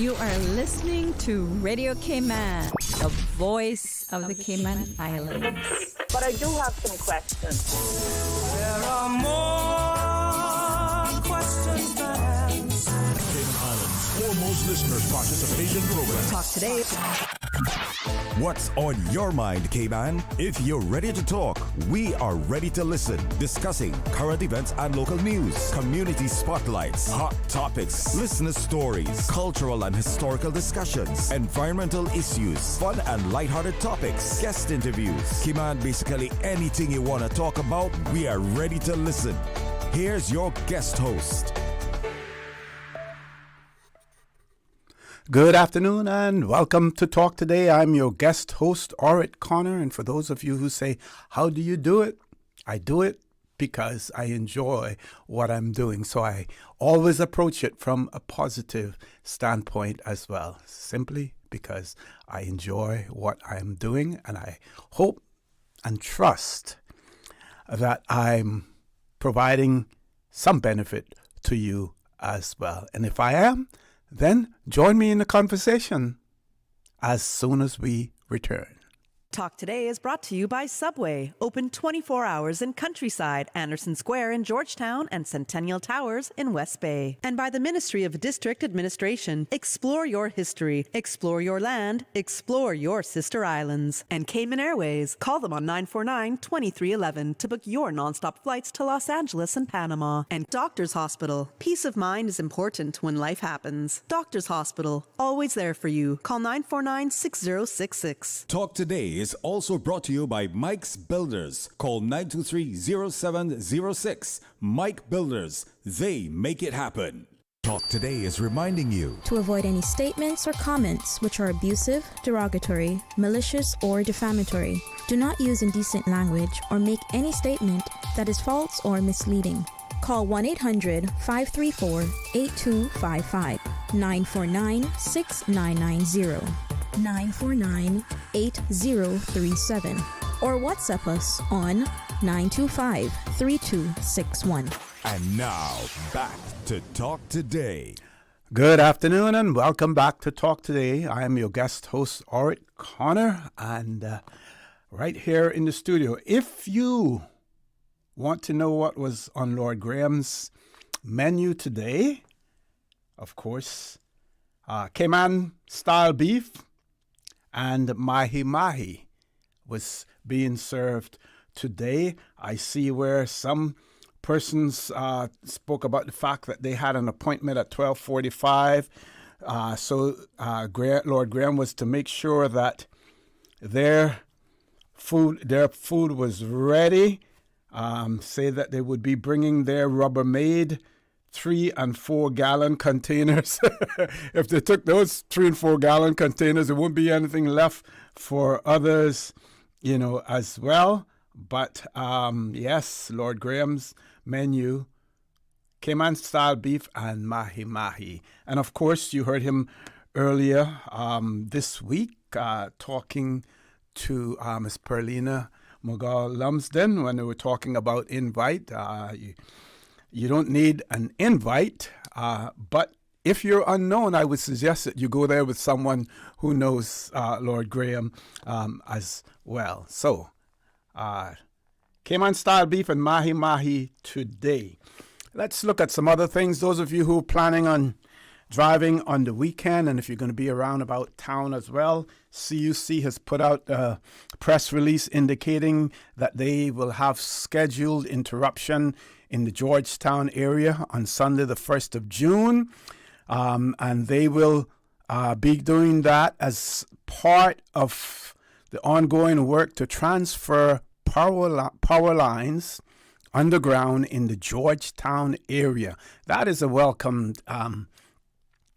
You are listening to Radio Cayman, the voice of the Cayman Islands. But I do have some questions. There are more questions than answers. Cayman Islands' foremost listener participation program. Talk today. What's on your mind, Cayman? If you're ready to talk, we are ready to listen. Discussing current events and local news, community spotlights, hot topics, listener stories, cultural and historical discussions, environmental issues, fun and lighthearted topics, guest interviews. Cayman, basically anything you want to talk about, we are ready to listen. Here's your guest host. Good afternoon and welcome to Talk Today. I'm your guest host, Orrett Connor. And for those of you who say, how do you do it? I do it because I enjoy what I'm doing. So I always approach it from a positive standpoint as well, simply because I enjoy what I'm doing. And I hope and trust that I'm providing some benefit to you as well. And if I am, then join me in the conversation as soon as we return. Talk Today is brought to you by Subway, open 24 hours in Countryside, Anderson Square in Georgetown, and Centennial Towers in West Bay. And by the Ministry of District Administration, explore your history, explore your land, explore your sister islands. And Cayman Airways, call them on 949-2311 to book your nonstop flights to Los Angeles and Panama. And Doctors Hospital, peace of mind is important when life happens. Doctors Hospital, always there for you. Call 949-6066. Talk Today is also brought to you by Mike's Builders. Call 923-0706. Mike Builders. They make it happen. Talk Today is reminding you to avoid any statements or comments which are abusive, derogatory, malicious, or defamatory. Do not use indecent language or make any statement that is false or misleading. Call 1-800-534-8255, 949-6990. 949-8037 or WhatsApp us on 925-3261. And now, back to Talk Today. Good afternoon and welcome back to Talk Today. I am your guest host, Orrett Connor, and right here in the studio. If you want to know what was on Lord Graham's menu today, of course, Cayman style beef and mahi-mahi was being served today. I see where some persons spoke about the fact that they had an appointment at 12:45. So Lord Graham was to make sure that their food was ready. Say that they would be bringing their Rubbermaid 3 and 4 gallon containers. If they took those 3 and 4 gallon containers, there wouldn't be anything left for others, as well. But yes, Lord Graham's menu, Cayman style beef and mahi-mahi. And of course, you heard him earlier this week talking to Miss Perlina Mughal Lumsden when they were talking about invite. You don't need an invite, but if you're unknown, I would suggest that you go there with someone who knows Lord Graham as well. So, Cayman style beef and mahi-mahi today. Let's look at some other things. Those of you who are planning on driving on the weekend, and if you're going to be around about town as well, CUC has put out a press release indicating that they will have scheduled interruption in the Georgetown area on Sunday, the 1st of June. And they will be doing that as part of the ongoing work to transfer power lines underground in the Georgetown area. That is a welcome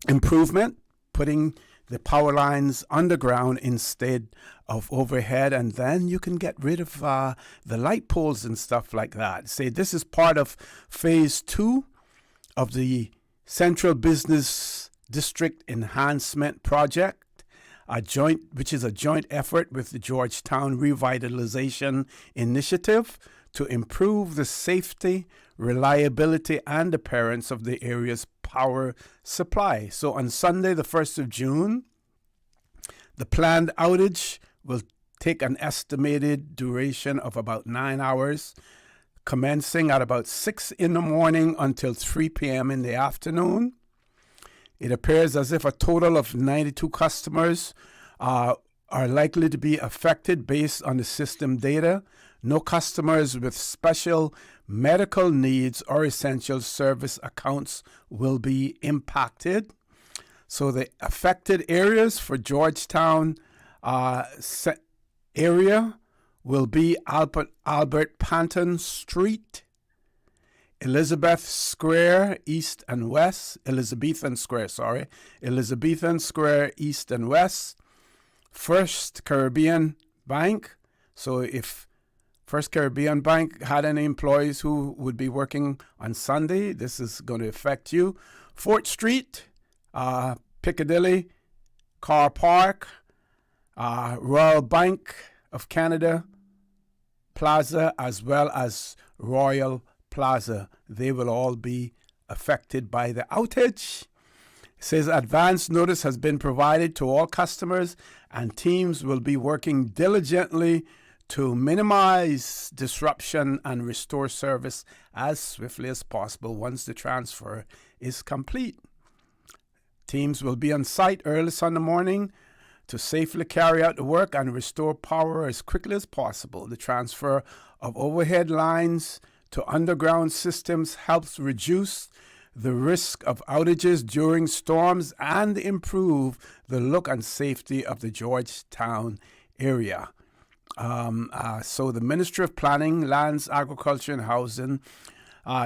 improvement, putting the power lines underground instead of overhead, and then you can get rid of the light poles and stuff like that. Say this is part of phase 2 of the Central Business District Enhancement Project, which is a joint effort with the Georgetown Revitalization Initiative to improve the safety, reliability, and appearance of the area's power supply. So on Sunday, the 1st of June, the planned outage will take an estimated duration of about 9 hours, commencing at about 6 in the morning until 3 p.m. in the afternoon. It appears as if a total of 92 customers are likely to be affected based on the system data. No customers with special medical needs or essential service accounts will be impacted. So the affected areas for Georgetown area will be Albert Panton Street, Elizabethan Square East and West, Elizabethan Square East and West, First Caribbean Bank. So if First Caribbean Bank had any employees who would be working on Sunday, this is going to affect you. Fort Street, Piccadilly, Car Park, Royal Bank of Canada Plaza, as well as Royal Plaza. They will all be affected by the outage. It says advance notice has been provided to all customers, and teams will be working diligently to minimize disruption and restore service as swiftly as possible once the transfer is complete. Teams will be on site early Sunday morning to safely carry out the work and restore power as quickly as possible. The transfer of overhead lines to underground systems helps reduce the risk of outages during storms and improve the look and safety of the Georgetown area. So the Ministry of Planning, Lands, Agriculture and Housing,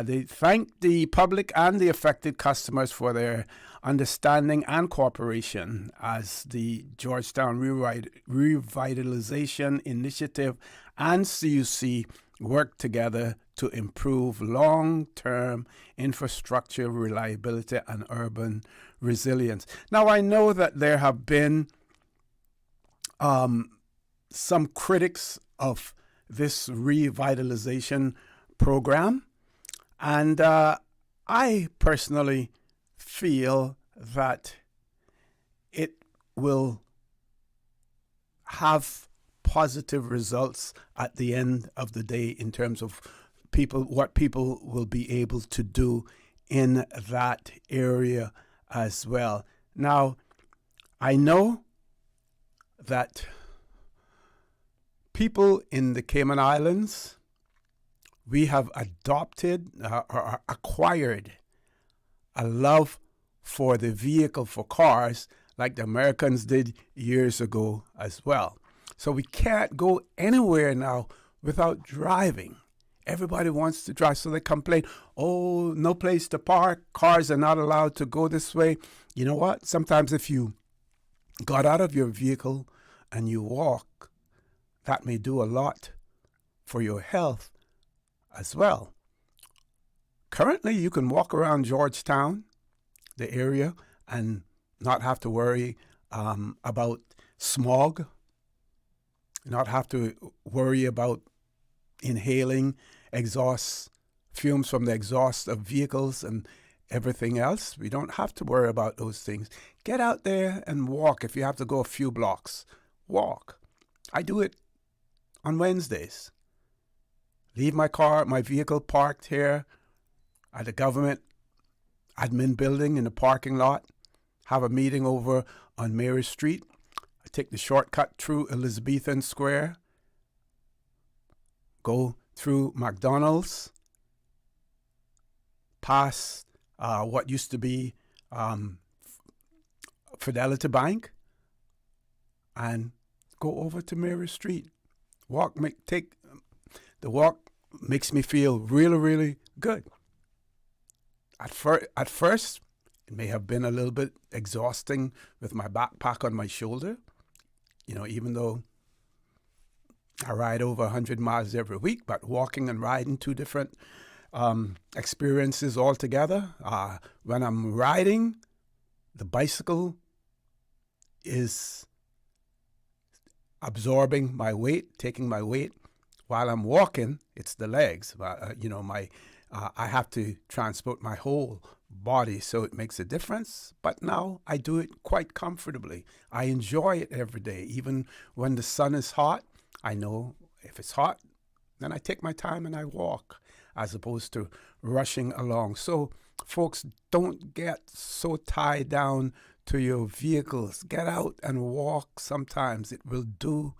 they thank the public and the affected customers for their understanding and cooperation as the Georgetown Revitalization Initiative and CUC work together to improve long-term infrastructure reliability and urban resilience. Now, I know that there have been some critics of this revitalization program, and I personally feel that it will have positive results at the end of the day in terms of what people will be able to do in that area as well. Now, I know that people in the Cayman Islands, we have adopted or acquired a love for the vehicle, for cars, like the Americans did years ago as well. So we can't go anywhere now without driving. Everybody wants to drive, so they complain, oh, no place to park, cars are not allowed to go this way. You know what? Sometimes if you got out of your vehicle and you walk, that may do a lot for your health as well. Currently, you can walk around Georgetown, the area, and not have to worry about smog, not have to worry about inhaling exhaust fumes from the exhaust of vehicles and everything else. We don't have to worry about those things. Get out there and walk. If you have to go a few blocks, walk. I do it on Wednesdays. Leave my vehicle parked here at the government admin building in the parking lot. Have a meeting over on Mary Street. I take the shortcut through Elizabethan Square. Go through McDonald's. Past what used to be Fidelity Bank. And go over to Mary Street. The walk makes me feel really, really good. At first, it may have been a little bit exhausting with my backpack on my shoulder. You know, even though I ride over 100 miles every week, but walking and riding, two different experiences altogether. When I'm riding, the bicycle is absorbing my weight, taking my weight. While I'm walking, it's the legs. I have to transport my whole body, so it makes a difference. But now I do it quite comfortably. I enjoy it every day. Even when the sun is hot, I know if it's hot, then I take my time and I walk as opposed to rushing along. So, folks, don't get so tied down to your vehicles. Get out and walk sometimes. It will do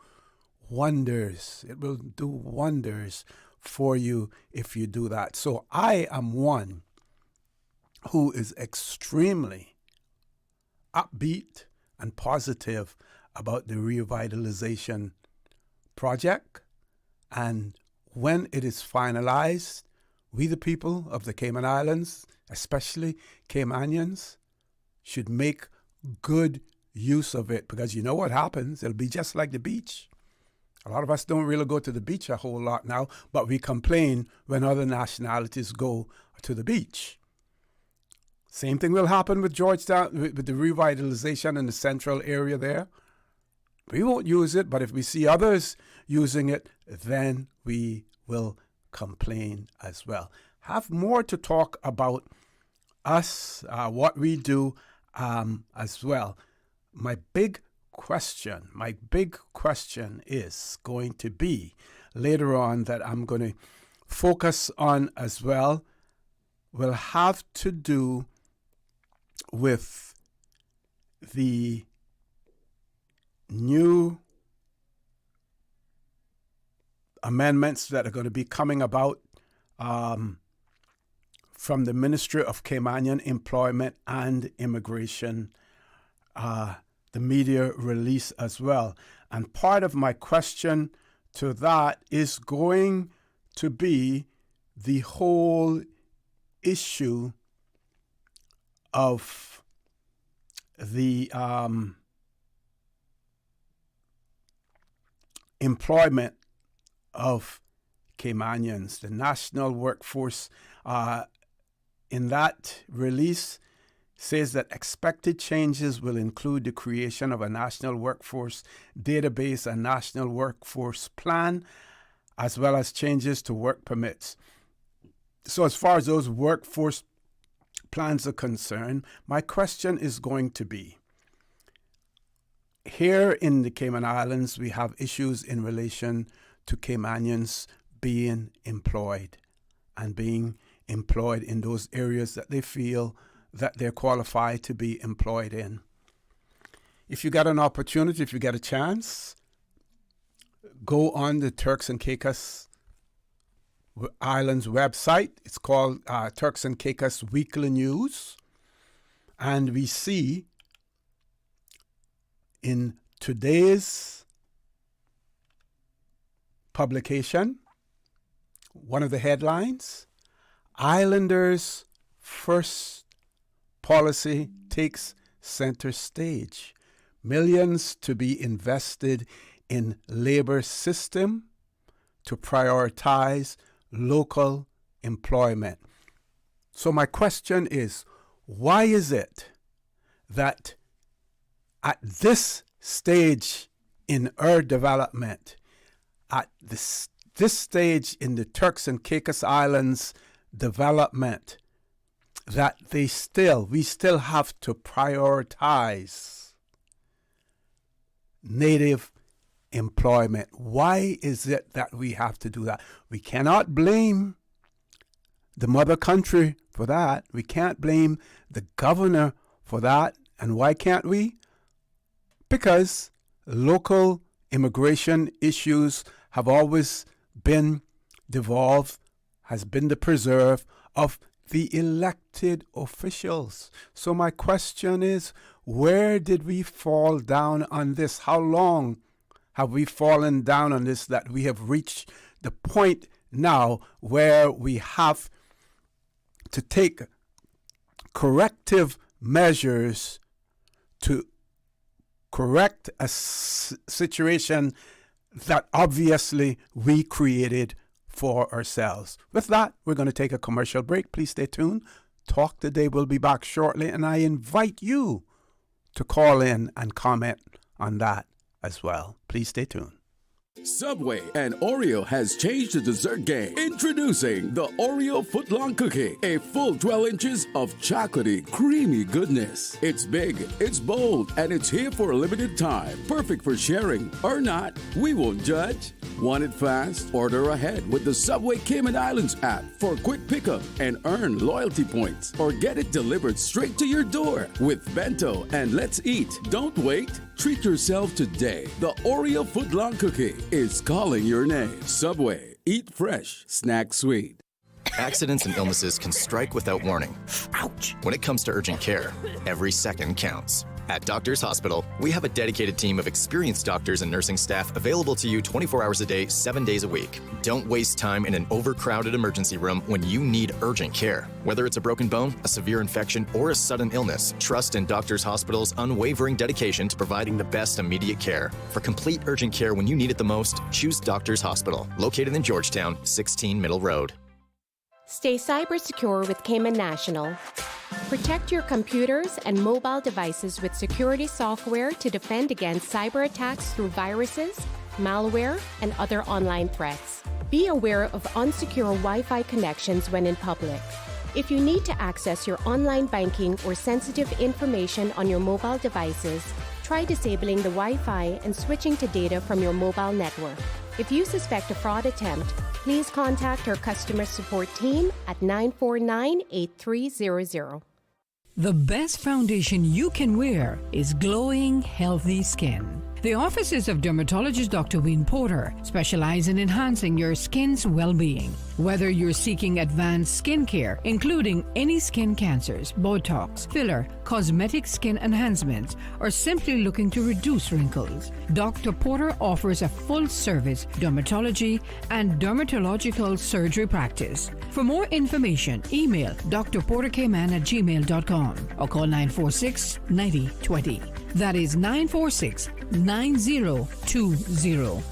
wonders. It will do wonders for you if you do that. So I am one who is extremely upbeat and positive about the revitalization project. And when it is finalized, we, the people of the Cayman Islands, especially Caymanians, should make good use of it, because you know what happens? It'll be just like the beach. A lot of us don't really go to the beach a whole lot now, but we complain when other nationalities go to the beach. Same thing will happen with Georgetown, with the revitalization in the central area there. We won't use it, but if we see others using it, then we will complain as well. Have more to talk about us, what we do as well. My big question is going to be later on that I'm going to focus on as well, will have to do with the new amendments that are going to be coming about from the Ministry of Caymanian Employment and Immigration, the media release as well. And part of my question to that is going to be the whole issue of the employment of Caymanians, the national workforce. In that release says that expected changes will include the creation of a national workforce database and national workforce plan, as well as changes to work permits. So as far as those workforce plans are concerned, my question is going to be, here in the Cayman Islands, we have issues in relation to Caymanians being employed and being employed in those areas that they feel that they're qualified to be employed in. If you get an opportunity, if you get a chance, go on the Turks and Caicos Islands website. It's called Turks and Caicos Weekly News. And we see in today's publication, one of the headlines, Islanders' first policy takes center stage. Millions to be invested in labor system to prioritize local employment. So my question is, why is it that at this stage in our development, at this stage in the Turks and Caicos Islands development, that we still have to prioritize native employment? Why is it that we have to do that? We cannot blame the mother country for that. We can't blame the governor for that. And why can't we? Because local immigration issues have always been devolved, has been the preserve of the elected officials. So my question is, where did we fall down on this? How long have we fallen down on this that we have reached the point now where we have to take corrective measures to correct a situation that obviously we created for ourselves? With that, we're going to take a commercial break. Please stay tuned. Talk Today will be back shortly, and I invite you to call in and comment on that as well. Please stay tuned. Subway and Oreo has changed the dessert game. Introducing the Oreo footlong cookie, a full 12 inches of chocolatey, creamy goodness. It's big, it's bold, and it's here for a limited time. Perfect for sharing or not. We won't judge. Want it fast? Order ahead with the Subway Cayman Islands app for quick pickup and earn loyalty points. Or get it delivered straight to your door with Bento and Let's Eat. Don't wait. Treat yourself today. The Oreo footlong cookie is calling your name. Subway. Eat fresh. Snack sweet. Accidents and illnesses can strike without warning. Ouch! When it comes to urgent care, every second counts. At Doctors Hospital, we have a dedicated team of experienced doctors and nursing staff available to you 24 hours a day, 7 days a week. Don't waste time in an overcrowded emergency room when you need urgent care. Whether it's a broken bone, a severe infection, or a sudden illness, trust in Doctors Hospital's unwavering dedication to providing the best immediate care. For complete urgent care when you need it the most, choose Doctors Hospital, located in Georgetown, 16 Middle Road. Stay cyber secure with Cayman National. Protect your computers and mobile devices with security software to defend against cyber attacks through viruses, malware, and other online threats. Be aware of unsecure Wi-Fi connections when in public. If you need to access your online banking or sensitive information on your mobile devices, try disabling the Wi-Fi and switching to data from your mobile network. If you suspect a fraud attempt, please contact our customer support team at 949-8300. The best foundation you can wear is glowing, healthy skin. The offices of dermatologist Dr. Wayne Porter specialize in enhancing your skin's well-being. Whether you're seeking advanced skincare, including any skin cancers, Botox, filler, cosmetic skin enhancements, or simply looking to reduce wrinkles, Dr. Porter offers a full-service dermatology and dermatological surgery practice. For more information, email drportercayman@gmail.com or call 946-9020. That is 946-9020.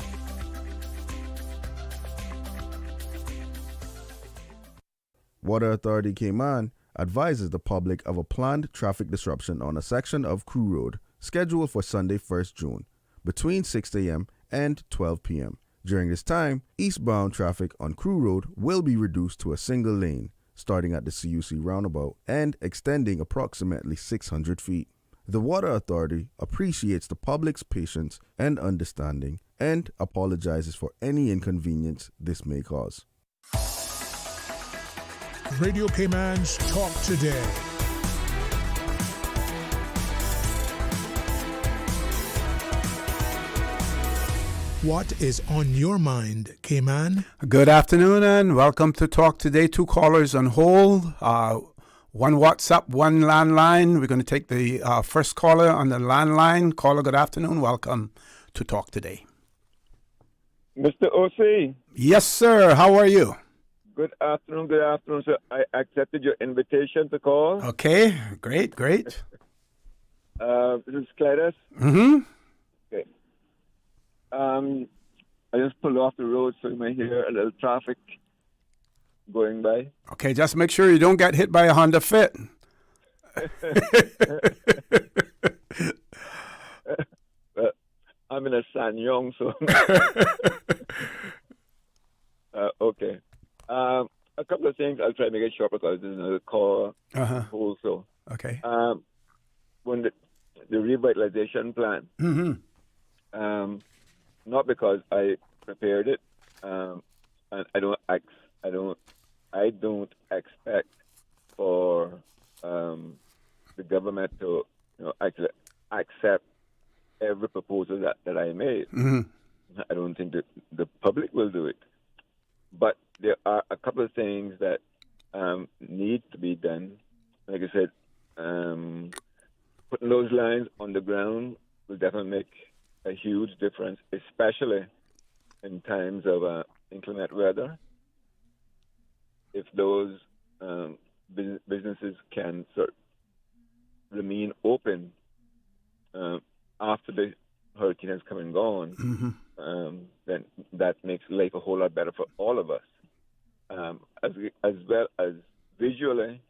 Water Authority Cayman advises the public of a planned traffic disruption on a section of Crew Road scheduled for Sunday 1st June between 6 a.m. and 12 p.m. During this time, eastbound traffic on Crew Road will be reduced to a single lane starting at the CUC roundabout and extending approximately 600 feet. The Water Authority appreciates the public's patience and understanding and apologizes for any inconvenience this may cause. Radio Cayman's Talk Today. What is on your mind, Cayman? Good afternoon and welcome to Talk Today. 2 callers on hold. One WhatsApp, one landline. We're going to take the first caller on the landline. Caller, good afternoon. Welcome to Talk Today. Mr. O.C. Yes, sir. How are you? Good afternoon, sir. I accepted your invitation to call. Okay, great. This is Cledis. Mm-hmm. Okay. I just pulled off the road, so you may hear a little traffic going by. Okay, just make sure you don't get hit by a Honda Fit. I'm in a Sanyong, so... okay. A couple of things. I'll try to make it short because there's another call also. Okay. When the revitalization plan, not because I prepared it, and I don't expect for the government to actually accept every proposal that I made. I don't think that the public will do it. But there are a couple of things that need to be done. Like I said, putting those lines on the ground will definitely make a huge difference, especially in times of inclement weather. If those businesses can remain open after the hurricane has come and gone, then that makes life a whole lot better for all of us. As well as visually,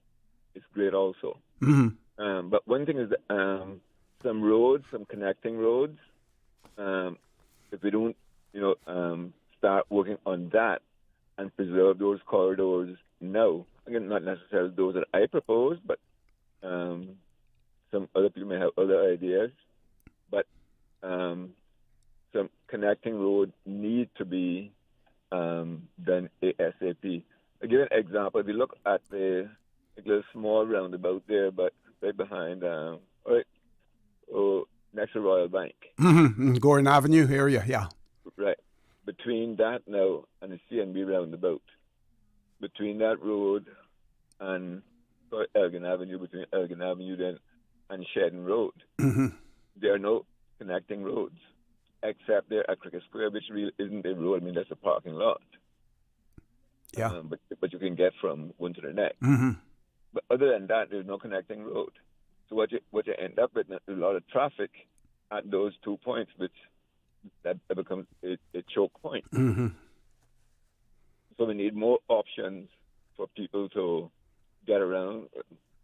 it's great also. But one thing is that some connecting roads, if we don't start working on that and preserve those corridors now. Again, not necessarily those that I propose, but some other people may have other ideas. But some connecting road need to be done ASAP. I'll give you an example. If you look at the little small roundabout there, but right behind, next to Royal Bank. Mm-hmm. Gordon Avenue area, yeah. Right. Between that now and the CNB roundabout, between that road and Elgin Avenue, between Elgin Avenue then and Shedden Road, there are no connecting roads, except there at Cricket Square, which really isn't a road. I mean, that's a parking lot. Yeah. But you can get from one to the next. Mm-hmm. But other than that, there's no connecting road. So what you end up with is a lot of traffic at those 2 points, which that becomes a choke point. Mm-hmm. So we need more options for people to get around,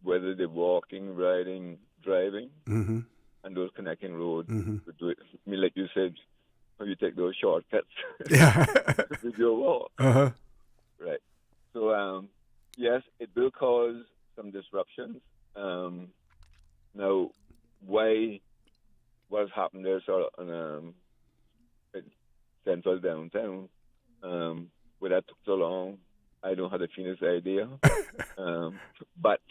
whether they're walking, riding, driving, and those connecting roads. To do it. I mean, like you said, when you take those shortcuts, yeah, with your walk. Right. So, yes, it will cause some disruptions. Now, what's happened there sort of in central downtown, where that took so long, I don't have the faintest idea. But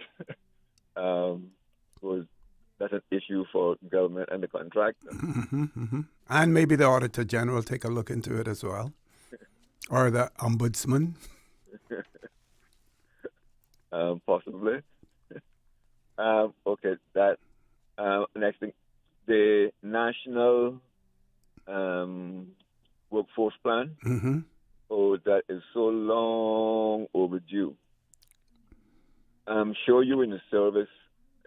that's an issue for government and the contractor. And maybe the Auditor General take a look into it as well. Or the Ombudsman. Possibly. Okay, that next thing, the National Workforce Plan. Oh, that is so long overdue. I'm sure you were in the service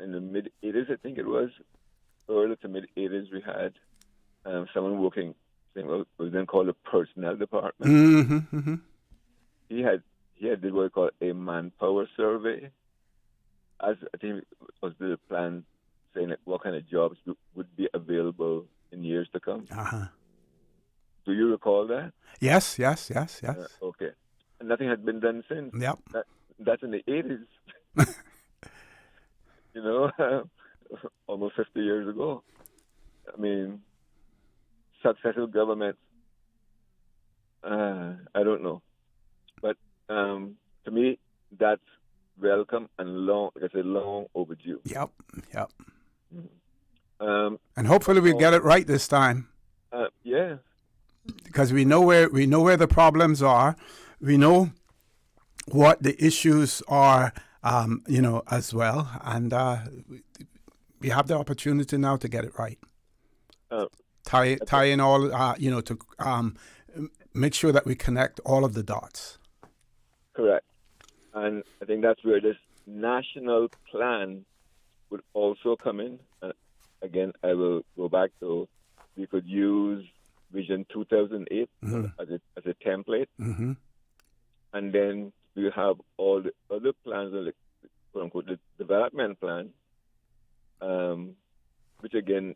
in the mid-'80s, I think it was, early to mid-'80s. We had someone working, I think it was then called the Personnel Department. He had did what we call a manpower survey. As I think it was the plan saying like what kind of jobs would be available in years to come. Do you recall that? Yes. Okay. And nothing had been done since. Yep. That's in the 80s. Almost 50 years ago. I mean, successive governments, I don't know. But to me, that's welcome and long overdue. Yep. And hopefully we get it right this time. Yeah. Because we know where the problems are. We know what the issues are, as well. And we have the opportunity now to get it right. Tie in all, to make sure that we connect all of the dots. Correct. And I think that's where this national plan would also come in. Again, I will go back to, we could use Vision 2008 as a template. And then we have all the other plans, like, quote unquote, the development plan, which again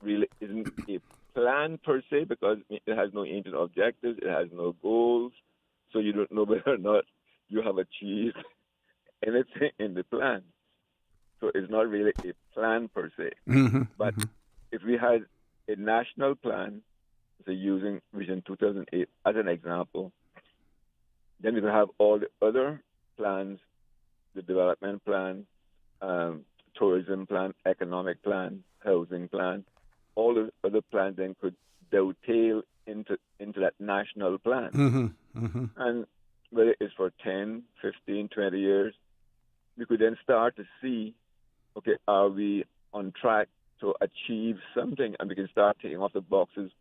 really isn't a plan per se, because it has no ancient objectives, it has no goals, so you don't know whether or not you have achieved anything in the plan. So it's not really a plan per se. But if we had a national plan, so using Vision 2008 as an example, then we could have all the other plans, the development plan, tourism plan, economic plan, housing plan, all the other plans then could dovetail into that national plan. And whether it's for 10, 15, 20 years, we could then start to see, okay, are we on track to achieve something? And we can start taking off the boxes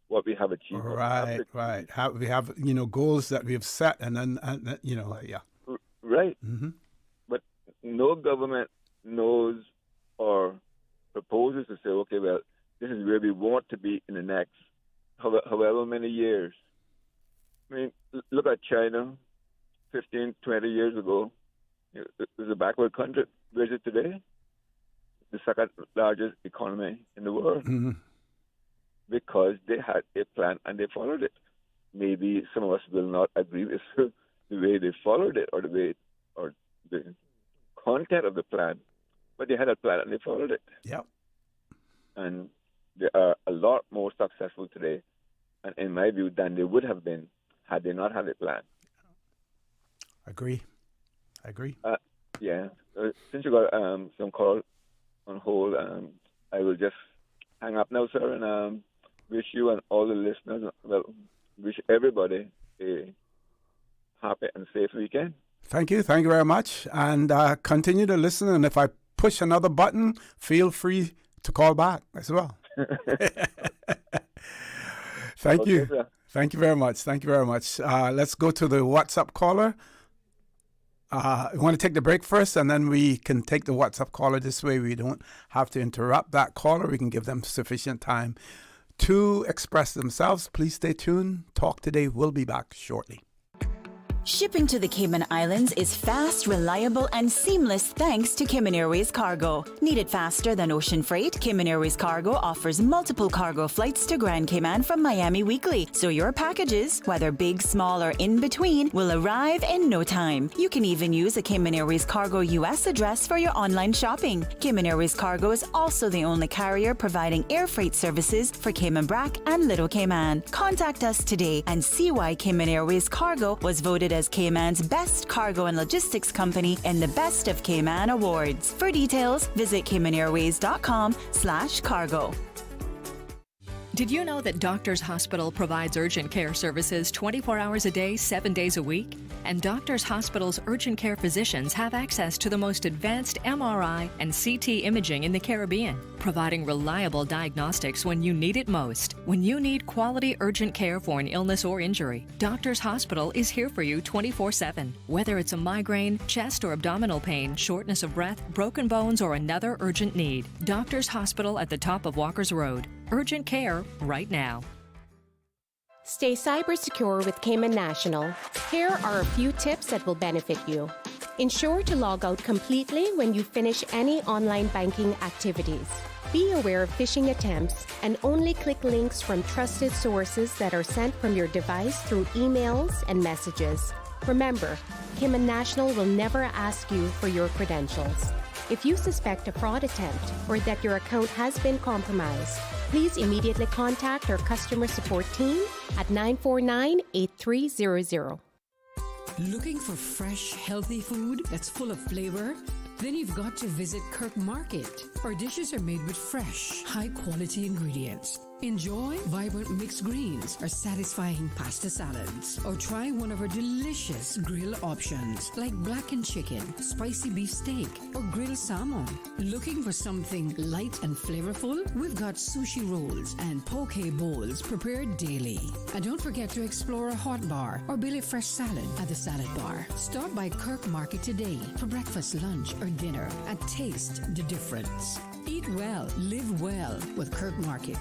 what we have achieved. Right. We have, goals that we have set, and then, yeah. Right. But no government knows or proposes to say, okay, well, this is where we want to be in the next however many years. I mean, look at China 15, 20 years ago. It was a backward country. Where is it today? The second largest economy in the world. because they had a plan and they followed it. Maybe some of us will not agree with the way they followed it or the content of the plan, but they had a plan and they followed it. Yep. And they are a lot more successful today, and in my view, than they would have been had they not had a plan. Agree. Yeah. Since you got some call on hold, I will just hang up now, sir, and wish you and all the listeners, wish everybody a happy and safe weekend. Thank you very much. And continue to listen. And if I push another button, feel free to call back as well. Thank you. Sir. Thank you very much. Let's go to the WhatsApp caller. You want to take the break first, and then we can take the WhatsApp caller. This way we don't have to interrupt that caller. We can give them sufficient time to express themselves. Please stay tuned. Talk Today will be back shortly. Shipping to the Cayman Islands is fast, reliable, and seamless thanks to Cayman Airways Cargo. Need it faster than ocean freight? Cayman Airways Cargo offers multiple cargo flights to Grand Cayman from Miami weekly, so your packages, whether big, small, or in between, will arrive in no time. You can even use a Cayman Airways Cargo US address for your online shopping. Cayman Airways Cargo is also the only carrier providing air freight services for Cayman Brac and Little Cayman. Contact us today and see why Cayman Airways Cargo was voted as Cayman's best cargo and logistics company in the Best of Cayman Awards. For details, visit caymanairways.com/cargo. Did you know that Doctors Hospital provides urgent care services 24 hours a day, 7 days a week? And Doctors Hospital's urgent care physicians have access to the most advanced MRI and CT imaging in the Caribbean, providing reliable diagnostics when you need it most. When you need quality urgent care for an illness or injury, Doctors Hospital is here for you 24/7. Whether it's a migraine, chest or abdominal pain, shortness of breath, broken bones, or another urgent need, Doctors Hospital at the top of Walker's Road. Urgent care right now. Stay cyber secure with Cayman National. Here are a few tips that will benefit you. Ensure to log out completely when you finish any online banking activities. Be aware of phishing attempts and only click links from trusted sources that are sent from your device through emails and messages. Remember, Cayman National will never ask you for your credentials. If you suspect a fraud attempt or that your account has been compromised, please immediately contact our customer support team at 949-8300. Looking for fresh, healthy food that's full of flavor? Then you've got to visit Kirk Market. Our dishes are made with fresh, high-quality ingredients. Enjoy vibrant mixed greens or satisfying pasta salads. Or try one of our delicious grill options like blackened chicken, spicy beef steak, or grilled salmon. Looking for something light and flavorful? We've got sushi rolls and poke bowls prepared daily. And don't forget to explore a hot bar or Billy Fresh salad at the salad bar. Stop by Kirk Market today for breakfast, lunch, or dinner and taste the difference. Eat well, live well with Kirk Market.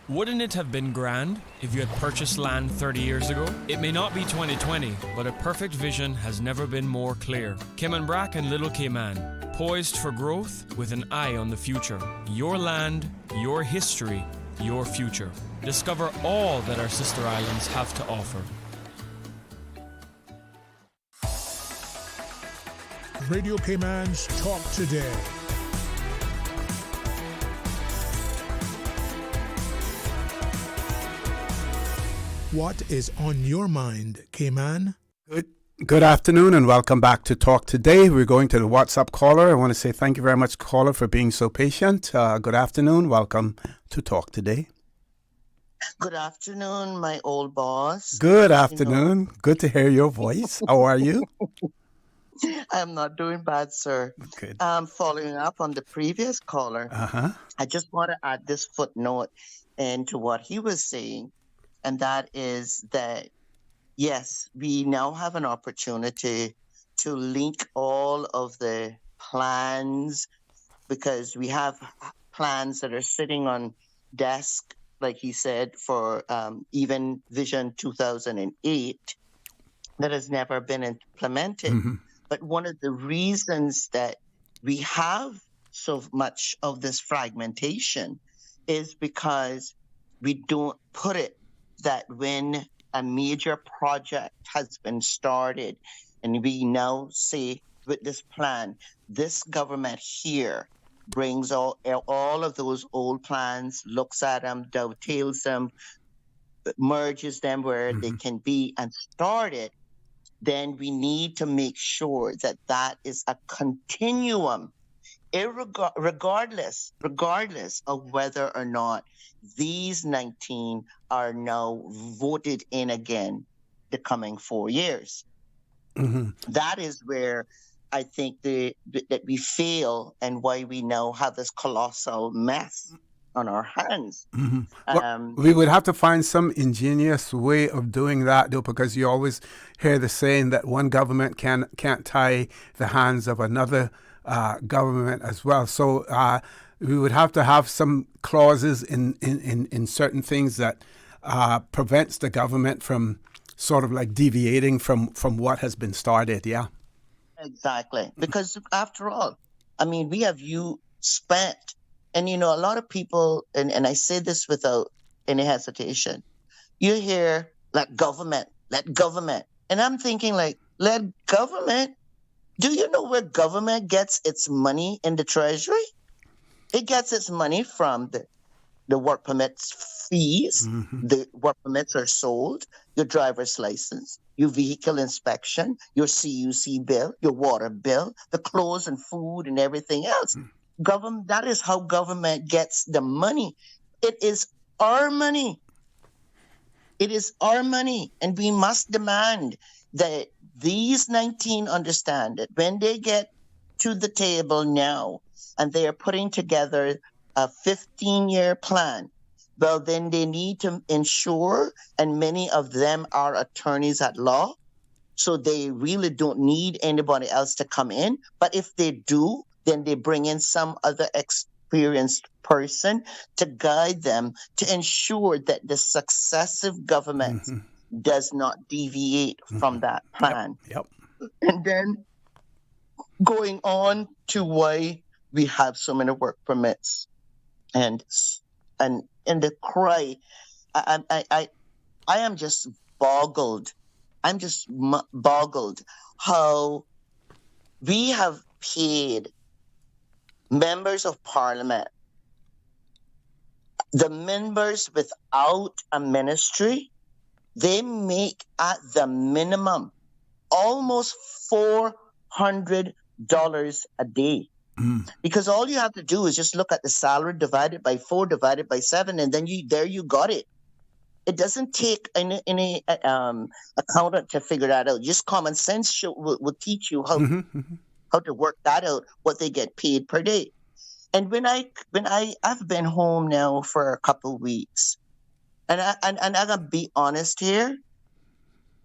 Wouldn't it have been grand if you had purchased land 30 years ago? It may not be 2020, but a perfect vision has never been more clear. Cayman Brac and Little Cayman, poised for growth with an eye on the future. Your land, your history, your future. Discover all that our sister islands have to offer. Radio Cayman's Talk Today. What is on your mind, Cayman? Good afternoon and welcome back to Talk Today. We're going to the WhatsApp caller. I want to say thank you very much, caller, for being so patient. Good afternoon. Welcome to Talk Today. Good afternoon, my old boss. Good afternoon. Good to hear your voice. How are you? I'm not doing bad, sir. Good. Following up on the previous caller, I just want to add this footnote into what he was saying, and that is that, yes, we now have an opportunity to link all of the plans, because we have plans that are sitting on desk, like he said, for even Vision 2008 that has never been implemented. But one of the reasons that we have so much of this fragmentation is because we don't put it that when a major project has been started and we now say with this plan, this government here brings all of those old plans, looks at them, dovetails them, merges them where they can be and start it, then we need to make sure that that is a continuum, regardless of whether or not these 19 are now voted in again the coming 4 years. That is where I think that we fail and why we now have this colossal mess on our hands. Well, we would have to find some ingenious way of doing that, though, because you always hear the saying that one government can't tie the hands of another government as well. So we would have to have some clauses in certain things that prevents the government from sort of like deviating from what has been started. Yeah. Exactly. Because after all, I mean, we have spent, and a lot of people, and I say this without any hesitation, you hear let government. And I'm thinking like, let government? Do you know where government gets its money in the treasury? It gets its money from the work permits fees. The work permits are sold, your driver's license, your vehicle inspection, your CUC bill, your water bill, the clothes and food and everything else. That is how government gets the money. It is our money. It is our money. And we must demand that these 19 understand that when they get to the table now and they are putting together a 15-year plan, well, then they need to ensure, and many of them are attorneys at law, so they really don't need anybody else to come in. But if they do, then they bring in some other experienced person to guide them to ensure that the successive government does not deviate from that plan. Yep. And then going on to why we have so many work permits and the cry, I am just boggled. I'm just boggled how we have paid members of parliament, the members without a ministry, they make at the minimum almost $400 a day. Because all you have to do is just look at the salary divided by 4, divided by 7, and then you got it. It doesn't take any accountant to figure that out. Just common sense will teach you how to work that out, what they get paid per day. And when I've been home now for a couple of weeks, and I'm gonna be honest here,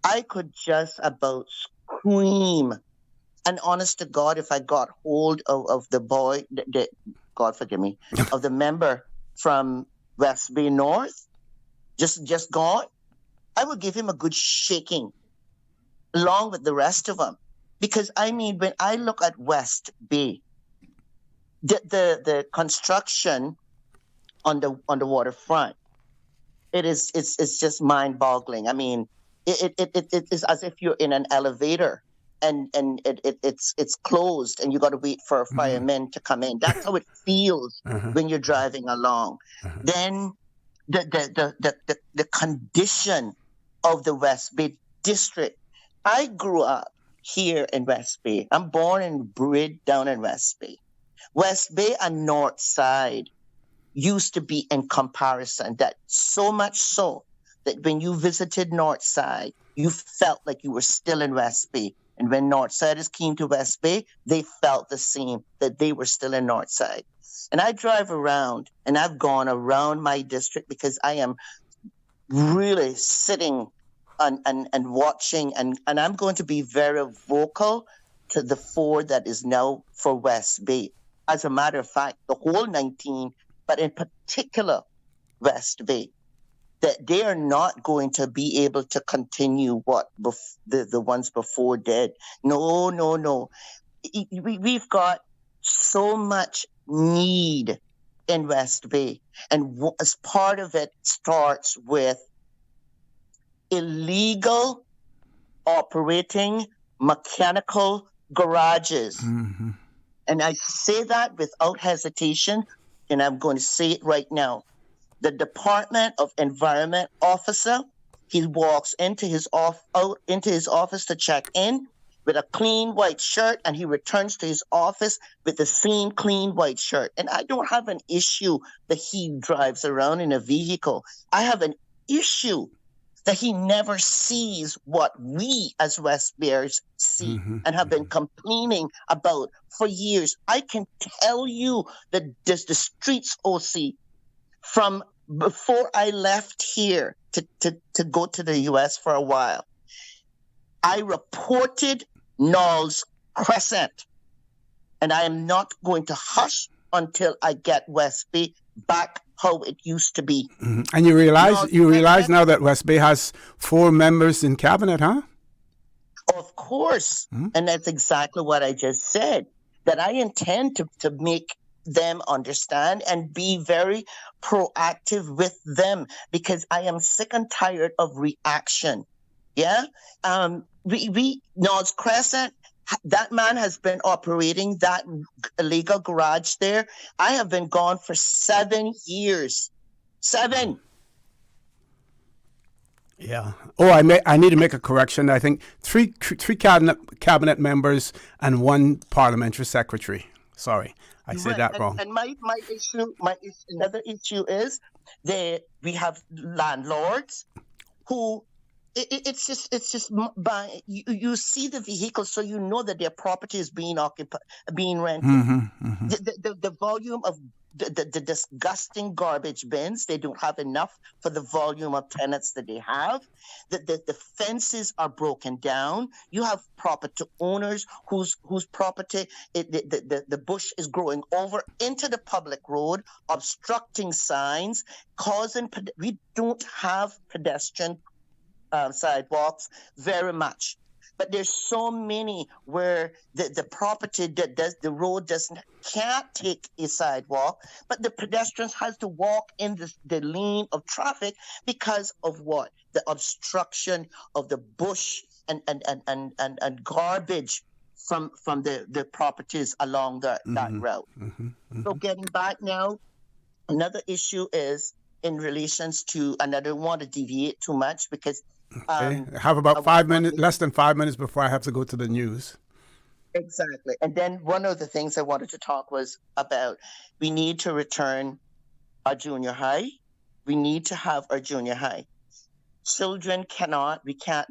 I could just about scream. And honest to God, if I got hold of the boy, God forgive me, of the member from West Bay North, just gone, I would give him a good shaking, along with the rest of them. Because I mean, when I look at West Bay, the construction on the waterfront, it's just mind-boggling. I mean, it is as if you're in an elevator. And it's closed, and you got to wait for firemen to come in. That's how it feels when you're driving along. Then the condition of the West Bay district. I grew up here in West Bay. I'm born and bred down in West Bay. West Bay and North Side used to be in comparison. That so much so that when you visited North Side, you felt like you were still in West Bay. And when Northsiders came to West Bay, they felt the same, that they were still in Northside. And I drive around, and I've gone around my district because I am really sitting and watching, and I'm going to be very vocal to the 4 that is now for West Bay. As a matter of fact, the whole 19, but in particular West Bay, that they are not going to be able to continue what the ones before did. No. We've got so much need in West Bay. And as part of it starts with illegal operating mechanical garages. Mm-hmm. And I say that without hesitation, and I'm going to say it right now. The Department of Environment officer, he walks into his office to check in with a clean white shirt, and he returns to his office with the same clean white shirt. And I don't have an issue that he drives around in a vehicle. I have an issue that he never sees what we as West Bayers see and have been complaining about for years. I can tell you that the streets, OC, from before I left here to go to the U.S. for a while, I reported Knowles Crescent, and I am not going to hush until I get West Bay back how it used to be. Mm-hmm. And you realize now that West Bay has 4 members in cabinet, huh? Of course. And that's exactly what I just said, that I intend to make them understand and be very proactive with them, because I am sick and tired of reaction. Yeah? Knowles Crescent, that man has been operating that illegal garage there. I have been gone for 7 years. 7. Yeah. Oh, I need to make a correction. I think three cabinet members and 1 parliamentary secretary. Sorry, I said that wrong. And another issue is that we have landlords who. It's just you see the vehicles, so you know that their property is being occupied, being rented. The volume of the disgusting garbage bins, they don't have enough for the volume of tenants that they have. The fences are broken down. You have property owners whose property, the bush is growing over into the public road, obstructing signs, causing. We don't have pedestrian sidewalks very much, but there's so many where the property the road can't take a sidewalk, but the pedestrians has to walk in the lane of traffic because of what? The obstruction of the bush and garbage from the properties along that route. So getting back now, another issue is in relations to, and I don't want to deviate too much because I have about 5 minutes, less than 5 minutes before I have to go to the news. Exactly. And then one of the things I wanted to talk was about, we need to return our junior high. We need to have our junior high. We can't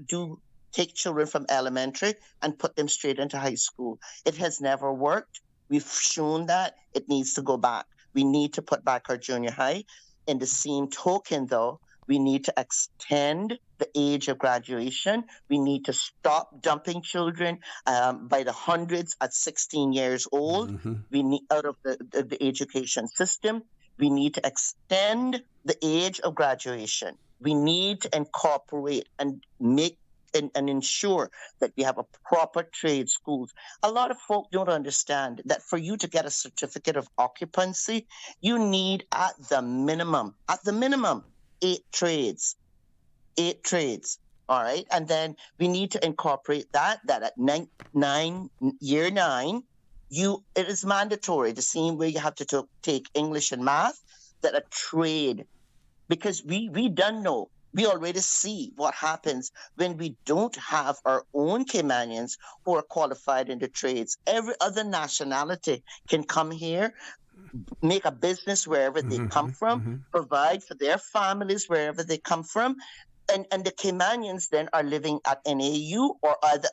take children from elementary and put them straight into high school. It has never worked. We've shown that it needs to go back. We need to put back our junior high. In the same token, though, we need to extend the age of graduation. We need to stop dumping children by the hundreds at 16 years old. We need out of the education system. We need to extend the age of graduation. We need to incorporate and make and ensure that we have a proper trade schools. A lot of folk don't understand that for you to get a certificate of occupancy, you need at the minimum, 8 trades. 8 trades. All right. And then we need to incorporate that at year 9, it is mandatory, the same way you have to take English and math, that a trade, because we don't know. We already see what happens when we don't have our own Caymanians who are qualified in the trades. Every other nationality can come here, make a business wherever they come from, provide for their families wherever they come from. And the Caymanians then are living at NAU or either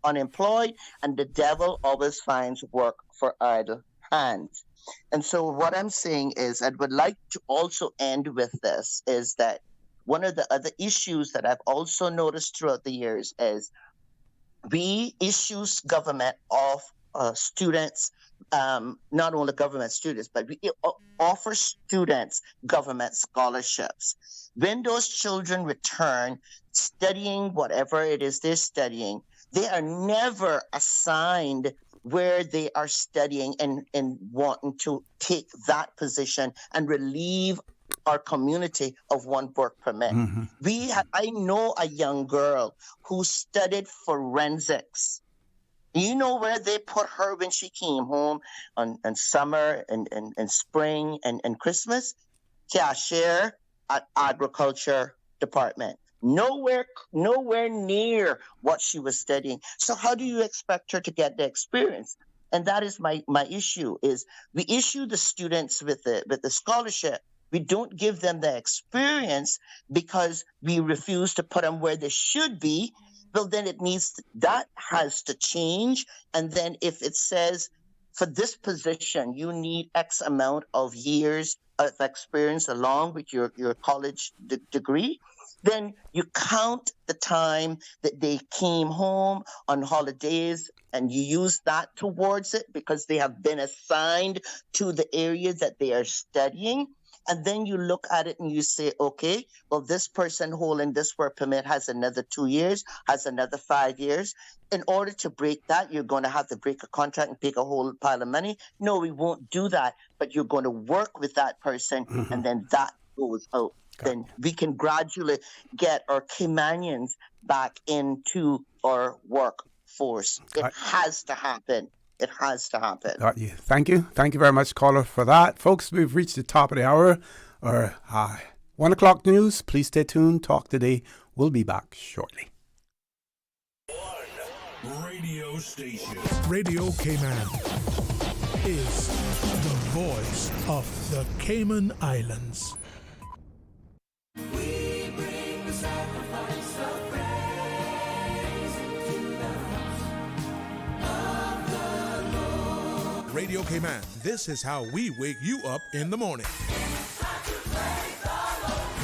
unemployed, and the devil always finds work for idle hands. And so what I'm saying is, I would like to also end with this, is that one of the other issues that I've also noticed throughout the years is we issue government of students, not only government students, but we offer students government scholarships. When those children return studying whatever it is they're studying, they are never assigned where they are studying and wanting to take that position and relieve our community of one work permit. I know a young girl who studied forensics. You know where they put her when she came home on summer and spring and Christmas? Cashier at agriculture department. Nowhere near what she was studying. So how do you expect her to get the experience? And that is my issue. Is we issue the students with the scholarship. We don't give them the experience because we refuse to put them where they should be. Well, then that has to change. And then if it says for this position, you need X amount of years of experience along with your college degree, then you count the time that they came home on holidays and you use that towards it because they have been assigned to the area that they are studying. And then you look at it and you say, okay, well, this person holding this work permit has another 2 years, has another 5 years. In order to break that, you're going to have to break a contract and take a whole pile of money. No, we won't do that. But you're going to work with that person, and then that goes out. Then we can gradually get our Caymanians back into our workforce. It has to happen. It has to happen. Got you. Thank you. Thank you very much, caller, for that. Folks, we've reached the top of the hour. 1 o'clock news. Please stay tuned. Talk today. We'll be back shortly. Radio station. Radio Cayman is the voice of the Cayman Islands. We bring the sacrifice of praise to the house of the Lord. Radio Cayman, this is how we wake you up in the morning.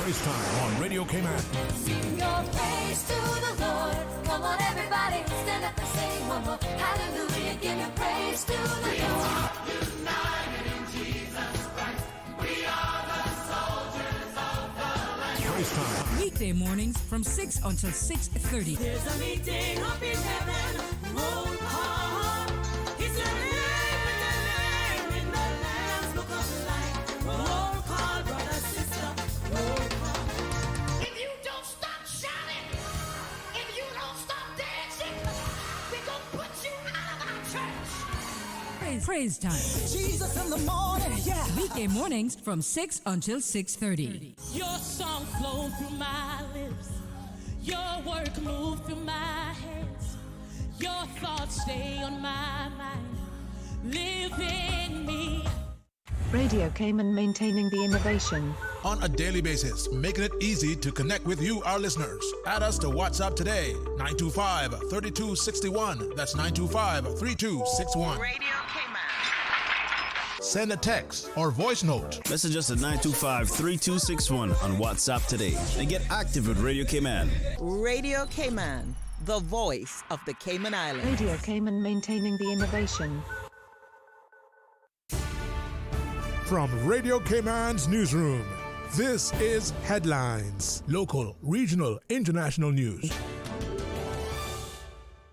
Praise time on Radio Cayman. Sing your praise to the Lord. Come on, everybody, stand up and sing one more. Hallelujah, give your praise to the Lord. We are united in Jesus Christ. We are the soldiers of the land. Praise time. Weekday mornings from 6 until 6:30. There's a meeting up in heaven. Roll call. It's your name in the Lamb's Book of Life. Roll call, brother, sister. Roll call. If you don't stop shouting, if you don't stop dancing, we're going to put you out of our church. Praise time. Jesus in the morning, yeah. Weekday mornings from 6 until 6:30. Your song flows through my lips. Your work moves through my hands. Your thoughts stay on my mind. Live in me. Radio Cayman, maintaining the innovation. On a daily basis, making it easy to connect with you, our listeners. Add us to WhatsApp today, 925-3261. That's 925-3261. Radio Cayman. Send a text or voice note. Message us at 925-3261 on WhatsApp today and get active with Radio Cayman. Radio Cayman, the voice of the Cayman Islands. Radio Cayman, maintaining the innovation. From Radio Cayman's newsroom, this is Headlines. Local, regional, international news.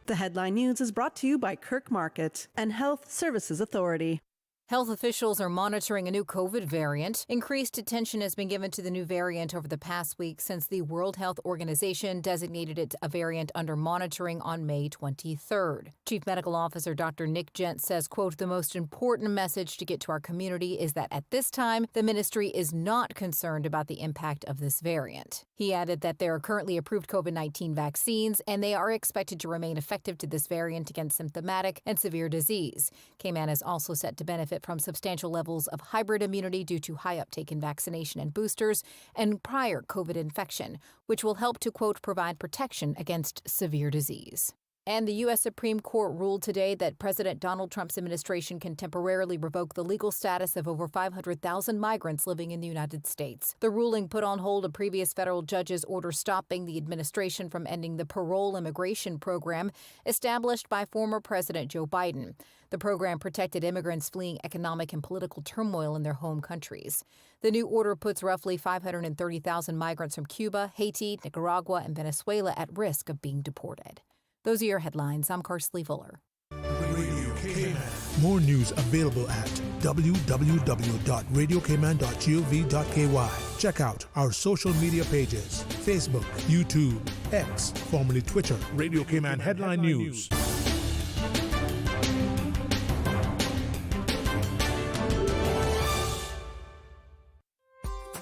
The headline news is brought to you by Kirk Market and Health Services Authority. Health officials are monitoring a new COVID variant. Increased attention has been given to the new variant over the past week since the World Health Organization designated it a variant under monitoring on May 23rd. Chief Medical Officer Dr. Nick Gent says, quote, the most important message to get to our community is that at this time, the ministry is not concerned about the impact of this variant. He added that there are currently approved COVID-19 vaccines, and they are expected to remain effective to this variant against symptomatic and severe disease. Cayman is also set to benefit from substantial levels of hybrid immunity due to high uptake in vaccination and boosters and prior COVID infection, which will help to, quote, provide protection against severe disease. And the U.S. Supreme Court ruled today that President Donald Trump's administration can temporarily revoke the legal status of over 500,000 migrants living in the United States. The ruling put on hold a previous federal judge's order stopping the administration from ending the parole immigration program established by former President Joe Biden. The program protected immigrants fleeing economic and political turmoil in their home countries. The new order puts roughly 530,000 migrants from Cuba, Haiti, Nicaragua, and Venezuela at risk of being deported. Those are your headlines. I'm Karsley Fuller. Radio Cayman. More news available at www.radiocayman.gov.ky. Check out our social media pages: Facebook, YouTube, X, formerly Twitter, Radio Cayman Headline News.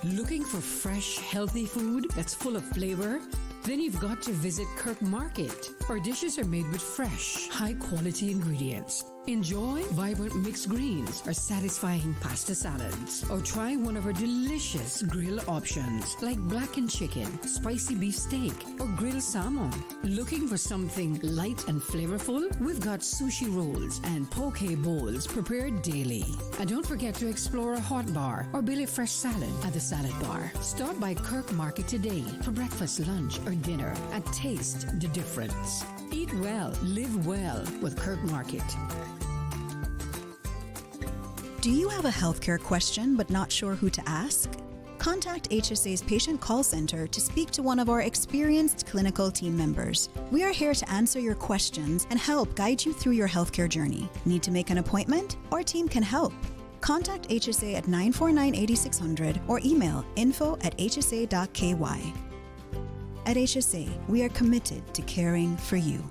Looking for fresh, healthy food that's full of flavor? Then you've got to visit Kirk Market. Our dishes are made with fresh, high-quality ingredients. Enjoy vibrant mixed greens or satisfying pasta salads. Or try one of our delicious grill options like blackened chicken, spicy beef steak, or grilled salmon. Looking for something light and flavorful? We've got sushi rolls and poke bowls prepared daily. And don't forget to explore a hot bar or Billy Fresh salad at the salad bar. Stop by Kirk Market today for breakfast, lunch, or dinner and taste the difference. Eat well, live well with Kirk Market. Do you have a healthcare question but not sure who to ask? Contact HSA's Patient Call Center to speak to one of our experienced clinical team members. We are here to answer your questions and help guide you through your healthcare journey. Need to make an appointment? Our team can help. Contact HSA at 949-8600 or email info@hsa.ky. At HSA, we are committed to caring for you.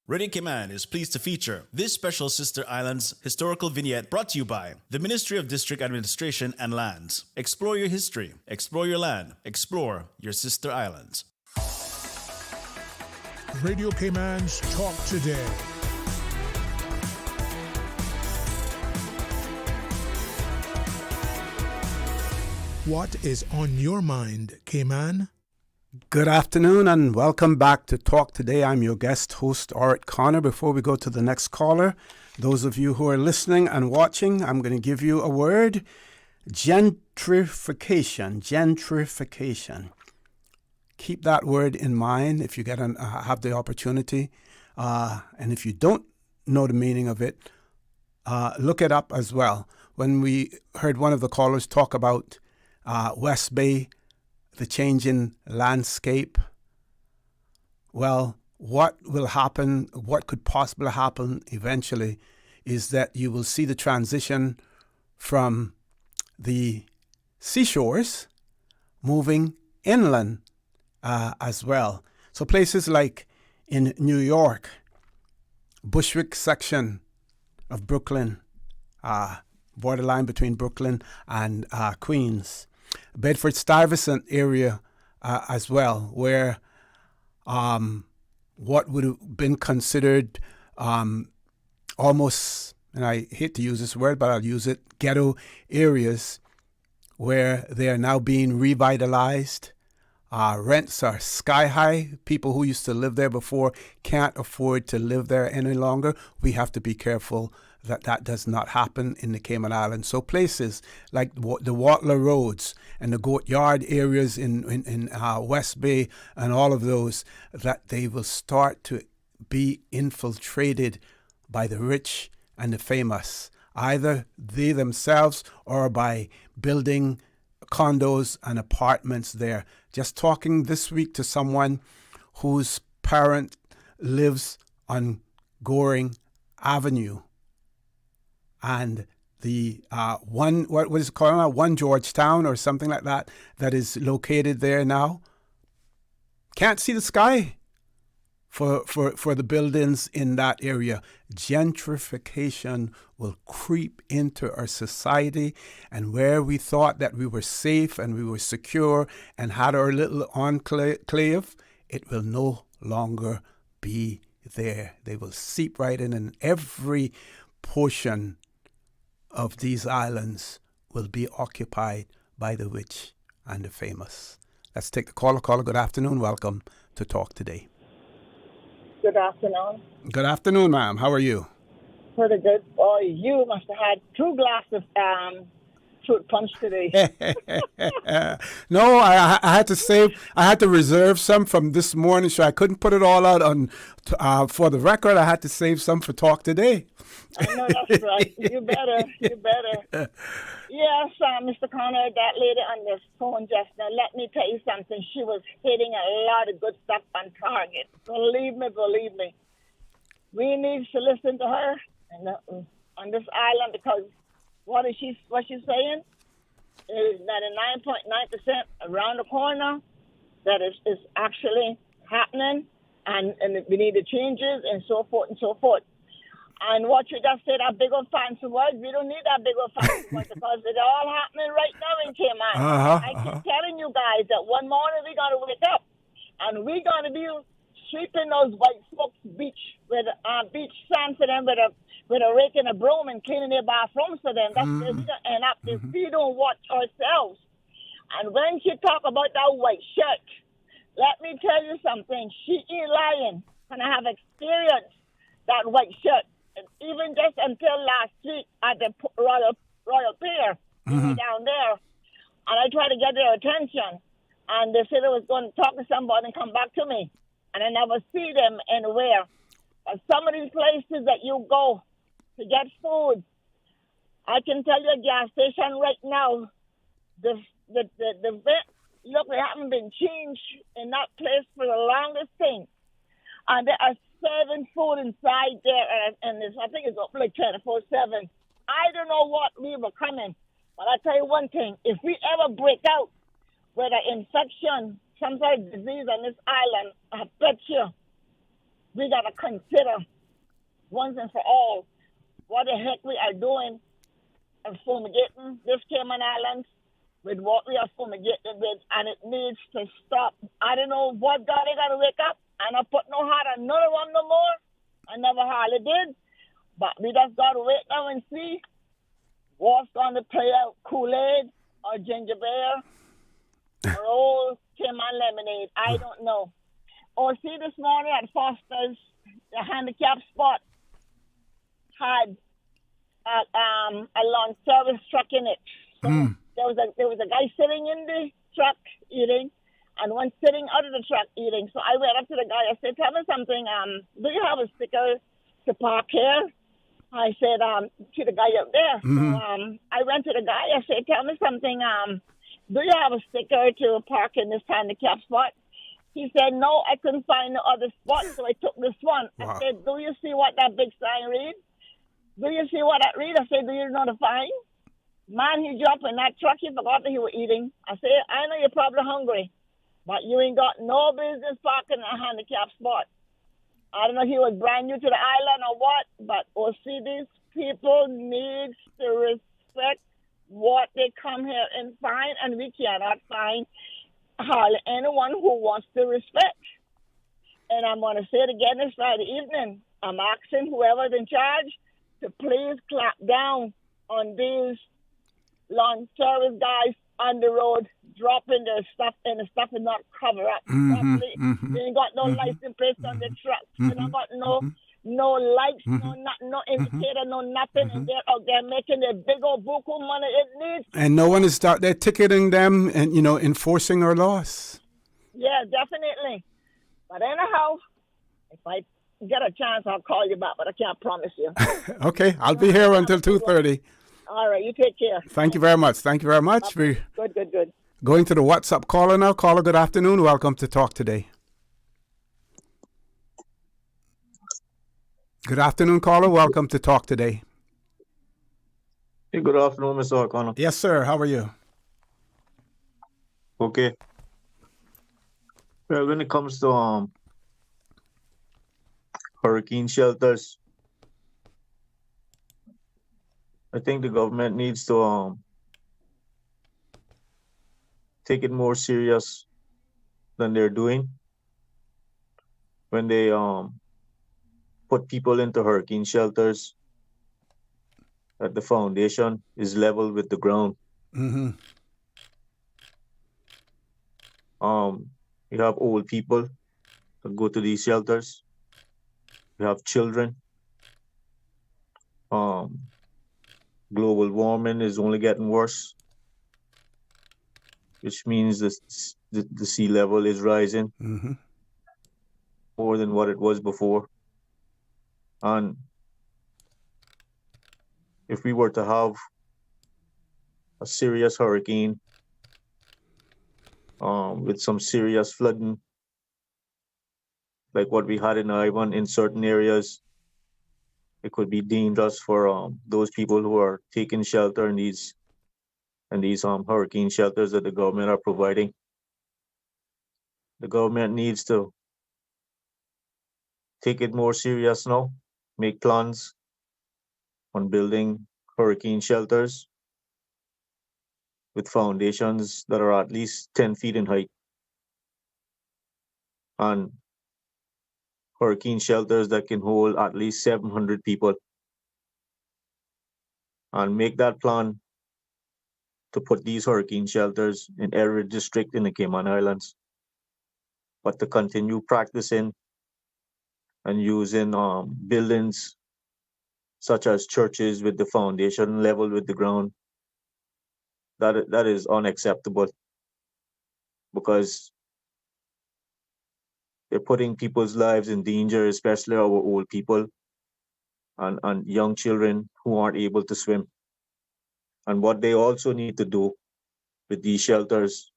Radio Cayman is pleased to feature this special Sister Islands historical vignette brought to you by the Ministry of District Administration and Lands. Explore your history, explore your land, explore your Sister Islands. Radio Cayman's Talk Today. What is on your mind, Cayman? Good afternoon and welcome back to Talk Today. I'm your guest host, Orrett Connor. Before we go to the next caller, those of you who are listening and watching, I'm going to give you a word: gentrification. Gentrification. Keep that word in mind if you have the opportunity. And if you don't know the meaning of it, look it up as well. When we heard one of the callers talk about West Bay, the change in landscape, well, what will happen, what could possibly happen eventually is that you will see the transition from the seashores moving inland as well. So places like in New York, Bushwick section of Brooklyn, borderline between Brooklyn and Queens, Bedford-Stuyvesant area as well, where what would have been considered almost, and I hate to use this word, but I'll use it, ghetto areas, where they are now being revitalized. Rents are sky high. People who used to live there before can't afford to live there any longer. We have to be careful that does not happen in the Cayman Islands. So places like the Watler Roads and the Goat Yard areas in West Bay and all of those, that they will start to be infiltrated by the rich and the famous, either they themselves or by building condos and apartments there. Just talking this week to someone whose parent lives on Goring Avenue, and the what is it called now? One Georgetown or something like that, that is located there now. Can't see the sky for the buildings in that area. Gentrification will creep into our society, and where we thought that we were safe and we were secure and had our little enclave, it will no longer be there. They will seep right in, and every portion of these islands will be occupied by the rich and the famous. Let's take the caller. Caller, good afternoon. Welcome to Talk Today. Good afternoon. Good afternoon, ma'am. How are you? Pretty good. Oh, you must have had 2 glasses of fruit punch today. No, I had to save. I had to reserve some from this morning, so I couldn't put it all out on. For the record, I had to save some for talk today. I know that's right. You better. Yes, Mr. Connor, that lady on the phone just now, let me tell you something. She was hitting a lot of good stuff on target. Believe me. We need to listen to her on this island, because what she's saying is that 99.9% around the corner that is actually happening, and we need the changes and so forth and so forth. And what you just said, that big old fancy word, we don't need that big old fancy word, because it's all happening right now in Cayman. I keep telling you guys that one morning we're going to wake up and we're going to be sweeping those white folks' beach sand for them with a rake and a broom and cleaning their bathrooms for them. That's where we're going to end up if we don't watch ourselves. And when she talk about that white shirt, let me tell you something. She ain't lying. And I have experienced that white shirt. And even just until last week at the Royal Pier down there, and I tried to get their attention, and they said they was going to talk to somebody and come back to me, and I never see them anywhere. But some of these places that you go to get food, I can tell you a gas station right now, the vent, look, they haven't been changed in that place for the longest thing, and there are serving food inside there, and I think it's up like 24/7. I don't know what we were coming, but I tell you one thing: if we ever break out with an infection, some sort of disease on this island, I bet you we gotta consider once and for all what the heck we are doing and fumigating this Cayman Islands with what we are fumigating with, and it needs to stop. I don't know what God they gotta wake up. And I put no heart on none of them no more. I never hardly did. But we just got to wait now and see what's going to play out, Kool-Aid or ginger beer or old Cayman lemonade. I don't know. Or see, this morning at Foster's, the handicap spot had a lawn service truck in it. So there was a guy sitting in the truck eating, and one sitting out of the truck eating. So I went up to the guy. I said, tell me something. Do you have a sticker to park here? I said, to the guy up there. So I went to the guy. I said, tell me something. Do you have a sticker to park in this handicap spot? He said, no, I couldn't find no other spot. So I took this one. Wow. I said, do you see what that big sign reads? Do you see what that reads? I said, do you know the fine? Man, he jumped in that truck. He forgot that he was eating. I said, I know you're probably hungry, but you ain't got no business parking in a handicap spot. I don't know if he was brand new to the island or what, but see, these people need to respect what they come here and find, and we cannot find hardly anyone who wants to respect. And I'm going to say it again this Friday evening. I'm asking whoever's in charge to please clamp down on these lawn service guys on the road, dropping their stuff, and the stuff is not covered up properly. They ain't got no license plate on the truck. They don't got no lights, no indicator, no nothing. And they're out there making their big old buku money. It needs. And no one is out there ticketing them and, enforcing our laws. Yeah, definitely. But anyhow, if I get a chance, I'll call you back, but I can't promise you. Okay, I'll be here until 2:30. All right, you take care. Thank you very much. Thank you very much. Okay. Good. Going to the WhatsApp caller now. Caller, good afternoon. Welcome to Talk Today. Good afternoon, caller. Welcome to Talk Today. Hey, good afternoon, Mr. O'Connor. Yes, sir. How are you? Okay. Well, when it comes to hurricane shelters, I think the government needs to take it more serious than they're doing when they put people into hurricane shelters that the foundation is level with the ground. You have old people that go to these shelters. You have children. Global warming is only getting worse. which means the sea level is rising more than what it was before. And if we were to have a serious hurricane with some serious flooding, like what we had in Ivan in certain areas, it could be dangerous for those people who are taking shelter in these hurricane shelters that the government are providing. The government needs to take it more serious now, make plans on building hurricane shelters with foundations that are at least 10 feet in height, and hurricane shelters that can hold at least 700 people, and make that plan to put these hurricane shelters in every district in the Cayman Islands. But to continue practicing and using buildings such as churches with the foundation level with the ground, that is unacceptable, because they're putting people's lives in danger, especially our old people and young children who aren't able to swim. And what they also need to do with these shelters,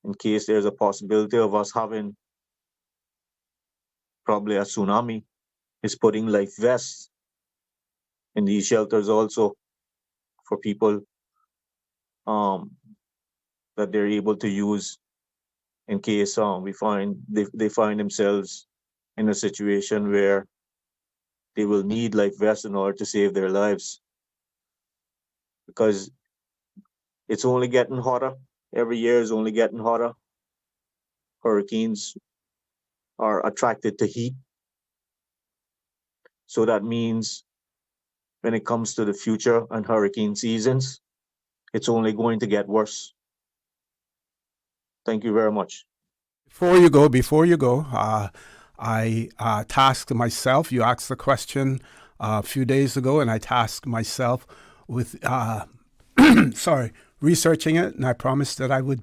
in case there's a possibility of us having probably a tsunami, is putting life vests in these shelters also for people that they're able to use in case they find themselves in a situation where they will need life vests in order to save their lives. Because it's only getting hotter. Every year is only getting hotter. Hurricanes are attracted to heat. So that means when it comes to the future and hurricane seasons, it's only going to get worse. Thank you very much. Before you go, I tasked myself. You asked the question a few days ago, and I tasked myself with researching it, and I promised that I would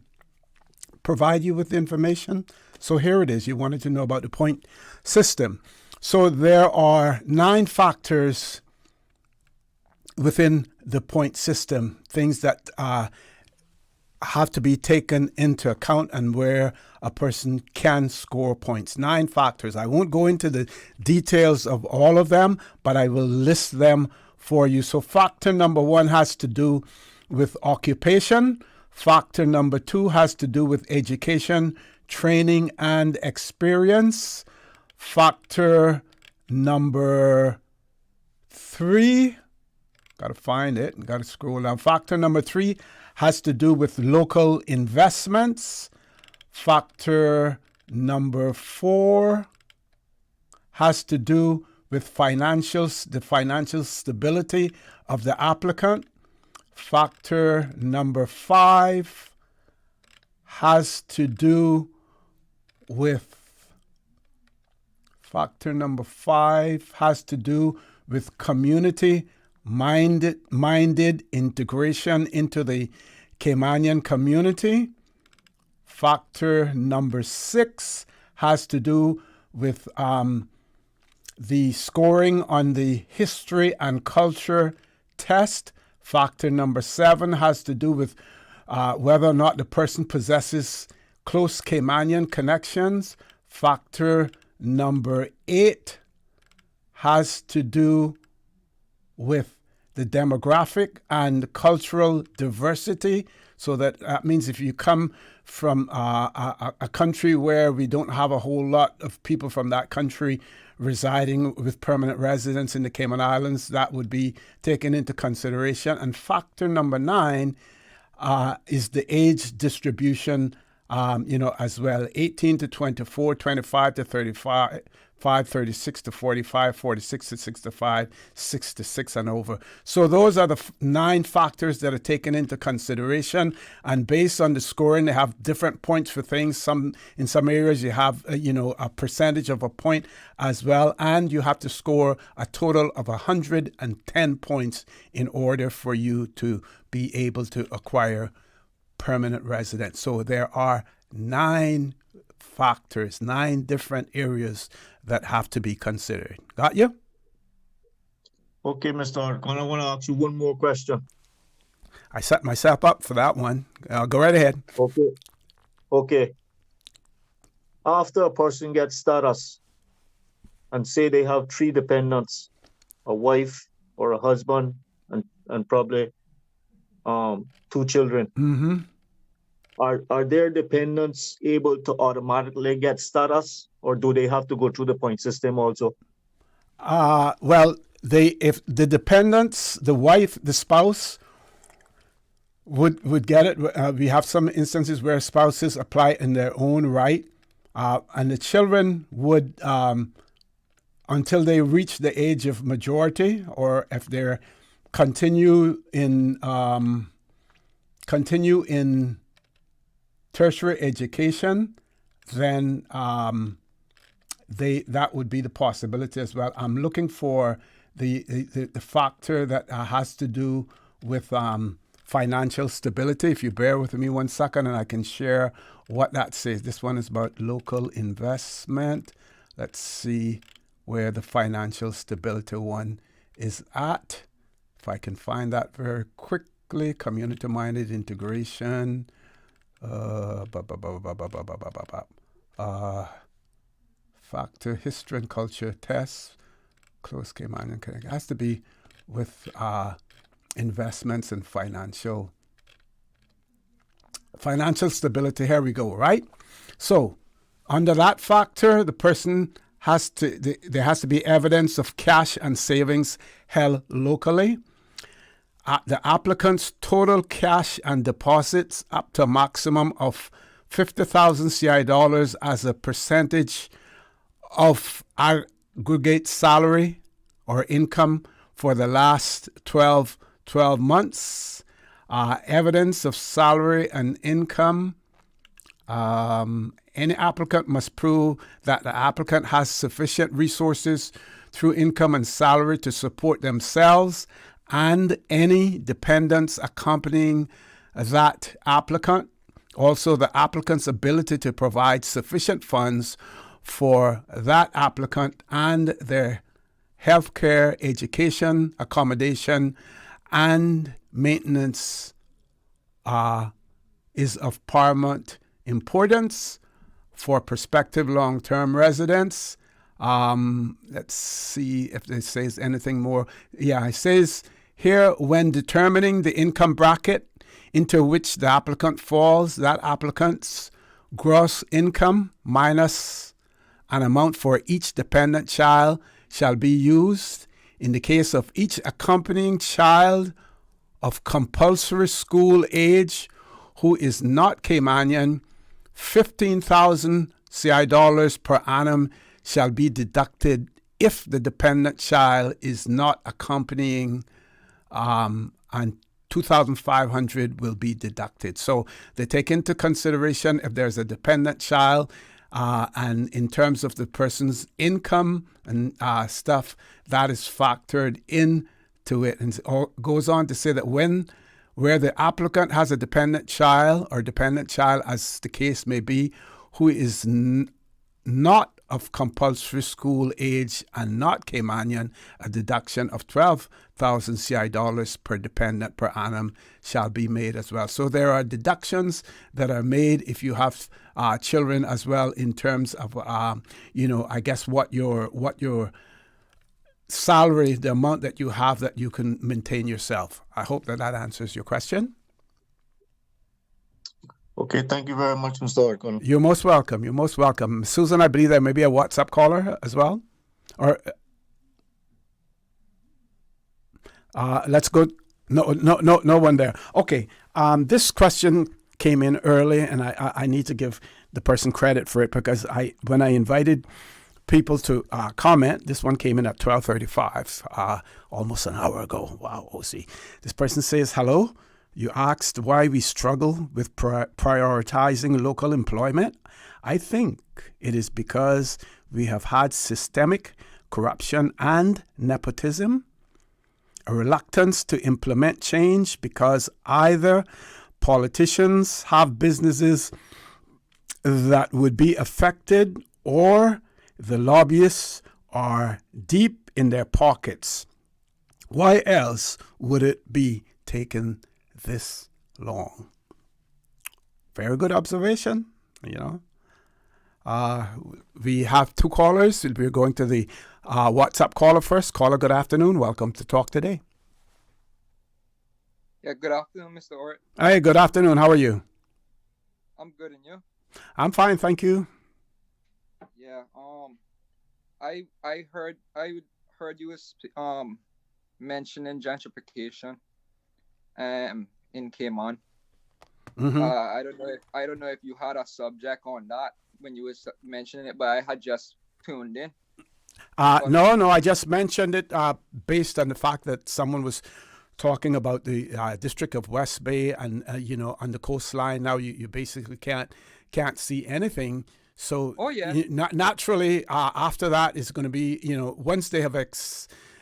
provide you with information. So here it is. You wanted to know about the point system. So there are 9 factors within the point system, things that have to be taken into account and where a person can score points. 9 factors. I won't go into the details of all of them, but I will list them for you. So factor number 1 has to do with occupation. Factor number 2 has to do with education, training, and experience. Factor number 3, got to find it, got to scroll down. Factor number 3 has to do with local investments. Factor number 4 has to do with the financial stability of the applicant. Factor number 5 has to do with community-minded integration into the Caymanian community. Factor number 6 has to do with the scoring on the history and culture test. Factor number 7 has to do with whether or not the person possesses close Caymanian connections. Factor number 8 has to do with the demographic and cultural diversity. So that means if you come from a country where we don't have a whole lot of people from that country residing with permanent residence in the Cayman Islands, that would be taken into consideration. And factor number 9 is the age distribution, as well. 18 to 24, 25 to 35, 36 to 45, 46 to 65, 66 and over. So those are the 9 factors that are taken into consideration. And based on the scoring, they have different points for things. In some areas, you have, a percentage of a point as well. And you have to score a total of 110 points in order for you to be able to acquire permanent residents. So there are 9 factors, 9 different areas that have to be considered. Got you? Okay, Mr. Orrett Connor, I want to ask you one more question. I set myself up for that one. Go right ahead. Okay. After a person gets status and say they have 3 dependents, a wife or a husband and probably 2 children, Mm-hmm. are their dependents able to automatically get status, or do they have to go through the point system also? Well, if the dependents, the wife, the spouse would get it. We have some instances where spouses apply in their own right, and the children would, until they reach the age of majority, or if they're continue in tertiary education, then that would be the possibility as well. I'm looking for the factor that has to do with financial stability. If you bear with me 1 second, and I can share what that says. This one is about local investment. Let's see where the financial stability one is at. If I can find that very quickly. Community-minded integration. Factor, history and culture tests. Close Cayman. It has to be with investments and financial stability. Here we go, right? So under that factor, the person there has to be evidence of cash and savings held locally. The applicant's total cash and deposits up to a maximum of 50,000 CI dollars as a percentage of aggregate salary or income for the last 12 months. Evidence of salary and income. Any applicant must prove that the applicant has sufficient resources through income and salary to support themselves and any dependents accompanying that applicant. Also, the applicant's ability to provide sufficient funds for that applicant and their healthcare, education, accommodation, and maintenance is of paramount importance for prospective long-term residents. Let's see if it says anything more. Yeah, it says here, when determining the income bracket into which the applicant falls, that applicant's gross income minus an amount for each dependent child shall be used. In the case of each accompanying child of compulsory school age who is not Caymanian, 15,000 CI dollars per annum shall be deducted if the dependent child is not accompanying, and 2,500 will be deducted. So they take into consideration if there's a dependent child, and in terms of the person's income and stuff, that is factored into it. And it goes on to say that where the applicant has a dependent child or dependent child, as the case may be, who is not of compulsory school age and not Caymanian, a deduction of 12,000 CI dollars per dependent per annum shall be made as well. So there are deductions that are made if you have children as well, in terms of I guess what your salary, the amount that you have that you can maintain yourself. I hope that answers your question. Okay, thank you very much, Mr. Orrett Connor. You're most welcome. You're most welcome. Susan, I believe there may be a WhatsApp caller as well. Or let's go. No one there. Okay. This question came in early, and I need to give the person credit for it, because when I invited people to comment, this one came in at 12:35, almost an hour ago. Wow, OC. This person says, hello. You asked why we struggle with prioritizing local employment. I think it is because we have had systemic corruption and nepotism, a reluctance to implement change because either politicians have businesses that would be affected, or the lobbyists are deep in their pockets. Why else would it be taking this long? Very good observation, We have two callers. We're going to the WhatsApp caller first. Caller, good afternoon. Welcome to Talk Today. Yeah, good afternoon, Mr. Orrett. Hey, good afternoon. How are you? I'm good, and you? I'm fine, thank you. Yeah. I heard you was mentioning gentrification, in Cayman. Mm-hmm. I don't know if you had a subject on that when you was mentioning it, but I had just tuned in. No, I just mentioned it based on the fact that someone was talking about the district of West Bay, and on the coastline now you basically can't see anything. So naturally after that is going to be, once they have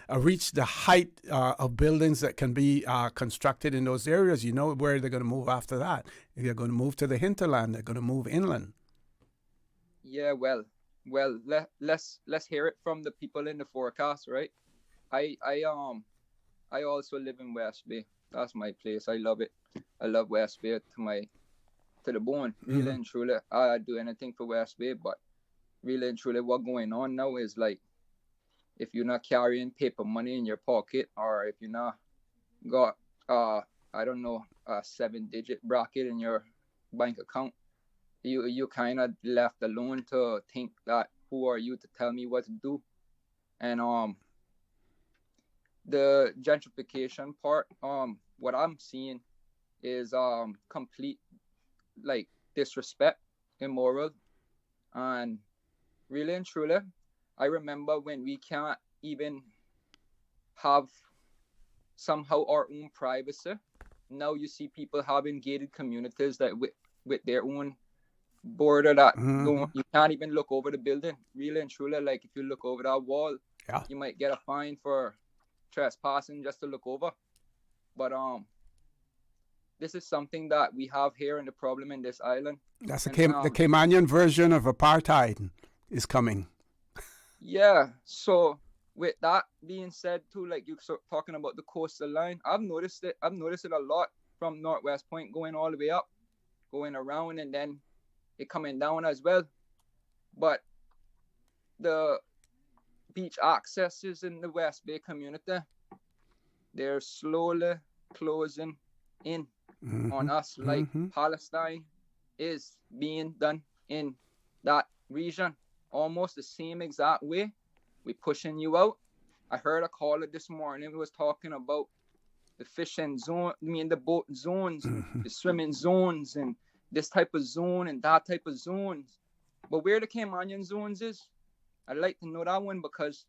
reached the height of buildings that can be constructed in those areas, where they're going to move after that. They're going to move to the hinterland. They're going to move inland. Yeah, well, let's hear it from the people in the forecast, right? I also live in West Bay. That's my place. I love it. I love West Bay to the bone. Really and truly, I'd do anything for West Bay. But really and truly, what's going on now is like, if you're not carrying paper money in your pocket, or if you're not got a 7-digit bracket in your bank account, you kind of left alone to think that, who are you to tell me what to do? And the gentrification part, what I'm seeing is complete disrespect, immoral, and really and truly, I remember when we can't even have somehow our own privacy. Now you see people having gated communities that with their own border that you can't even look over the building. Really and truly, like if you look over that wall, you might get a fine for trespassing just to look over. But this is something that we have here, and the problem in this island. That's the Caymanian version of apartheid is coming. Yeah. So with that being said, too, like you're talking about the coastal line, I've noticed it a lot from Northwest Point going all the way up, going around, and then it coming down as well. But the beach accesses in the West Bay community, they're slowly closing in on us, like Palestine is being done in that region, almost the same exact way. We pushing you out. I heard a caller this morning who was talking about the fishing zone, the boat zones, the swimming zones, and this type of zone and that type of zones. But where the Caymanian zones is, I'd like to know that one, because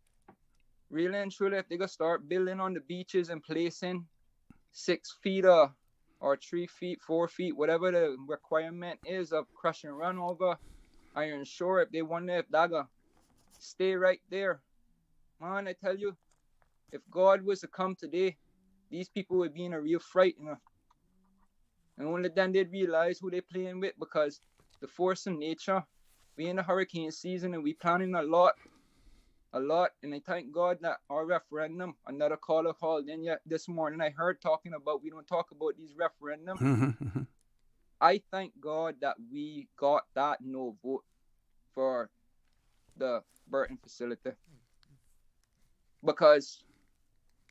really and truly, if they're going to start building on the beaches and placing 6 feet or 3 feet, 4 feet, whatever the requirement is of crush and run over Iron Shore, if they wonder if that going to stay right there, man, I tell you, if God was to come today, these people would be in a real fright, And only then they'd realize who they're playing with, because the force of nature, we in the hurricane season and we planning a lot. And I thank God that our referendum, another caller called in yet this morning, I heard talking about, we don't talk about these referendum. I thank God that we got that no vote for the Burton facility. Because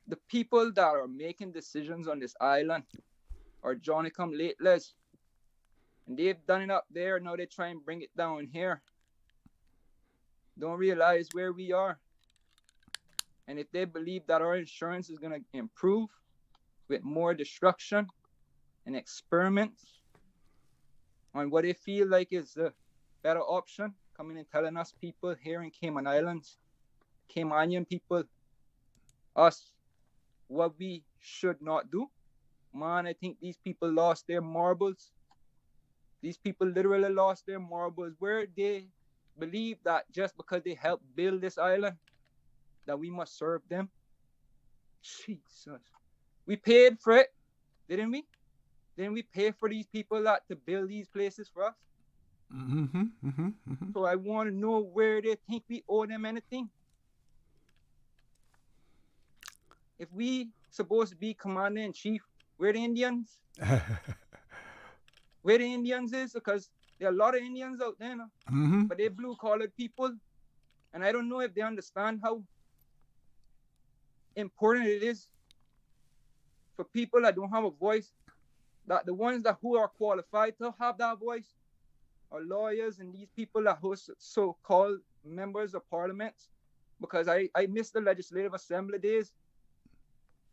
the people that are making decisions on this island are Johnny come lateless. And they've done it up there, now they try and bring it down here. Don't realize where we are. And if they believe that our insurance is going to improve with more destruction and experiments on what they feel like is the better option, coming and telling us people here in Cayman Islands, Caymanian people, us, what we should not do. Man, I think these people lost their marbles. These people literally lost their marbles, where they believe that just because they helped build this island, that we must serve them. Jesus. We paid for it, didn't we? Then we pay for these people to build these places for us. So I want to know where they think we owe them anything. If we supposed to be commander-in-chief, where the Indians? Where the Indians is? Because there are a lot of Indians out there, but they're blue-collared people. And I don't know if they understand how important it is for people that don't have a voice, that the ones who are qualified to have that voice are lawyers and these people that host so-called members of parliament. Because I miss the Legislative Assembly days.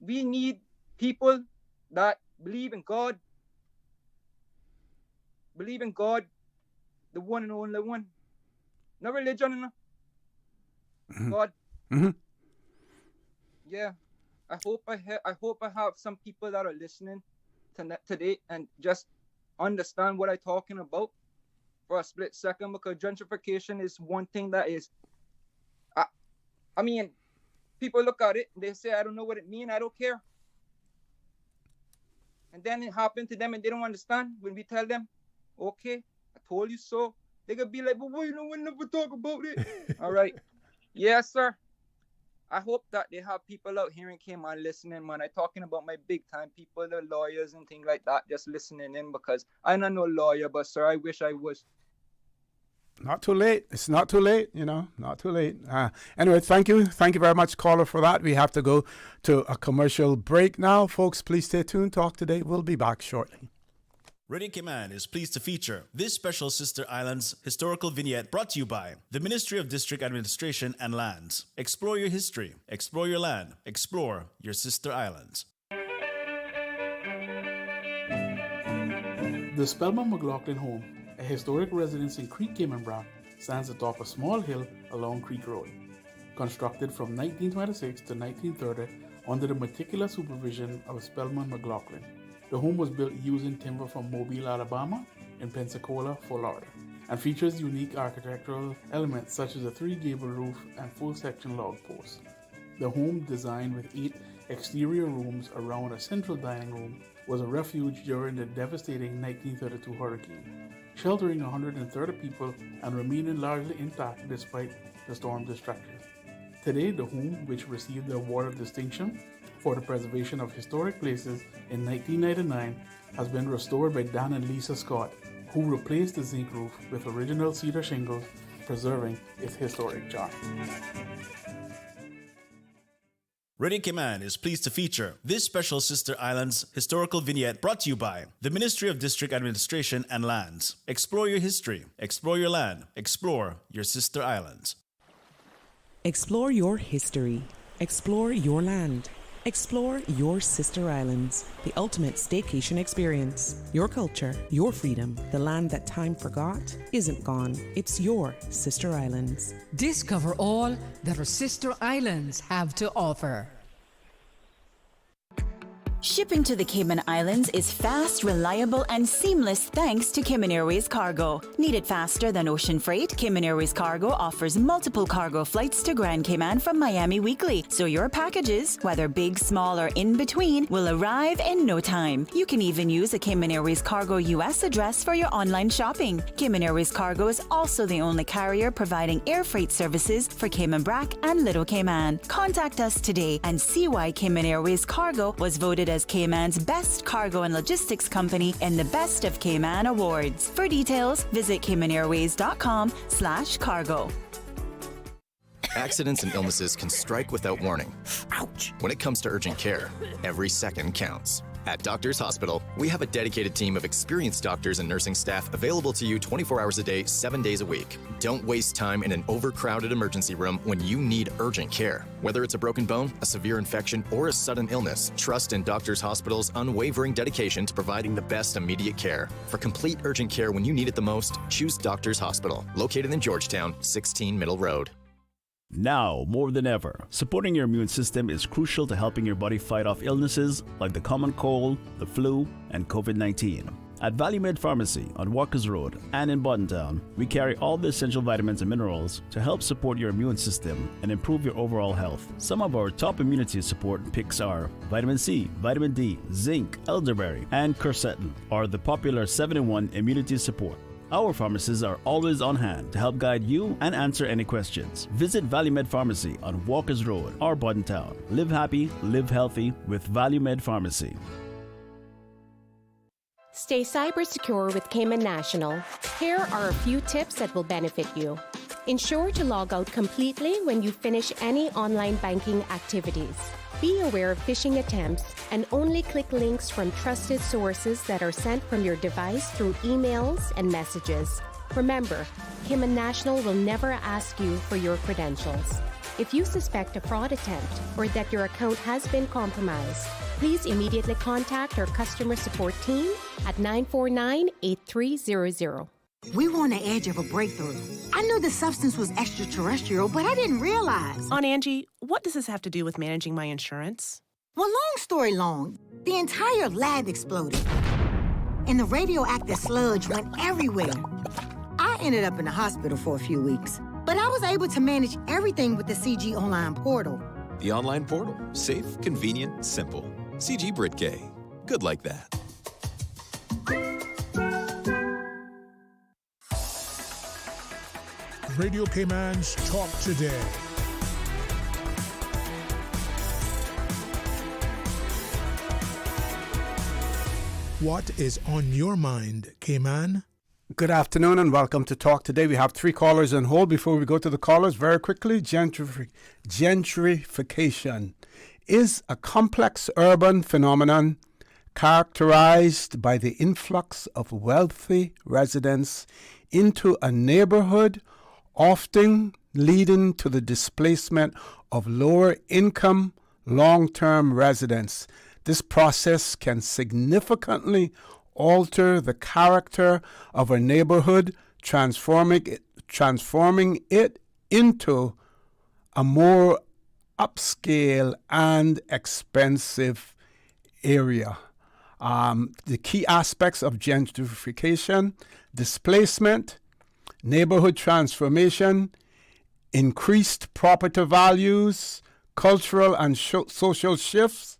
We need people that believe in God, the one and only one. No religion, enough. God. Yeah, I hope I have some people that are listening today and just understand what I'm talking about for a split second, because gentrification is one thing that is. I mean, people look at it and they say, I don't know what it means. I don't care. And then it happened to them and they don't understand. When we tell them, okay, I told you so, they could be like, but why you don't want to talk about it? All right. Yes, sir. I hope that they have people out here in Cayman listening, man. I'm talking about my big time people, the lawyers and things like that, just listening in, because I'm not no lawyer, but sir, I wish I was. Not too late. It's not too late, not too late. Anyway, thank you. Thank you very much, caller, for that. We have to go to a commercial break now. Folks, please stay tuned. Talk today. We'll be back shortly. Radio Cayman is pleased to feature this special Sister Islands historical vignette brought to you by the Ministry of District Administration and Lands. Explore your history, explore your land, explore your Sister Islands. The Spelman McLaughlin home, a historic residence in Creek, Cayman Brac, stands atop a small hill along Creek Road. Constructed from 1926 to 1930 under the meticulous supervision of Spelman McLaughlin. The home was built using timber from Mobile, Alabama, and Pensacola, Florida, and features unique architectural elements such as a 3-gable roof and full-section log posts. The home, designed with 8 exterior rooms around a central dining room, was a refuge during the devastating 1932 hurricane, sheltering 130 people and remaining largely intact despite the storm's destruction. Today, the home, which received the Award of Distinction for the Preservation of Historic Places in 1999, has been restored by Dan and Lisa Scott, who replaced the zinc roof with original cedar shingles, preserving its historic charm. Radio Cayman is pleased to feature this special Sister Islands historical vignette brought to you by the Ministry of District Administration and Lands. Explore your history, explore your land, explore your Sister Islands. Explore your history, explore your land, explore your Sister Islands, the ultimate staycation experience. Your culture, your freedom, the land that time forgot isn't gone. It's your Sister Islands. Discover all that our Sister Islands have to offer. Shipping to the Cayman Islands is fast, reliable, and seamless thanks to Cayman Airways Cargo. Need it faster than ocean freight? Cayman Airways Cargo offers multiple cargo flights to Grand Cayman from Miami weekly, so your packages, whether big, small, or in between, will arrive in no time. You can even use a Cayman Airways Cargo US address for your online shopping. Cayman Airways Cargo is also the only carrier providing air freight services for Cayman Brac and Little Cayman. Contact us today and see why Cayman Airways Cargo was voted as Cayman's best cargo and logistics company in the Best of Cayman Awards. For details, visit CaymanAirways.com/cargo. Accidents and illnesses can strike without warning. Ouch! When it comes to urgent care, every second counts. At Doctors Hospital, we have a dedicated team of experienced doctors and nursing staff available to you 24 hours a day, 7 days a week. Don't waste time in an overcrowded emergency room when you need urgent care. Whether it's a broken bone, a severe infection, or a sudden illness, trust in Doctors Hospital's unwavering dedication to providing the best immediate care. For complete urgent care when you need it the most, choose Doctors Hospital, located in Georgetown, 16 Middle Road. Now, more than ever, supporting your immune system is crucial to helping your body fight off illnesses like the common cold, the flu, and COVID-19. At Valley Med Pharmacy on Walkers Road and in Buttontown, we carry all the essential vitamins and minerals to help support your immune system and improve your overall health. Some of our top immunity support picks are vitamin C, vitamin D, zinc, elderberry, and quercetin are the popular 7-in-1 immunity support. Our pharmacists are always on hand to help guide you and answer any questions. Visit Valley Med Pharmacy on Walkers Road or Buttontown. Live happy, live healthy with Valley Med Pharmacy. Stay cyber secure with Cayman National. Here are a few tips that will benefit you. Ensure to log out completely when you finish any online banking activities. Be aware of phishing attempts and only click links from trusted sources that are sent from your device through emails and messages. Remember, Cayman National will never ask you for your credentials. If you suspect a fraud attempt or that your account has been compromised, please immediately contact our customer support team at 949-8300. We were on the edge of a breakthrough. I knew the substance was extraterrestrial, but I didn't realize. Aunt Angie, what does this have to do with managing my insurance? Well, long story long, the entire lab exploded, and the radioactive sludge went everywhere. I ended up in the hospital for a few weeks, but I was able to manage everything with the CG Online portal. The online portal. Safe, convenient, simple. CG Britgay. Good like that. Radio Cayman's Talk Today. What is on your mind, Cayman? Good afternoon and welcome to Talk Today. We have 3 callers on hold. Before we go to the callers, very quickly, gentrification is a complex urban phenomenon characterized by the influx of wealthy residents into a neighborhood, often leading to the displacement of lower income, long-term residents. This process can significantly alter the character of a neighborhood, transforming it into a more upscale and expensive area. The key aspects of gentrification: displacement, neighborhood transformation, increased property values, cultural and social shifts.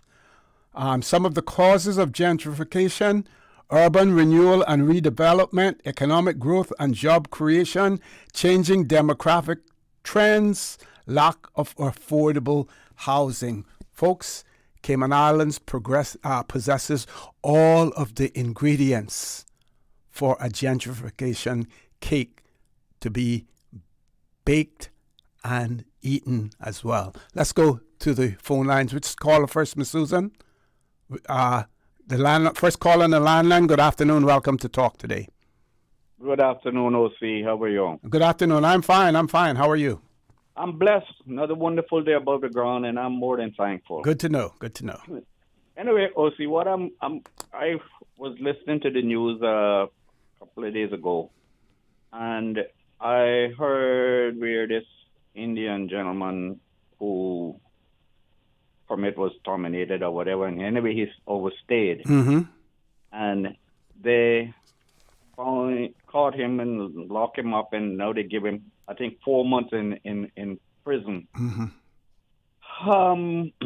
Some of the causes of gentrification: urban renewal and redevelopment, economic growth and job creation, changing demographic trends, lack of affordable housing. Folks, Cayman Islands possesses all of the ingredients for a gentrification cake to be baked and eaten as well. Let's go to the phone lines. Which caller first, Miss Susan? First call on the landline. Good afternoon. Welcome to Talk Today. Good afternoon, OC. How are you? Good afternoon. I'm fine. How are you? I'm blessed. Another wonderful day above the ground, and I'm more than thankful. Good to know. Anyway, OC, I was listening to the news a couple of days ago, and I heard where this Indian gentleman who permit was terminated or whatever, and anyway, he's overstayed. Mm-hmm. And they caught him and locked him up, and now they give him, I think, 4 months in prison. Mm-hmm.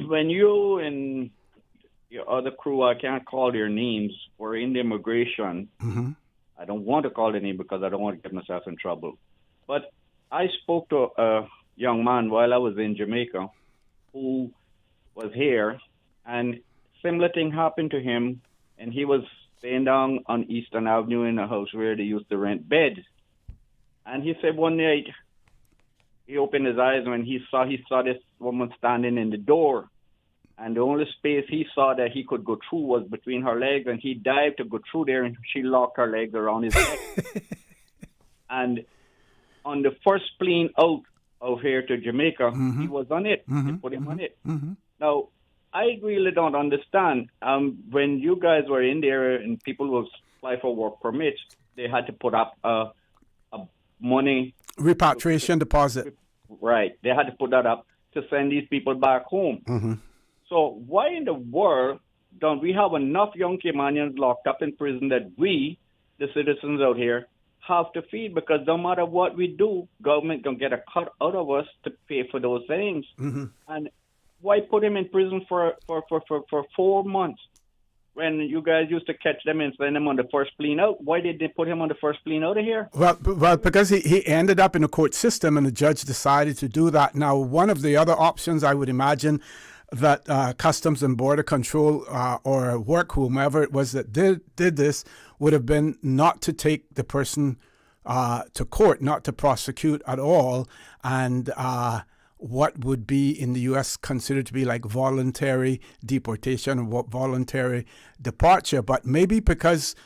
When you and your other crew, I can't call their names, were in the immigration, mm-hmm. I don't want to call their name because I don't want to get myself in trouble. But I spoke to a young man while I was in Jamaica who was here, and similar thing happened to him, and he was staying down on Eastern Avenue in a house where they used to rent beds. And he said one night he opened his eyes when he saw this woman standing in the door, and the only space he saw that he could go through was between her legs, and he dived to go through there, and she locked her legs around his neck. And on the first plane out of here to Jamaica, mm-hmm. he was on it. Mm-hmm. They put him on it. Mm-hmm. Now, I really don't understand. When you guys were in there and people will apply for work permits, they had to put up a money repatriation deposit. Right. They had to put that up to send these people back home. Mm-hmm. So why in the world done. We have enough young Caymanians locked up in prison that we, the citizens out here, have to feed, because no matter what we do, government gonna get a cut out of us to pay for those things. And why put him in prison for 4 months when you guys used to catch them and send them on the first plea out? Why did they put him on the first plea out of here? Well, because he ended up in the court system, and the judge decided to do that. Now, one of the other options, I would imagine, that Customs and Border Control or work, whomever it was that did this, would have been not to take the person to court, not to prosecute at all, and what would be in the U.S. considered to be like voluntary deportation or voluntary departure. But maybe because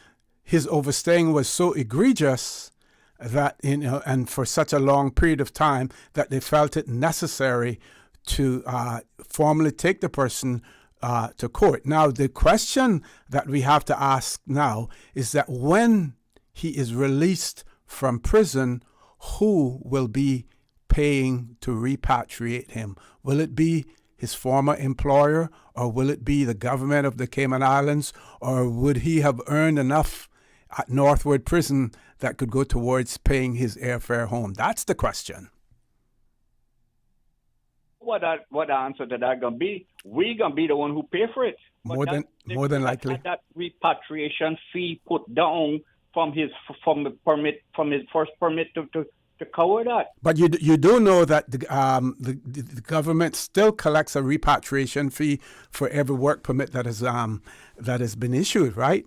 his overstaying was so egregious that, and for such a long period of time, that they felt it necessary to formally take the person to court. Now, the question that we have to ask now is that when he is released from prison, who will be paying to repatriate him? Will it be his former employer, or will it be the government of the Cayman Islands, or would he have earned enough at Northwood Prison that could go towards paying his airfare home? That's the question. What the answer to that gonna be? We gonna be the one who pay for it. More than likely. That repatriation fee put down from his first permit to cover that. But you do know that the government still collects a repatriation fee for every work permit that has been issued, right?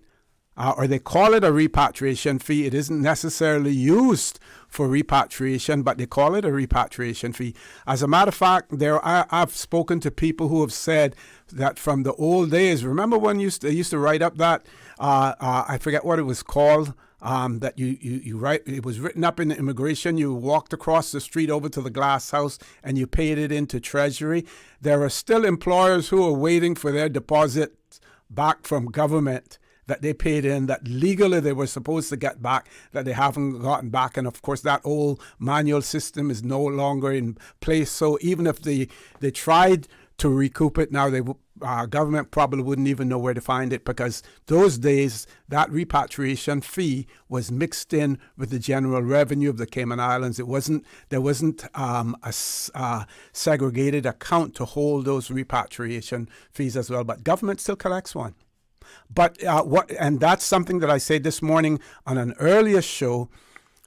Or they call it a repatriation fee. It isn't necessarily used for repatriation, but they call it a repatriation fee. As a matter of fact, I've spoken to people who have said that from the old days. Remember when they used to write up that I forget what it was called. That you write. It was written up in the immigration. You walked across the street over to the glass house and you paid it into Treasury. There are still employers who are waiting for their deposits back from government that they paid in, that legally they were supposed to get back, that they haven't gotten back. And of course, that old manual system is no longer in place. So even if they tried to recoup it now, government probably wouldn't even know where to find it, because those days that repatriation fee was mixed in with the general revenue of the Cayman Islands. There wasn't a segregated account to hold those repatriation fees as well, but government still collects one. But and that's something that I said this morning on an earlier show,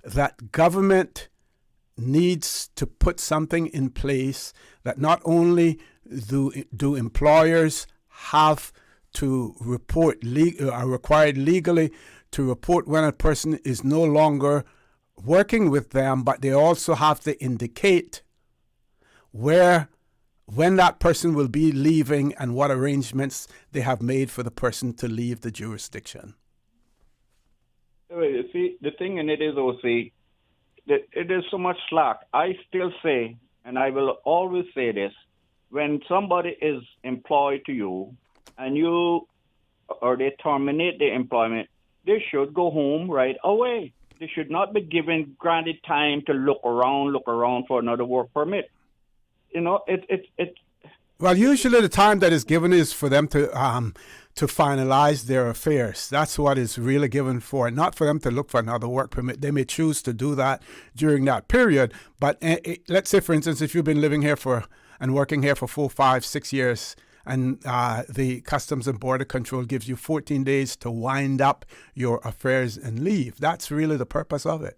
that government needs to put something in place that not only do employers have to report, are required legally to report when a person is no longer working with them, but they also have to indicate when that person will be leaving and what arrangements they have made for the person to leave the jurisdiction. See, the thing in it is, OC, that it is so much slack. I still say, and I will always say this, when somebody is employed to you and they terminate their employment, they should go home right away. They should not be given granted time to look around for another work permit. You know, Well, usually the time that is given is for them to finalize their affairs. That's what is really given for, not for them to look for another work permit. They may choose to do that during that period. But let's say, for instance, if you've been living here and working here for 4, 5, 6 years, and the Customs and Border Control gives you 14 days to wind up your affairs and leave. That's really the purpose of it.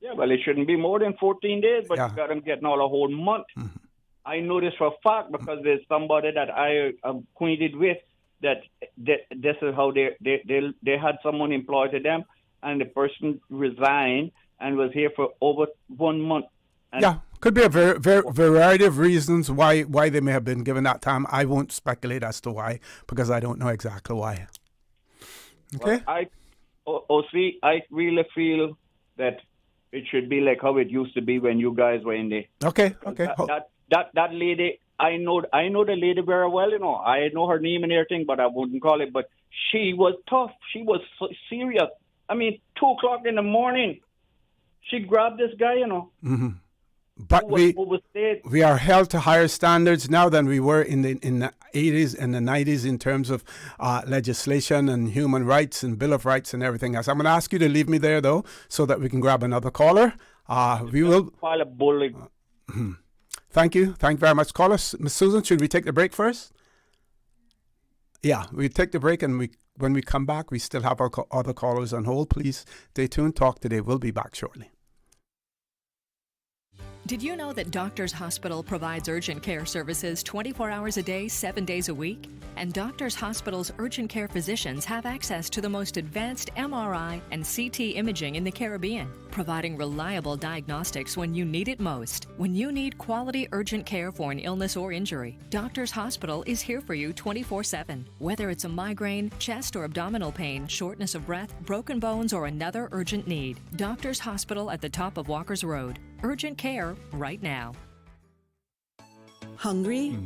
Yeah, well, it shouldn't be more than 14 days, but you got them getting all a whole month. Mm-hmm. I know this for a fact because there's somebody that I am acquainted with that this is how they had someone employed to them, and the person resigned and was here for over 1 month. And could be a variety of reasons why they may have been given that time. I won't speculate as to why, because I don't know exactly why. Okay. Well, I really feel that it should be like how it used to be when you guys were in there. Okay. That lady, I know the lady very well. You know, I know her name and everything, but I wouldn't call it. But she was tough. She was serious. I mean, 2:00 in the morning, she grabbed this guy. You know. Mm-hmm. But we are held to higher standards now than we were in the 80s and the 90s in terms of legislation and human rights and Bill of Rights and everything else. I'm going to ask you to leave me there, though, so that we can grab another caller. We will. Thank you. Thank you very much, caller. Ms. Susan, should we take the break first? Yeah, we take the break, and when we come back, we still have our other callers on hold. Please stay tuned. Talk Today. We'll be back shortly. Did you know that Doctors Hospital provides urgent care services 24 hours a day, 7 days a week? And Doctors Hospital's urgent care physicians have access to the most advanced MRI and CT imaging in the Caribbean, providing reliable diagnostics when you need it most. When you need quality urgent care for an illness or injury, Doctors Hospital is here for you 24/7. Whether it's a migraine, chest or abdominal pain, shortness of breath, broken bones, or another urgent need, Doctors Hospital at the top of Walker's Road. Urgent care right now. Hungry?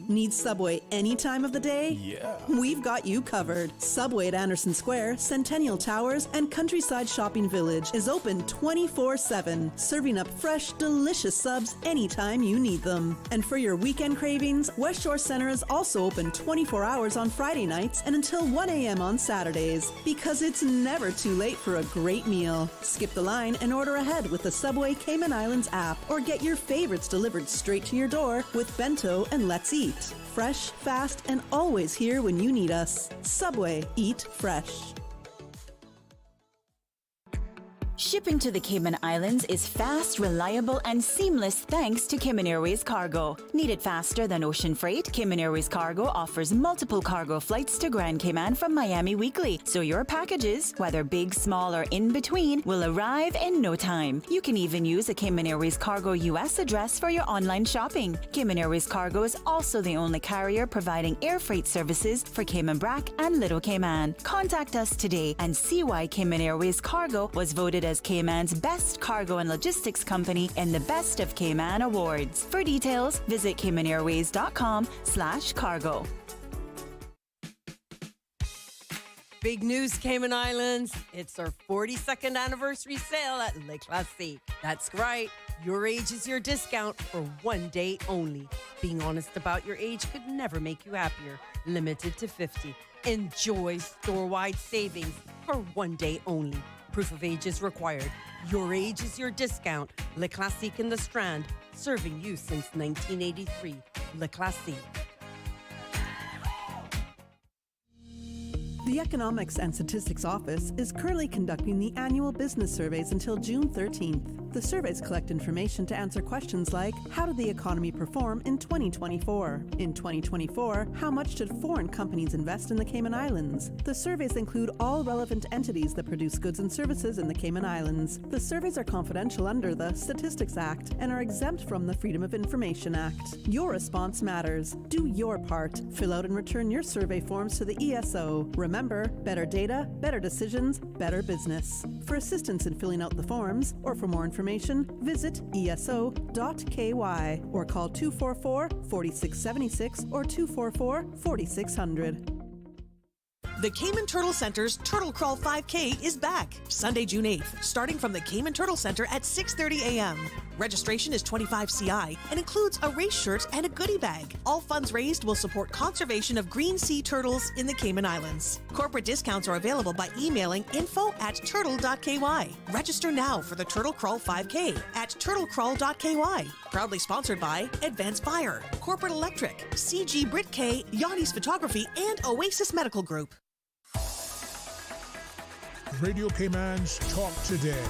Need Subway any time of the day? Yeah. We've got you covered. Subway at Anderson Square, Centennial Towers, and Countryside Shopping Village is open 24/7, serving up fresh, delicious subs anytime you need them. And for your weekend cravings, West Shore Center is also open 24 hours on Friday nights and until 1 a.m. on Saturdays, because it's never too late for a great meal. Skip the line and order ahead with the Subway Cayman Islands app, or get your favorites delivered straight to your door with Bento and Let's Eat. Fresh, fast, and always here when you need us. Subway, eat fresh. Shipping to the Cayman Islands is fast, reliable, and seamless thanks to Cayman Airways Cargo. Need it faster than ocean freight? Cayman Airways Cargo offers multiple cargo flights to Grand Cayman from Miami weekly, so your packages, whether big, small, or in between, will arrive in no time. You can even use a Cayman Airways Cargo US address for your online shopping. Cayman Airways Cargo is also the only carrier providing air freight services for Cayman Brac and Little Cayman. Contact us today and see why Cayman Airways Cargo was voted as Cayman's best cargo and logistics company in the Best of Cayman Awards. For details, visit CaymanAirways.com/cargo. Big news, Cayman Islands. It's our 42nd anniversary sale at Le Classique. That's right. Your age is your discount for 1 day only. Being honest about your age could never make you happier. Limited to 50. Enjoy store-wide savings for 1 day only. Proof of age is required. Your age is your discount. Le Classique in the Strand, serving you since 1983. Le Classique. The Economics and Statistics Office is currently conducting the annual business surveys until June 13th. The surveys collect information to answer questions like, how did the economy perform in 2024? In 2024, how much did foreign companies invest in the Cayman Islands? The surveys include all relevant entities that produce goods and services in the Cayman Islands. The surveys are confidential under the Statistics Act and are exempt from the Freedom of Information Act. Your response matters. Do your part. Fill out and return your survey forms to the ESO. Remember, better data, better decisions, better business. For assistance in filling out the forms, or for more information, visit eso.ky or call 244-4676 or 244-4600. The Cayman Turtle Center's Turtle Crawl 5K is back, Sunday, June 8th, starting from the Cayman Turtle Center at 6:30 a.m. Registration is $25 CI and includes a race shirt and a goodie bag. All funds raised will support conservation of green sea turtles in the Cayman Islands. Corporate discounts are available by emailing info@turtle.ky. Register now for the Turtle Crawl 5K at turtlecrawl.ky. Proudly sponsored by Advanced Fire, Corporate Electric, CG Brit-K, Yanni's Photography, and Oasis Medical Group. Radio Cayman's Talk Today.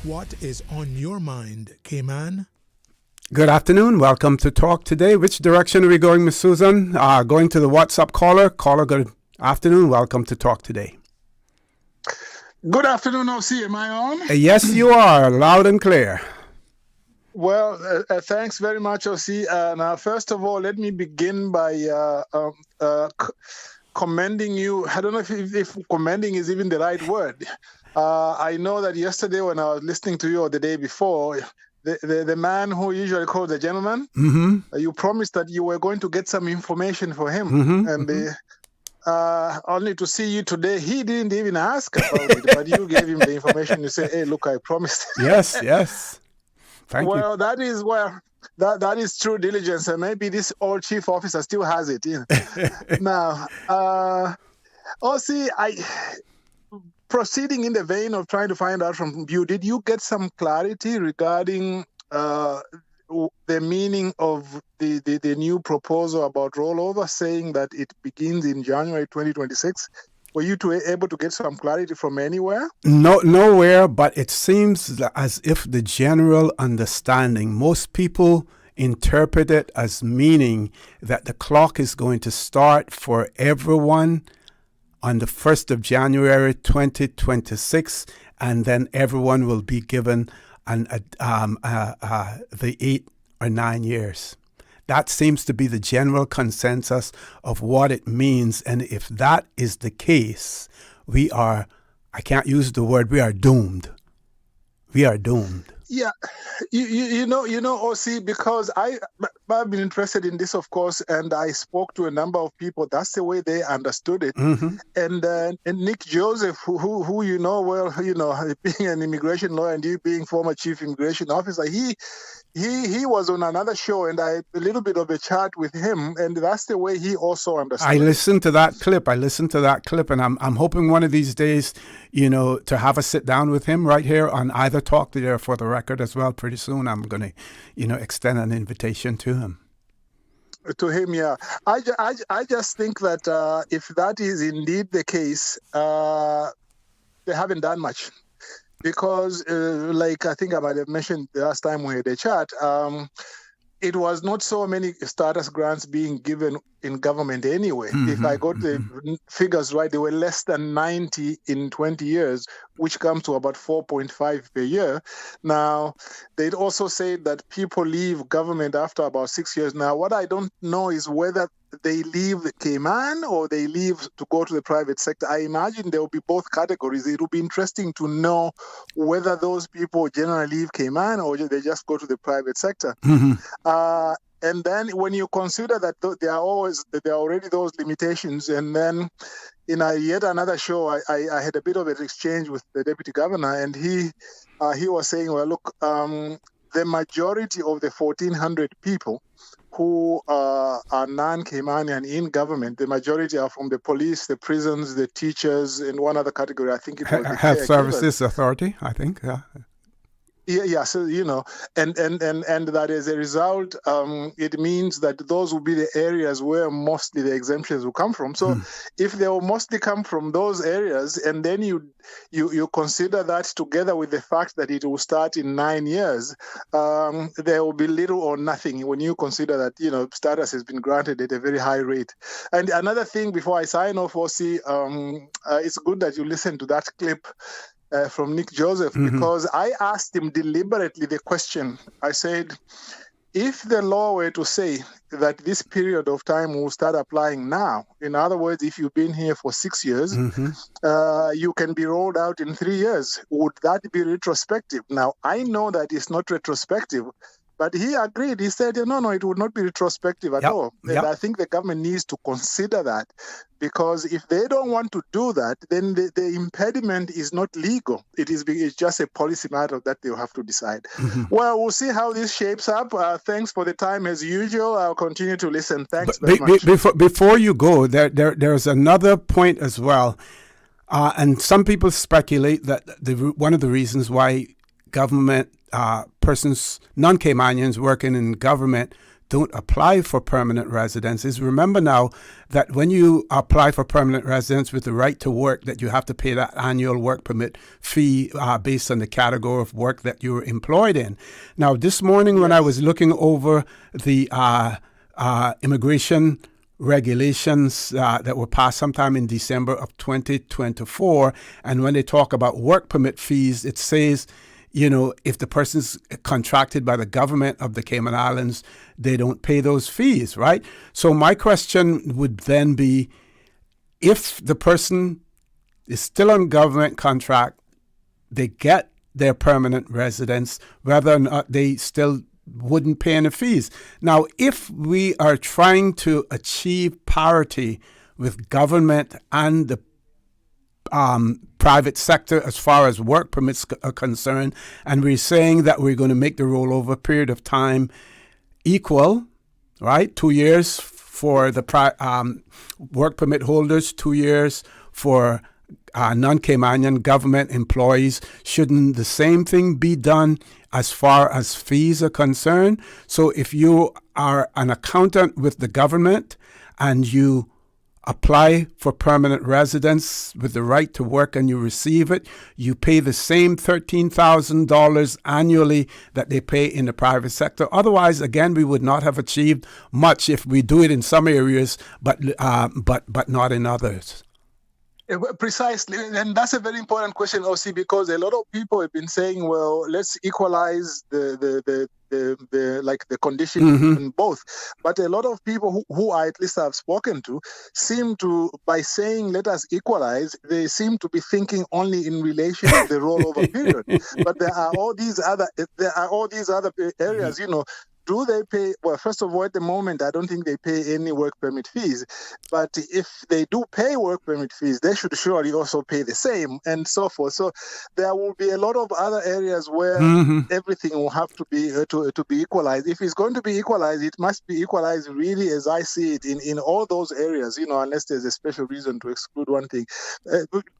What is on your mind, Cayman? Good afternoon. Welcome to Talk Today. Which direction are we going, Miss Susan? Going to the WhatsApp caller. Caller, good afternoon. Welcome to Talk Today. Good afternoon, OC. Am I on? Yes, you are. Loud and clear. Well, thanks very much, OC. Now, first of all, let me begin by commending you. I don't know if commending is even the right word. I know that yesterday when I was listening to you, or the day before, the man who usually called the gentleman, you promised that you were going to get some information for him. only to see you today. He didn't even ask about it, but you gave him the information. You say, "Hey, look, I promised." Yes. Thank you. Well, that is where that is true diligence, and maybe this old chief officer still has it. Now, proceeding in the vein of trying to find out from you, did you get some clarity regarding the meaning of the new proposal about rollover, saying that it begins in January 2026? Were you able to get some clarity from anywhere? No, nowhere, but it seems as if the general understanding, most people interpret it as meaning that the clock is going to start for everyone on the 1st of January 2026, and then everyone will be given the 8 or 9 years. That seems to be the general consensus of what it means. And if that is the case, we are, I can't use the word, we are doomed. We are doomed. Yeah, you know, OC, because I've been interested in this, of course, and I spoke to a number of people. That's the way they understood it. Mm-hmm. And Nick Joseph, who you know well, being an immigration lawyer and you being former chief immigration officer, he was on another show, and I a little bit of a chat with him, and that's the way he also understood. I listened to that clip. And I'm hoping one of these days, to have a sit down with him right here on either Talk to There for the Record as well. Pretty soon, I'm going to, extend an invitation to him. To him, yeah. I just think that if that is indeed the case, they haven't done much. Because, like I think I might have mentioned the last time we had a chat, it was not so many status grants being given in government anyway. Mm-hmm. If I got the figures right, they were less than 90 in 20 years, which comes to about 4.5 per year. Now, they'd also said that people leave government after about 6 years. Now, what I don't know is whether they leave the Cayman or they leave to go to the private sector. I imagine there will be both categories. It will be interesting to know whether those people generally leave Cayman or they just go to the private sector. Mm-hmm. And then when you consider that there are already those limitations, and then in yet another show, I had a bit of an exchange with the deputy governor, and he was saying, well, look, the majority of the 1,400 people who are non-Caymanian in government, the majority are from the police, the prisons, the teachers, and one other category. I think it was the Health Services Authority, I think, yeah. Yeah, so, and that as a result, it means that those will be the areas where mostly the exemptions will come from. So if they will mostly come from those areas, and then you consider that together with the fact that it will start in 9 years, there will be little or nothing when you consider that, status has been granted at a very high rate. And another thing before I sign off, Ossie, it's good that you listen to that clip from Nick Joseph, because I asked him deliberately the question. I said, if the law were to say that this period of time will start applying now, in other words, if you've been here for 6 years, you can be rolled out in 3 years. Would that be retrospective? Now, I know that it's not retrospective, but he agreed. He said, no, it would not be retrospective at all. And I think the government needs to consider that, because if they don't want to do that, then the impediment is not legal. It's just a policy matter that they'll have to decide. Well, we'll see how this shapes up. Thanks for the time as usual. I'll continue to listen. Thanks very much. Before you go, there's another point as well. And some people speculate that one of the reasons why government persons, non-Caymanians working in government, don't apply for permanent residence is, remember now that when you apply for permanent residence with the right to work, that you have to pay that annual work permit fee based on the category of work that you're employed in. Now, this morning when I was looking over the immigration regulations that were passed sometime in December of 2024, and when they talk about work permit fees, it says, if the person's contracted by the government of the Cayman Islands, they don't pay those fees, right? So my question would then be, if the person is still on government contract, they get their permanent residence, whether or not they still wouldn't pay any fees. Now, if we are trying to achieve parity with government and the private sector as far as work permits are concerned, and we're saying that we're going to make the rollover period of time equal, right? 2 years for the work permit holders, 2 years for non-Caymanian government employees. Shouldn't the same thing be done as far as fees are concerned? So if you are an accountant with the government and you apply for permanent residence with the right to work and you receive it, you pay the same $13,000 annually that they pay in the private sector. Otherwise, again, we would not have achieved much if we do it in some areas, but not in others. Precisely, and that's a very important question, OC, because a lot of people have been saying, well, let's equalize the condition in both. But a lot of people who I at least have spoken to seem to, by saying let us equalize, they seem to be thinking only in relation to the rollover period. But there are all these other areas, Do they pay? Well, first of all, at the moment, I don't think they pay any work permit fees. But if they do pay work permit fees, they should surely also pay the same, and so forth. So there will be a lot of other areas where everything will have to be equalized. If it's going to be equalized, it must be equalized really, as I see it, in all those areas. Unless there's a special reason to exclude one thing.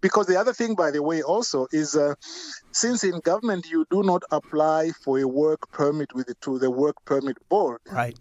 Because the other thing, by the way, also is since in government you do not apply for a work permit to the work permit board. Right.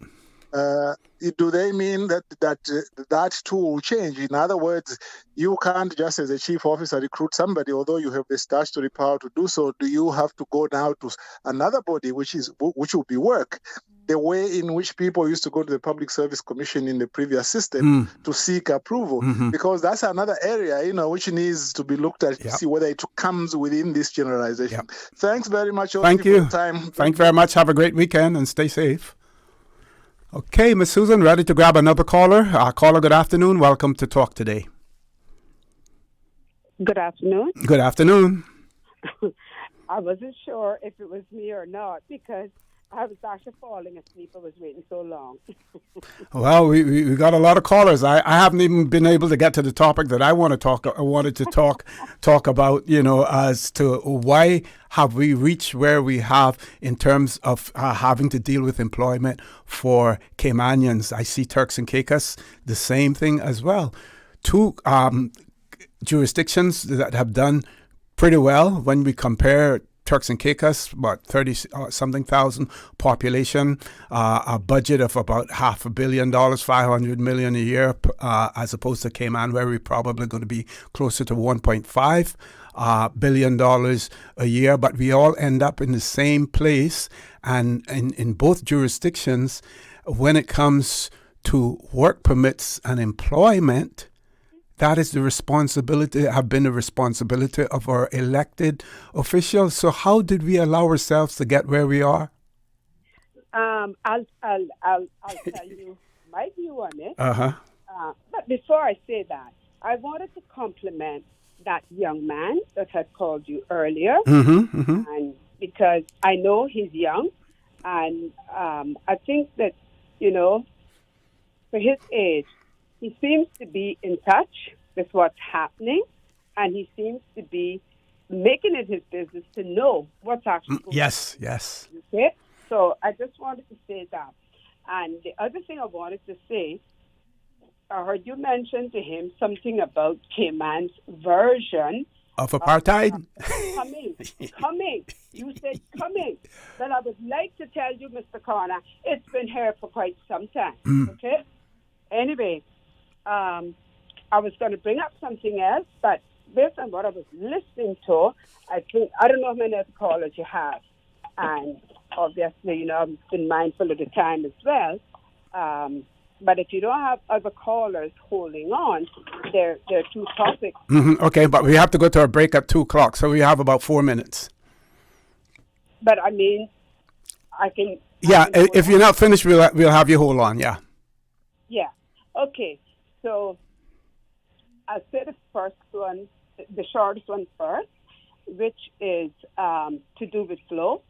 Do they mean that too will change? In other words, you can't just as a chief officer recruit somebody, although you have the statutory power to do so. Do you have to go now to another body, which will be work? The way in which people used to go to the Public Service Commission in the previous system to seek approval, because that's another area, which needs to be looked at to see whether it comes within this generalization. Thanks very much. Thank you. For your time. Thank you very much. Have a great weekend and stay safe. Okay, Miss Susan, ready to grab another caller? Caller, good afternoon. Welcome to Talk Today. Good afternoon. Good afternoon. I wasn't sure if it was me or not because I was actually falling asleep. I was waiting so long. Well, we got a lot of callers. I haven't even been able to get to the topic that I wanted to talk about, as to why have we reached where we have in terms of having to deal with employment for Caymanians. I see Turks and Caicos, the same thing as well. Two jurisdictions that have done pretty well when we compare Turks and Caicos, about 30-something thousand population, a budget of about $500 million, $500 million a year, as opposed to Cayman, where we're probably going to be closer to $1.5 billion a year. But we all end up in the same place. And in both jurisdictions, when it comes to work permits and employment, that is the responsibility, have been the responsibility of our elected officials. So how did we allow ourselves to get where we are? I'll tell you my view on it. But before I say that, I wanted to compliment that young man that had called you earlier, and because I know he's young, and I think that for his age, he seems to be in touch with what's happening, and he seems to be making it his business to know what's actually going on. Yes. Okay? So I just wanted to say that. And the other thing I wanted to say, I heard you mention to him something about Cayman's version of apartheid. Coming. You said coming. But I would like to tell you, Mr. Connor, it's been here for quite some time. Okay? Anyway, I was going to bring up something else, but based on what I was listening to, I don't know how many other callers you have. And obviously, I've been mindful of the time as well. But if you don't have other callers holding on, there are two topics. Okay, but we have to go to our break at 2 o'clock, so we have about 4 minutes. But I mean, I can... Yeah, if you're not finished, we'll have you hold on, yeah. Yeah. Okay. So I'll say the first one, the shortest one first, which is to do with flow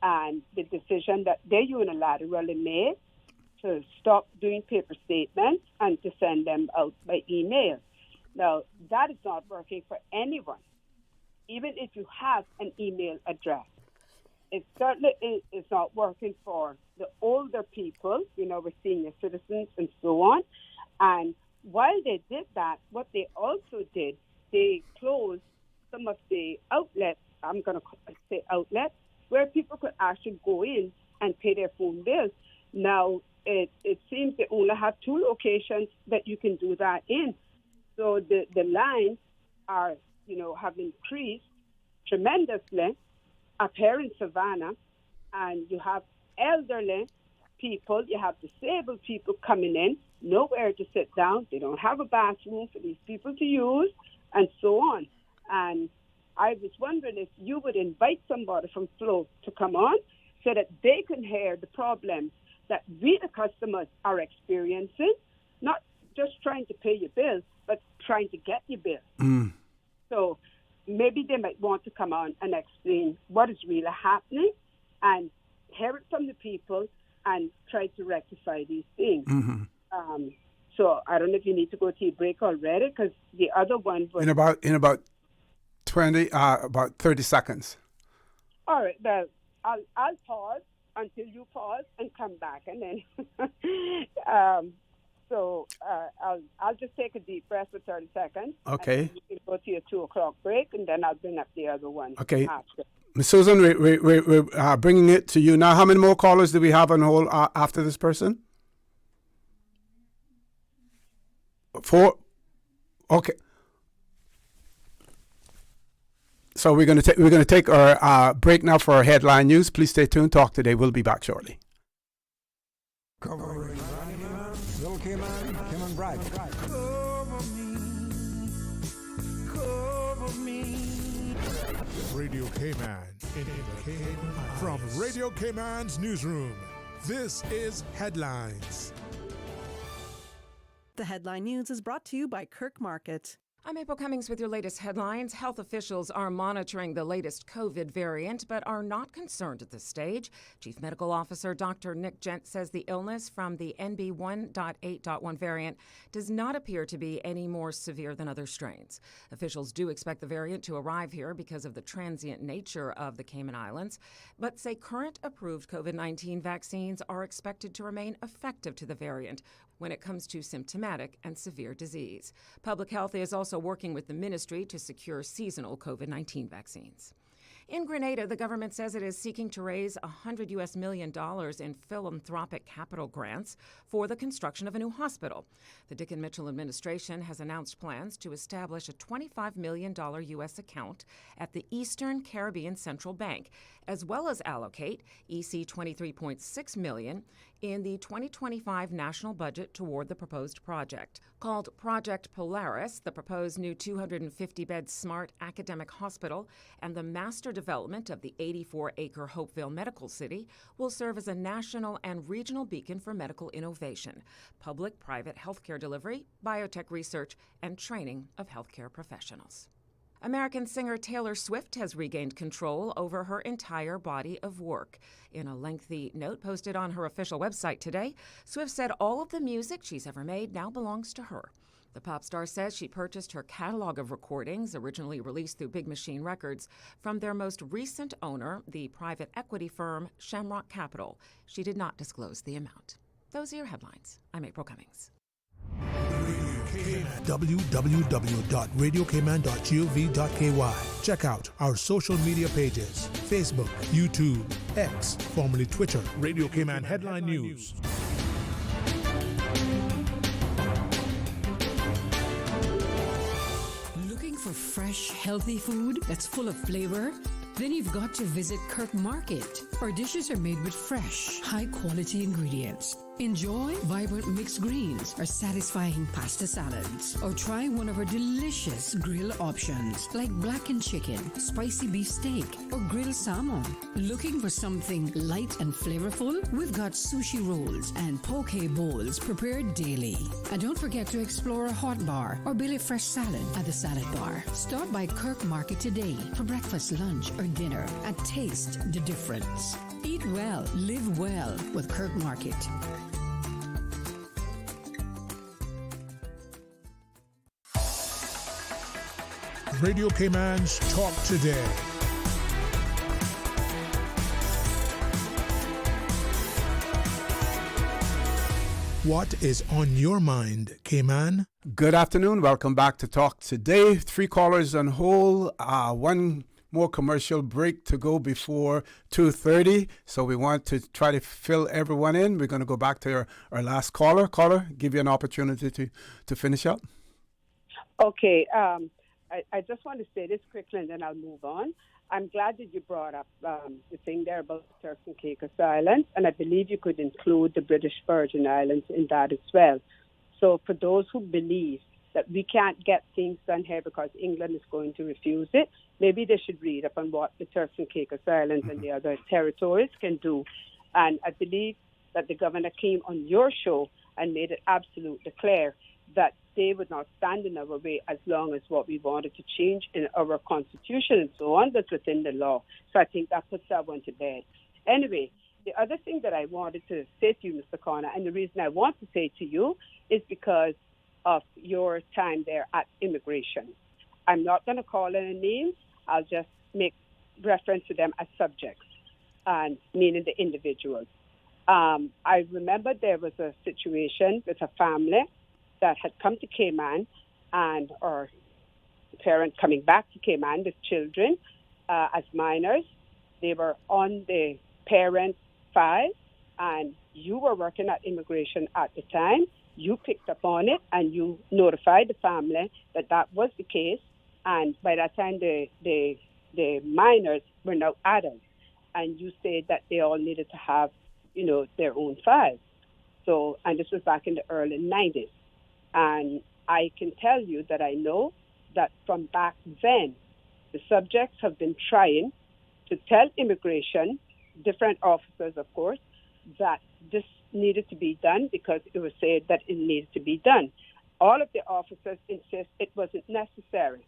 and the decision that they unilaterally made to stop doing paper statements and to send them out by email. Now, that is not working for anyone, even if you have an email address. It certainly is not working for the older people, with senior citizens and so on. And while they did that, what they also did, they closed some of the outlets, I'm going to say outlets, where people could actually go in and pay their phone bills. Now, it seems they only have 2 locations that you can do that in. So the lines are, have increased tremendously up here in Savannah, and you have elderly people, you have disabled people coming in, nowhere to sit down. They don't have a bathroom for these people to use, and so on. And I was wondering if you would invite somebody from Flow to come on so that they can hear the problems that we, the customers, are experiencing, not just trying to pay your bills, but trying to get your bill. So maybe they might want to come on and explain what is really happening and hear it from the people and try to rectify these things. So I don't know if you need to go to your break already, because the other one was... In about 30 seconds. All right, well, I'll pause until you pause and come back, and then I'll just take a deep breath for 30 seconds. Okay. You can go to your 2:00 break, and then I'll bring up the other one. Okay. After. Ms. Susan, we're bringing it to you now. How many more callers do we have on hold after this person? 4. Okay. So we're going to take our break now for our headline news. Please stay tuned. Talk today. We'll be back shortly. Covering Little Cayman, Cayman Bride. Cover me. Radio Cayman in the Cayman. From Radio Cayman's newsroom, this is Headlines. The headline news is brought to you by Kirk Market. I'm April Cummings with your latest headlines. Health officials are monitoring the latest COVID variant, but are not concerned at this stage. Chief Medical Officer Dr. Nick Gent says the illness from the NB1.8.1 variant does not appear to be any more severe than other strains. Officials do expect the variant to arrive here because of the transient nature of the Cayman Islands, but say current approved COVID-19 vaccines are expected to remain effective to the variant when it comes to symptomatic and severe disease. Public Health is also working with the ministry to secure seasonal COVID-19 vaccines. In Grenada, the government says it is seeking to raise $100 million in philanthropic capital grants for the construction of a new hospital. The Dick and Mitchell administration has announced plans to establish a $25 million U.S. account at the Eastern Caribbean Central Bank, as well as allocate EC $23.6 million in the 2025 national budget toward the proposed project. Called Project Polaris, the proposed new 250-bed smart academic hospital and the master development of the 84-acre Hopeville Medical City will serve as a national and regional beacon for medical innovation, public-private healthcare delivery, biotech research, and training of healthcare professionals. American singer Taylor Swift has regained control over her entire body of work. In a lengthy note posted on her official website today, Swift said all of the music she's ever made now belongs to her. The pop star says she purchased her catalog of recordings, originally released through Big Machine Records, from their most recent owner, the private equity firm Shamrock Capital. She did not disclose the amount. Those are your headlines. I'm April Cummings. www.radiocayman.gov.ky. Check out our social media pages: Facebook, YouTube, X, formerly Twitter, Radio Cayman Headline News. Looking for fresh, healthy food that's full of flavor? Then you've got to visit Kirk Market. Our dishes are made with fresh, high-quality ingredients. Enjoy vibrant mixed greens or satisfying pasta salads. Or try one of our delicious grill options like blackened chicken, spicy beef steak, or grilled salmon. Looking for something light and flavorful? We've got sushi rolls and poke bowls prepared daily. And don't forget to explore a hot bar or Billy Fresh salad at the salad bar. Stop by Kirk Market today for breakfast, lunch, or dinner and taste the difference. Eat well, live well with Kirk Market. Radio Cayman's Talk Today. What is on your mind, Cayman? Good afternoon. Welcome back to Talk Today. 3 callers on hold. One more commercial break to go before 2:30. So we want to try to fill everyone in. We're going to go back to our last caller. Caller, give you an opportunity to finish up. Okay. I just want to say this quickly and then I'll move on. I'm glad that you brought up the thing there about Turks and Caicos Islands, and I believe you could include the British Virgin Islands in that as well. So for those who believe that we can't get things done here because England is going to refuse it, maybe they should read up on what the Turks and Caicos Islands and the other territories can do. And I believe that the governor came on your show and made it absolutely clear that they would not stand in our way as long as what we wanted to change in our constitution and so on that's within the law. So I think that puts that one to bed. Anyway, the other thing that I wanted to say to you, Mr. Connor, and the reason I want to say to you is because of your time there at immigration. I'm not going to call any names. I'll just make reference to them as subjects, and meaning the individuals. I remember there was a situation with a family that had come to Cayman and or parents coming back to Cayman with children as minors. They were on the parents' file, and you were working at immigration at the time. You picked up on it and you notified the family that that was the case. And by that time, the minors were now adults, and you said that they all needed to have, their own files. So, and this was back in the early 90s. And I can tell you that I know that from back then, the subjects have been trying to tell immigration, different officers, of course, that this needed to be done because it was said that it needed to be done. All of the officers insist it wasn't necessary.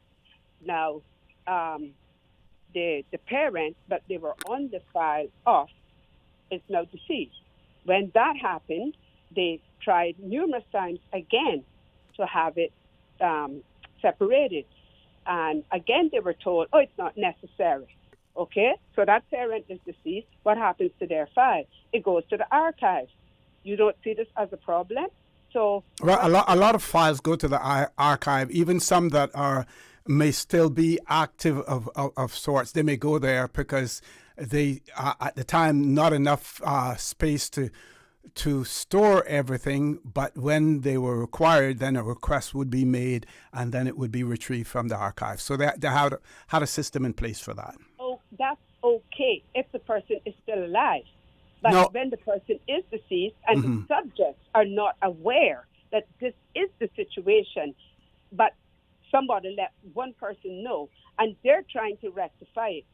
Now, the parent that they were on the file of is now deceased. When that happened, they tried numerous times again to have it separated. And again, they were told, it's not necessary. Okay? So that parent is deceased. What happens to their file? It goes to the archives. You don't see this as a problem? So, well, a lot of files go to the archive, even some that may still be active of sorts. They may go there because they, at the time, not enough space to store everything, but when they were required, then a request would be made, and then it would be retrieved from the archive. So they had a system in place for that. Oh, that's okay if the person is still alive. But when the person is deceased and the subjects are not aware that this is the situation, but somebody let one person know, and they're trying to rectify it.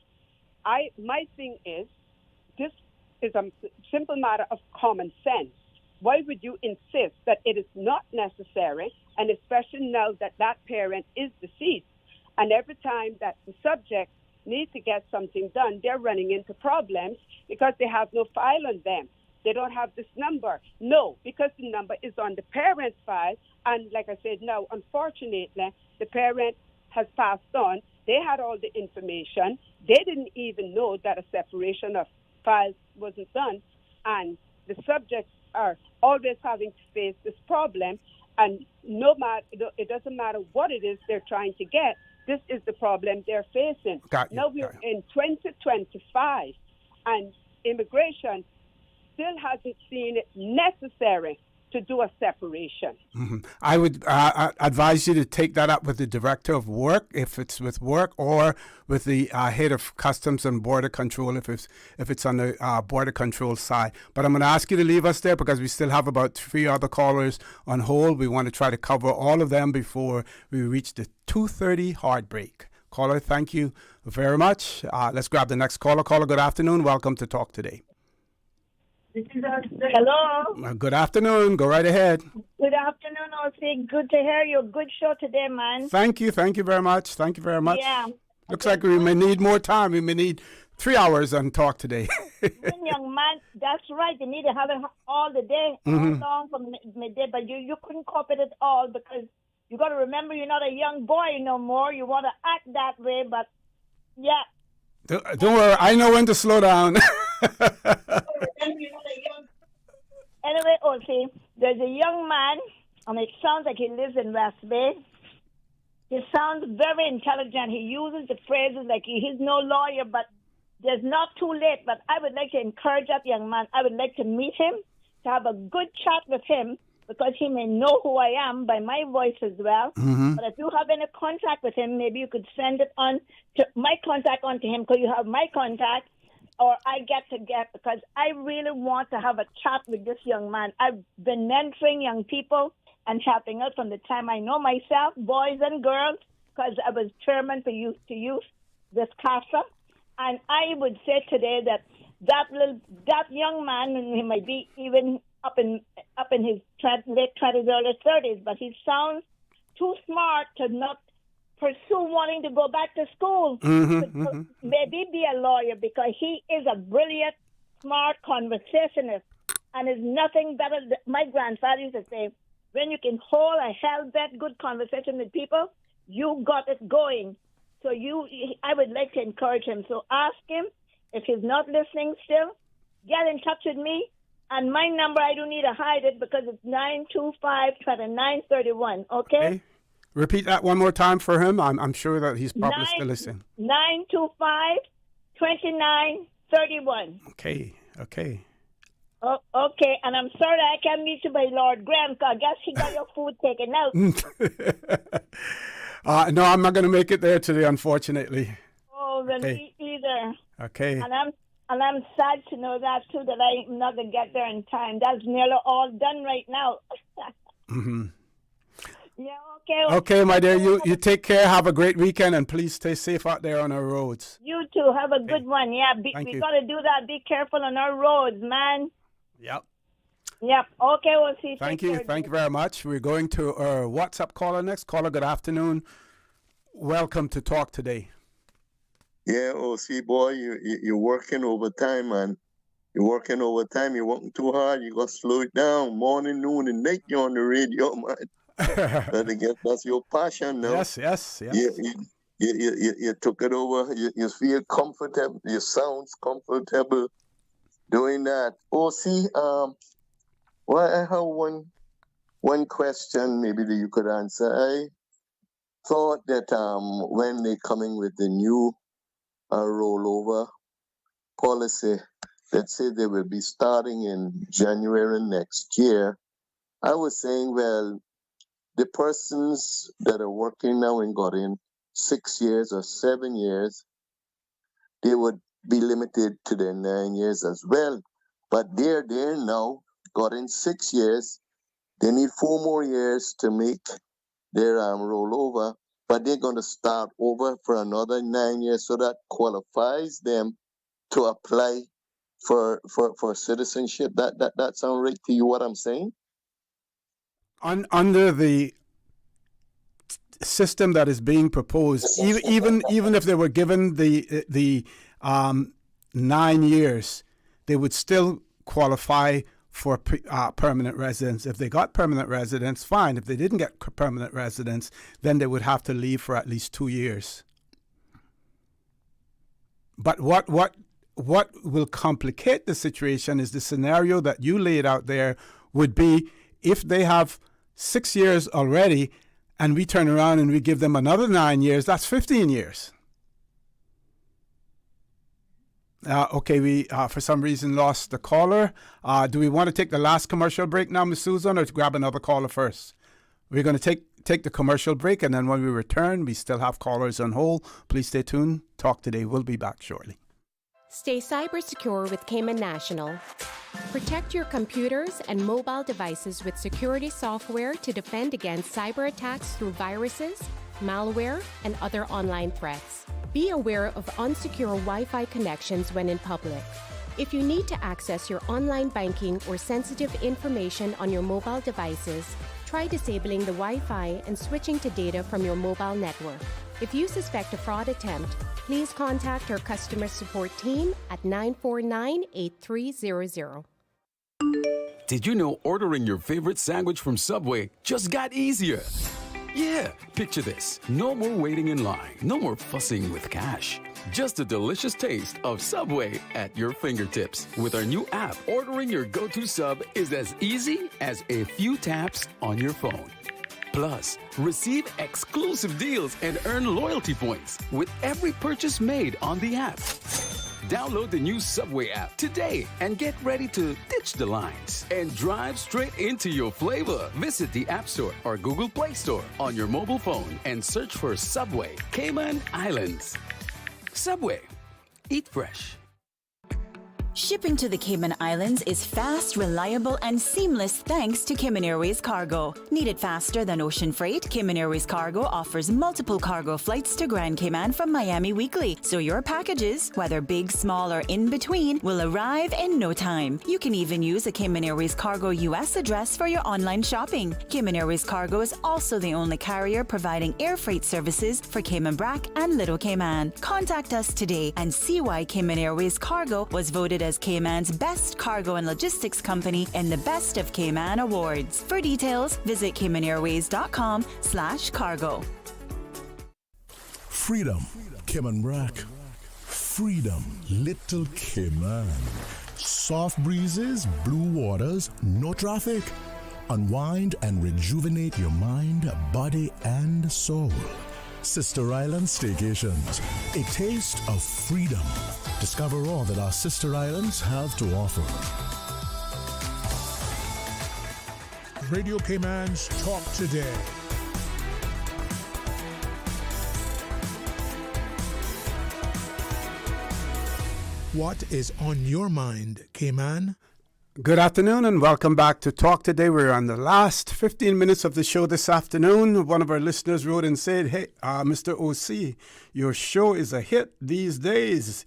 My thing is, this is a simple matter of common sense. Why would you insist that it is not necessary, and especially now that that parent is deceased, and every time that the subject needs to get something done, they're running into problems because they have no file on them. They don't have this number. No, because the number is on the parent's file, and like I said, now, unfortunately, the parent has passed on. They had all the information. They didn't even know that a separation of files wasn't done, and the subjects are always having to face this problem, and it doesn't matter what it is they're trying to get, this is the problem they're facing. Now we're in 2025, and immigration still hasn't seen it necessary to do a separation. I would advise you to take that up with the director of work, if it's with work, or with the head of customs and border control, if it's on the border control side. But I'm going to ask you to leave us there because we still have about 3 other callers on hold. We want to try to cover all of them before we reach the 2:30 hard break. Caller, thank you very much. Let's grab the next caller. Caller, good afternoon. Welcome to Talk Today. Hello. Good afternoon. Go right ahead. Good afternoon, Ossie. Good to hear you. Good show today, man. Thank you. Thank you very much. Thank you very much. Yeah. Looks like we may need more time. We may need 3 hours on Talk Today. Young man, that's right. You need to have it all the day, all long from midday, but you couldn't cope with it all because You got to remember you're not a young boy no more. You want to act that way, but yeah. Don't worry, I know when to slow down. Anyway, see, there's a young man, and it sounds like he lives in West Bay. He sounds very intelligent. He uses the phrases like he's no lawyer, but there's not too late. But I would like to encourage that young man. I would like to meet him, to have a good chat with him, because he may know who I am by my voice as well. Mm-hmm. But if you have any contact with him, maybe you could send it on to my contact on to him, because you have my contact, or I get, because I really want to have a chat with this young man. I've been mentoring young people and helping out from the time I know myself, boys and girls, because I was chairman for youth to youth, this CASA. And I would say today that young man, and he might be even up in his late 20s, early 30s, but he sounds too smart to not pursue wanting to go back to school. Maybe be a lawyer, because he is a brilliant, smart conversationist, and is nothing better. My grandfather used to say, when you can hold a hell-bent good conversation with people, you got it going. So I would like to encourage him. So ask him, if he's not listening still, get in touch with me. And my number, I don't need to hide it, because it's 925-2931, okay? Repeat that one more time for him. I'm sure that he's probably still listening. 925-2931. Okay. Oh, okay, and I'm sorry I can't meet you by Lord Graham, because I guess he got your food taken out. No, I'm not going to make it there today, unfortunately. Oh, then me either. Okay. And I'm sad to know that, too, that I'm not going to get there in time. That's nearly all done right now. Yeah, okay. Okay, my dear, you take care. Have a great weekend, and please stay safe out there on our roads. You too. Have a good one. Yeah, we got to do that. Be careful on our roads, man. Yep. Okay, we'll see. Thank you very much. We're going to our WhatsApp caller next. Caller, good afternoon. Welcome to Talk Today. Yeah, OC boy, you're working overtime, man. You're working overtime. You're working too hard. You got to slow it down. Morning, noon, and night, you're on the radio, man. That's your passion now. Yes. You took it over. You feel comfortable. You sound comfortable doing that. OC, well, I have one question maybe that you could answer. I thought that when they're coming with the new rollover policy, let's say they will be starting in January next year, I was saying, well, the persons that are working now and got in 6 years or 7 years, they would be limited to their 9 years as well. But they're there now, got in 6 years. They need 4 more years to make their rollover, but they're going to start over for another 9 years, so that qualifies them to apply for citizenship. That sound right to you, what I'm saying? Under the system that is being proposed, even if they were given the 9 years, they would still qualify for permanent residence. If they got permanent residence, fine. If they didn't get permanent residence, then they would have to leave for at least 2 years. But what will complicate the situation is the scenario that you laid out there would be if they have 6 years already and we turn around and we give them another 9 years, that's 15 years. Okay, we for some reason lost the caller. Do we want to take the last commercial break now, Ms. Susan, or to grab another caller first? We're going to take the commercial break, and then when we return, we still have callers on hold. Please stay tuned. Talk Today. We'll be back shortly. Stay cyber secure with Cayman National. Protect your computers and mobile devices with security software to defend against cyber attacks through viruses, malware, and other online threats. Be aware of unsecure Wi-Fi connections when in public. If you need to access your online banking or sensitive information on your mobile devices, try disabling the Wi-Fi and switching to data from your mobile network. If you suspect a fraud attempt, please contact our customer support team at 949-8300. Did you know ordering your favorite sandwich from Subway just got easier? Yeah, picture this. No more waiting in line. No more fussing with cash. Just a delicious taste of Subway at your fingertips. With our new app, ordering your go-to sub is as easy as a few taps on your phone. Plus, receive exclusive deals and earn loyalty points with every purchase made on the app. Download the new Subway app today and get ready to ditch the lines and drive straight into your flavor. Visit the App Store or Google Play Store on your mobile phone and search for Subway Cayman Islands. Subway. Eat fresh. Shipping to the Cayman Islands is fast, reliable, and seamless thanks to Cayman Airways Cargo. Need it faster than ocean freight? Cayman Airways Cargo offers multiple cargo flights to Grand Cayman from Miami weekly, so your packages, whether big, small, or in between, will arrive in no time. You can even use a Cayman Airways Cargo US address for your online shopping. Cayman Airways Cargo is also the only carrier providing air freight services for Cayman Brac and Little Cayman. Contact us today and see why Cayman Airways Cargo was voted as Cayman's best cargo and logistics company in the Best of Cayman Awards. For details, visit CaymanAirways.com/cargo. Freedom, Cayman Brac. Freedom, Little Cayman. Soft breezes, blue waters, no traffic. Unwind and rejuvenate your mind, body, and soul. Sister Island Staycations, a taste of freedom. Discover all that our sister islands have to offer. Radio Cayman's Talk Today. What is on your mind, Cayman? Good afternoon and welcome back to Talk Today. We're on the last 15 minutes of the show this afternoon. One of our listeners wrote and said, hey, Mr. OC, your show is a hit these days.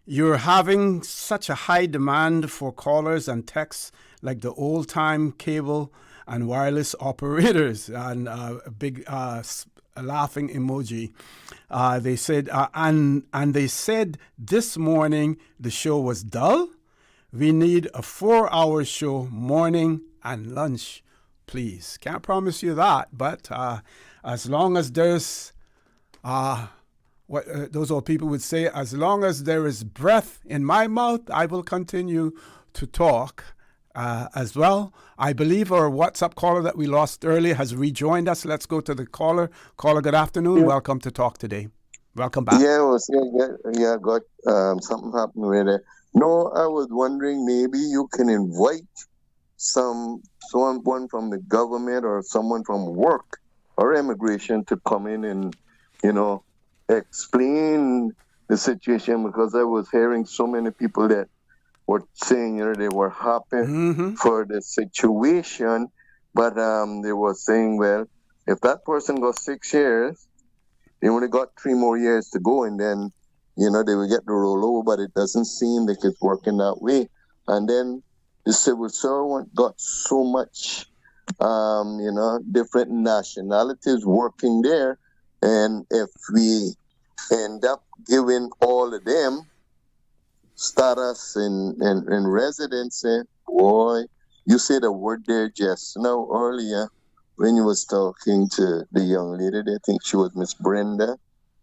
You're having such a high demand for callers and texts like the old-time cable and wireless operators. And a big laughing emoji. They said, and they said this morning the show was dull. We need a 4-hour show, morning and lunch, please. Can't promise you that, but as long as there's, what those old people would say, as long as there is breath in my mouth, I will continue to talk as well. I believe our WhatsApp caller that we lost earlier has rejoined us. Let's go to the caller. Caller, good afternoon. Yeah. Welcome to Talk Today. Welcome back. Got something happened with it. No, I was wondering maybe you can invite someone from the government or someone from work or immigration to come in and, explain the situation, because I was hearing so many people that were saying, they were happy for the situation, but they were saying, well, if that person got 6 years, they only got 3 more years to go, and then they will get the rollover, but it doesn't seem like it's working that way. And then the civil servant got so much, different nationalities working there. And if we end up giving all of them status and residency, boy, you said a word there just now earlier when you was talking to the young lady. I think she was Miss Brenda,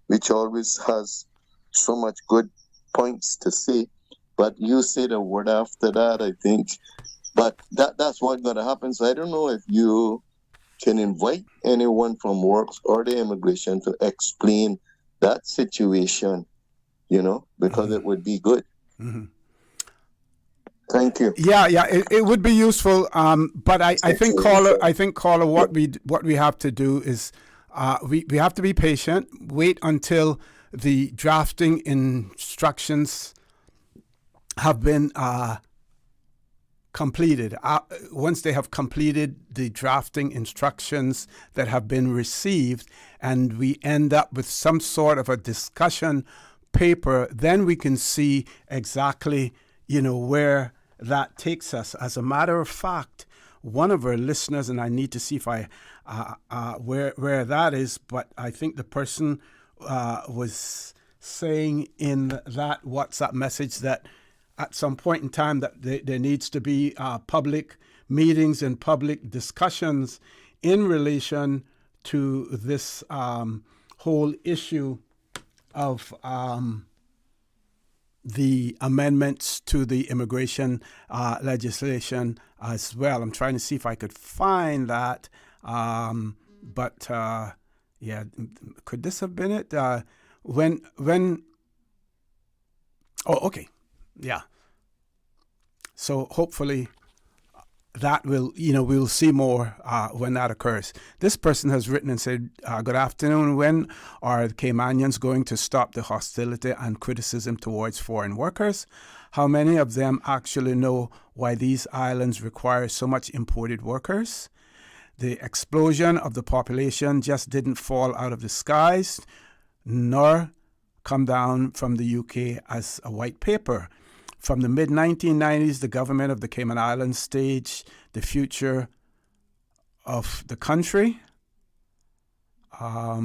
which always has so much good points to say, but you said a word after that, I think. But that's what's going to happen. So I don't know if you can invite anyone from works or the immigration to explain that situation, because it would be good. Mm-hmm. Thank you. Yeah, it would be useful. But I think caller, what we have to do is we have to be patient. Wait until the drafting instructions have been completed. Once they have completed the drafting instructions that have been received, and we end up with some sort of a discussion paper, then we can see exactly, where that takes us. As a matter of fact, one of our listeners, and I need to see if I where that is, but I think the person was saying in that WhatsApp message that at some point in time that there needs to be public meetings and public discussions in relation to this whole issue of the amendments to the immigration legislation as well. I'm trying to see if I could find that. But yeah, could this have been it? Oh, okay. Yeah. So hopefully that will, we'll see more when that occurs. This person has written and said, good afternoon. When are the Caymanians going to stop the hostility and criticism towards foreign workers? How many of them actually know why these islands require so much imported workers? The explosion of the population just didn't fall out of the skies, nor come down from the UK as a white paper. From the mid-1990s, the government of the Cayman Islands staged the future of the country. Let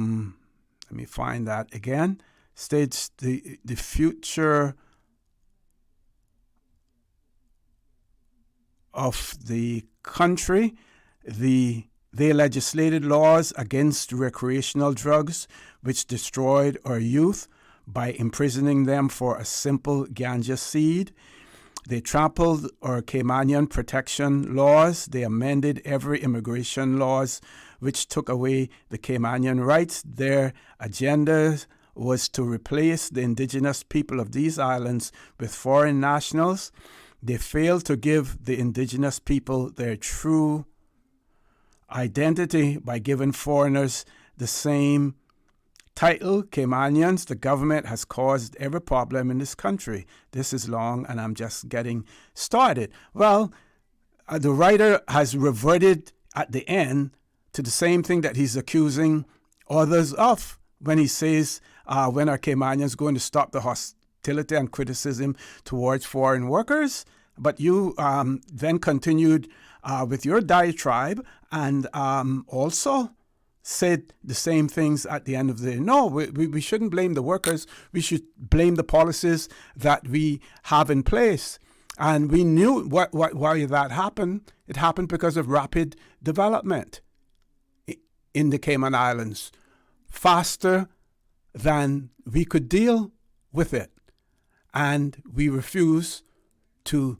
me find that again. Staged the future of the country. They legislated laws against recreational drugs, which destroyed our youth by imprisoning them for a simple ganja seed. They trampled our Caymanian protection laws. They amended every immigration laws, which took away the Caymanian rights. Their agenda was to replace the indigenous people of these islands with foreign nationals. They failed to give the indigenous people their true identity by giving foreigners the same title. Caymanians, the government has caused every problem in this country. This is long, and I'm just getting started. Well, the writer has reverted at the end to the same thing that he's accusing others of when he says, when are Caymanians going to stop the hostility and criticism towards foreign workers? But you then continued with your diatribe and also said the same things at the end of the day. No, we shouldn't blame the workers. We should blame the policies that we have in place. And we knew why that happened. It happened because of rapid development in the Cayman Islands, faster than we could deal with it. And we refuse to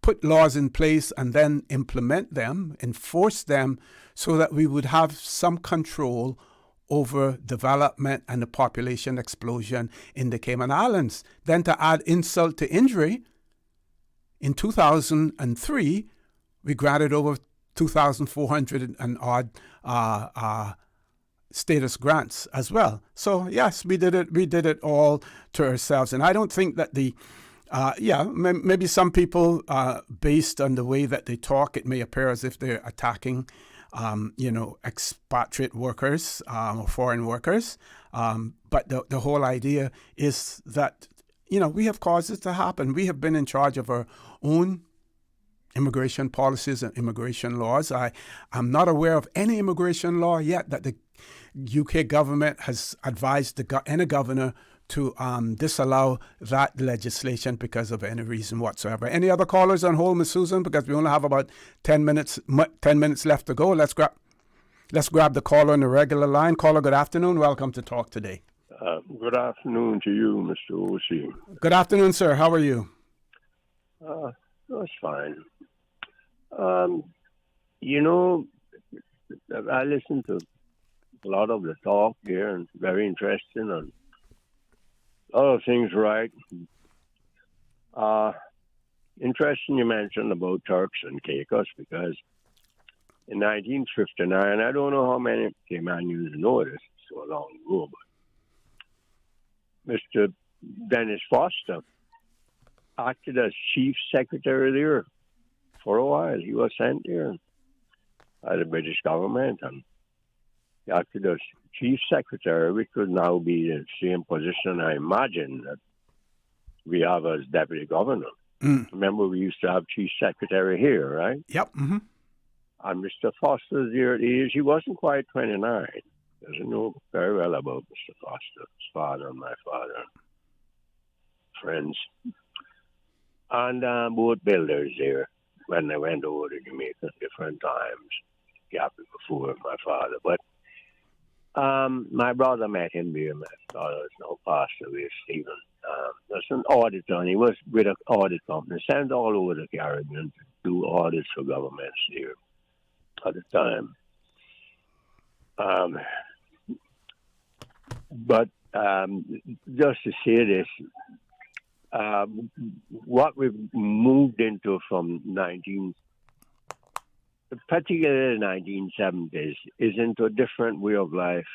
put laws in place and then implement them, enforce them, so that we would have some control over development and the population explosion in the Cayman Islands. Then to add insult to injury, in 2003, we granted over 2,400 and odd status grants as well. So yes, we did it all to ourselves. And I don't think that maybe some people, based on the way that they talk, it may appear as if they're attacking, expatriate workers or foreign workers. But the whole idea is that, we have caused it to happen. We have been in charge of our own immigration policies and immigration laws. I'm not aware of any immigration law yet that the UK government has advised any governor to disallow that legislation because of any reason whatsoever. Any other callers on hold, Ms. Susan? Because we only have about 10 minutes left to go. Let's grab the caller on the regular line. Caller, good afternoon. Welcome to Talk Today. Good afternoon to you, Mr. O.C. Good afternoon, sir. How are you? That's fine. I listen to a lot of the talk here, and very interesting, and a lot of things right. Interesting you mentioned about Turks and Caicos, because in 1959, I don't know how many Caymanians know this, so long ago, but Mr. Dennis Foster acted as chief secretary there for a while. He was sent there by the British government, and he acted as chief secretary, which could now be the same position, I imagine, that we have as deputy governor. Remember, we used to have chief secretary here, right? Yep. Mm-hmm. And Mr. Foster's there at age, he wasn't quite 29. Doesn't know very well about Mr. Foster, his father and my father, friends. And both builders there when they went over to Jamaica at different times. Captain before my father, but my brother met him there. My father is now passed away, Stephen. There's an auditor, and he was with an audit company, sent all over the Caribbean to do audits for governments there at the time. But just to say this, what we've moved into from particularly the 1970s, is into a different way of life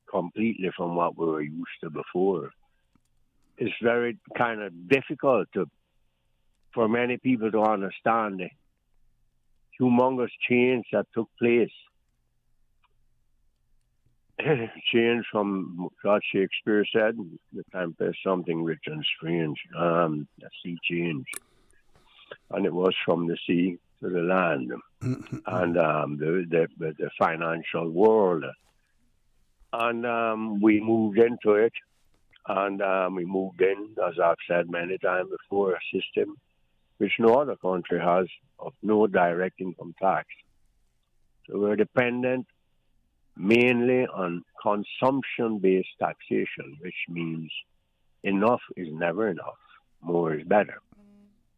completely from what we were used to before. It's very kind of difficult for many people to understand the humongous change that took place. Change from what Shakespeare said, the tempest, something rich and strange, a sea change. And it was from the sea to the land, and the financial world. And we moved into it, and we moved in, as I've said many times before, a system which no other country has of no direct income tax. So we're dependent mainly on consumption-based taxation, which means enough is never enough. More is better.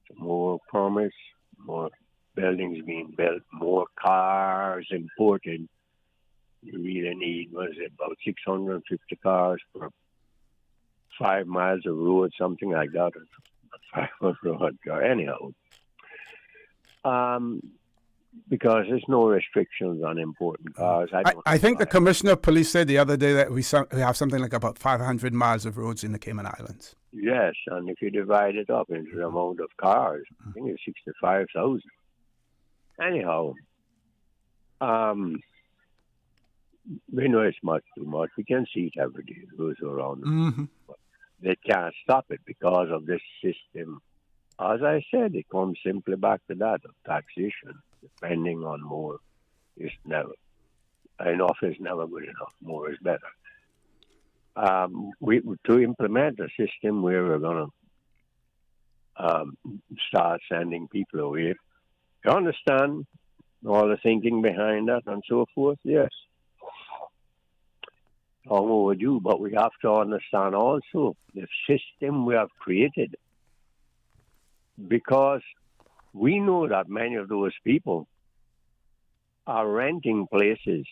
So more permits, more buildings being built, more cars imported. You really need, about 650 cars per 5 miles of road, something like that, or 5 road car. Anyhow, because there's no restrictions on importing cars. I think the Commissioner of Police said the other day that we have something like about 500 miles of roads in the Cayman Islands. Yes, and if you divide it up into the amount of cars, I think it's 65,000. Anyhow, we know it's much too much. We can see it every day. It goes around. Mm-hmm. But they can't stop it because of this system. As I said, it comes simply back to that of taxation. Depending on more is never enough is never good enough. More is better. To implement a system where we're going to start sending people away. You understand all the thinking behind that and so forth? Yes. Long overdue, but we have to understand also the system we have created, because we know that many of those people are renting places.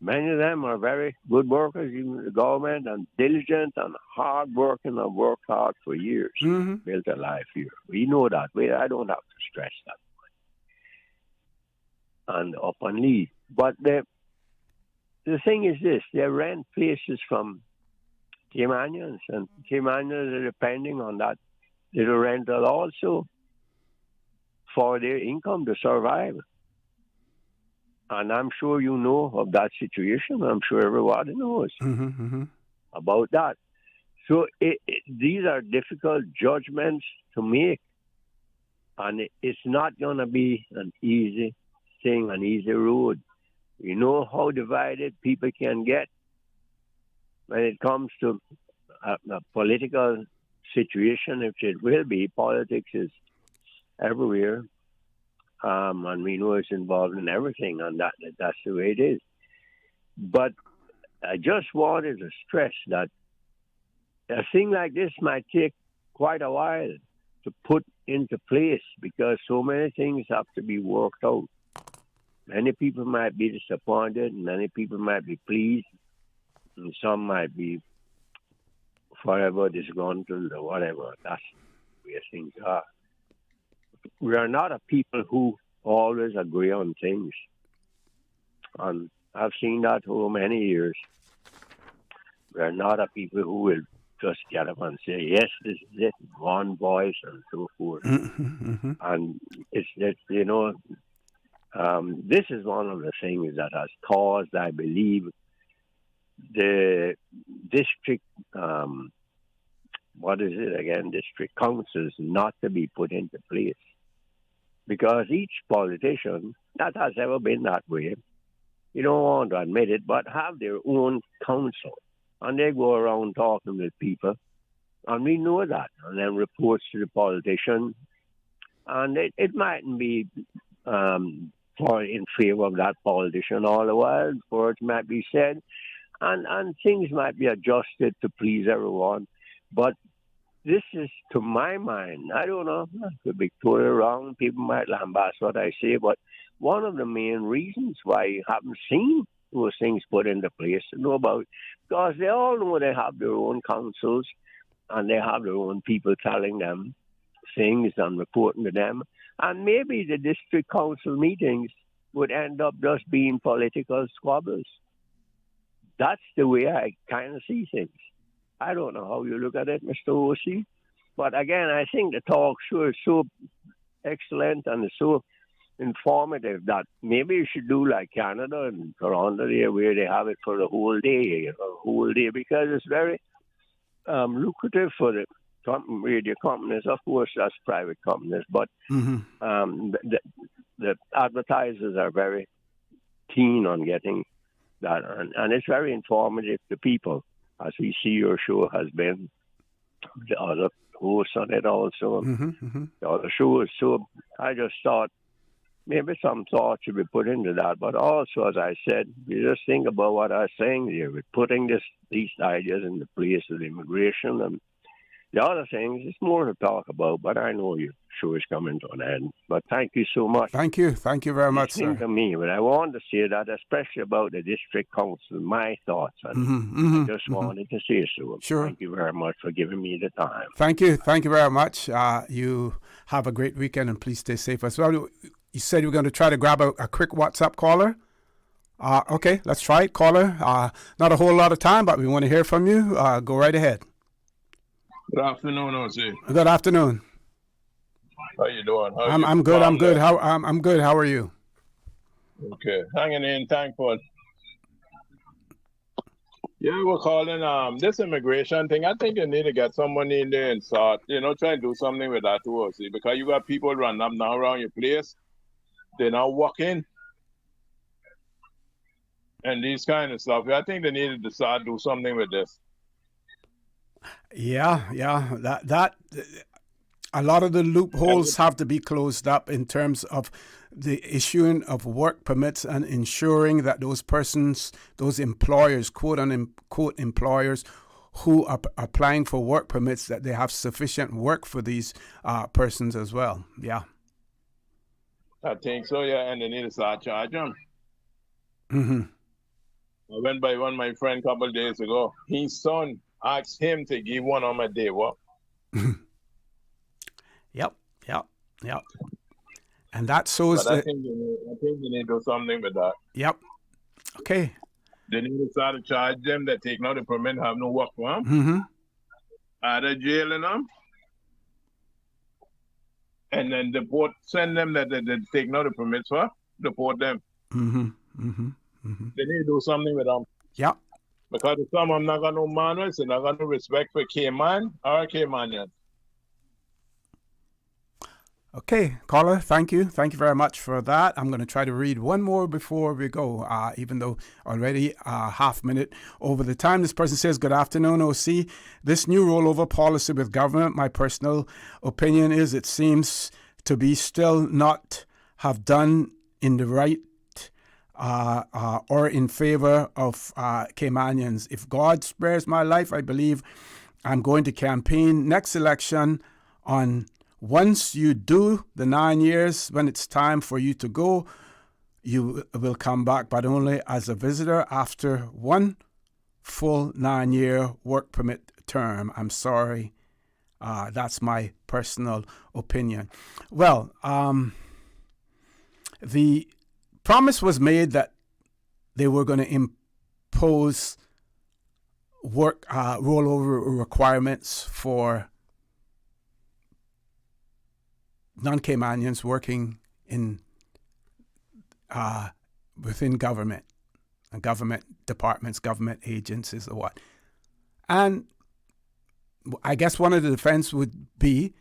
Many of them are very good workers in the government and diligent and hard working and worked hard for years, built a life here. We know that. I don't have to stress that. And up and leave. But the thing is this, they rent places from Caymanians, and Caymanians are depending on that little rental also for their income to survive. And I'm sure you know of that situation. I'm sure everybody knows about that. So these are difficult judgments to make. And it's not going to be an easy thing, an easy road. We know how divided people can get when it comes to a political situation, if it will be. Politics is everywhere. And we know it's involved in everything, and that's the way it is. But I just wanted to stress that a thing like this might take quite a while to put into place, because so many things have to be worked out. Many people might be disappointed, and many people might be pleased, and some might be forever disgruntled or whatever. That's the way things are. We are not a people who always agree on things. And I've seen that over many years. We are not a people who will just get up and say, yes, this is it, one voice and so forth. And it's that, this is one of the things that has caused, I believe, the district, district councils not to be put into place. Because each politician, that has ever been that way, you don't want to admit it, but have their own council. And they go around talking with people. And we know that. And then reports to the politician. And it mightn't be in favor of that politician all the while, words might be said, and things might be adjusted to please everyone. But this is, to my mind, I don't know, I could be totally wrong. People might lambast what I say, but one of the main reasons why you haven't seen those things put into place to know about, because they all know they have their own councils and they have their own people telling them things and reporting to them. And maybe the district council meetings would end up just being political squabbles. That's the way I kind of see things. I don't know how you look at it, Mr. O.C. But again, I think the talk show is so excellent and so informative that maybe you should do like Canada and Toronto there, where they have it for the whole day, because it's very lucrative for the radio companies. Of course, that's private companies, but the advertisers are very keen on getting that, and it's very informative to people, as we see your show has been. The other hosts on it also, the other shows. So I just thought maybe some thought should be put into that. But also, as I said, you just think about what I was saying here, with putting these ideas in the place of immigration and the other things. It's more to talk about, but I know your show is coming to an end. But thank you so much. Thank you very much, sir. To me, but I want to say that, especially about the district council, my thoughts, and I just wanted to say so. Sure. Thank you very much for giving me the time. Thank you very much. You have a great weekend, and please stay safe as well. You said you were going to try to grab a quick WhatsApp caller. Okay, let's try it, caller. Not a whole lot of time, but we want to hear from you. Go right ahead. Good afternoon, Ozzy. Good afternoon. How you doing? I'm good. I'm good. I'm good. How are you? Okay, hanging in, thankful. Yeah, we're calling this immigration thing. I think you need to get someone in there and start, try and do something with that too, Ozzy, because you got people running up now around your place. They're not walking, and these kind of stuff. I think they needed to start do something with this. Yeah. That a lot of the loopholes have to be closed up in terms of the issuing of work permits and ensuring that those persons, those employers, quote unquote employers, who are applying for work permits, that they have sufficient work for these persons as well. Yeah. I think so, yeah, and they need to start charging them. I went by one of my friend a couple of days ago. His son asked him to give one on my day work. Yep. And that shows but that... I think they need to do something with that. Yep. Okay. They need to start to charge them that take now the permit, have no work for them. Either jailing them, and then send them that they take now the permits for, deport them. They need to do something with them. Yep. Because some of them not got no manners and not got no respect for Cayman or Caymanians. Okay, caller, thank you. Thank you very much for that. I'm going to try to read one more before we go, even though already a half minute over the time. This person says, good afternoon, OC. This new rollover policy with government, my personal opinion is it seems to be still not have done in the right or in favor of Caymanians. If God spares my life, I believe I'm going to campaign next election on once you do the 9 years, when it's time for you to go, you will come back, but only as a visitor after one full 9-year work permit term. I'm sorry. That's my personal opinion. Well, the promise was made that they were going to impose work rollover requirements for non-Caymanians working in within government departments, government agencies, or what. And I guess one of the defense would be,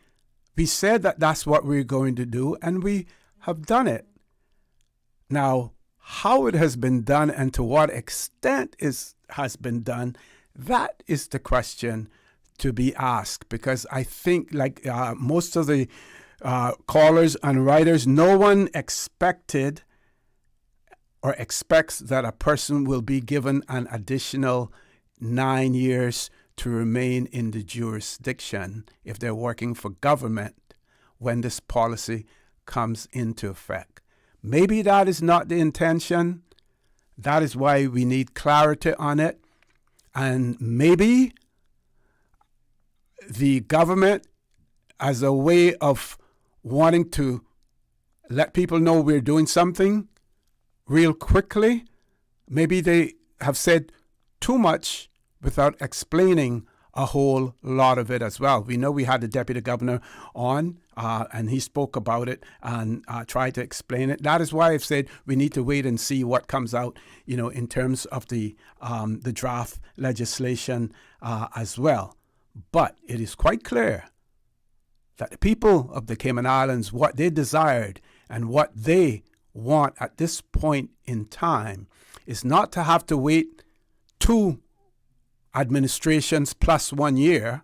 we said that that's what we're going to do, and we have done it. Now, how it has been done and to what extent has been done, that is the question to be asked, because I think, like most of the callers and writers, no one expected or expects that a person will be given an additional 9 years to remain in the jurisdiction if they're working for government when this policy comes into effect. Maybe that is not the intention. That is why we need clarity on it. And maybe the government, as a way of wanting to let people know we're doing something real quickly, maybe they have said too much without explaining a whole lot of it as well. We know we had the deputy governor on, and he spoke about it and tried to explain it. That is why I've said we need to wait and see what comes out, in terms of the draft legislation as well. But it is quite clear that the people of the Cayman Islands, what they desired and what they want at this point in time is not to have to wait 2 administrations plus 1 year,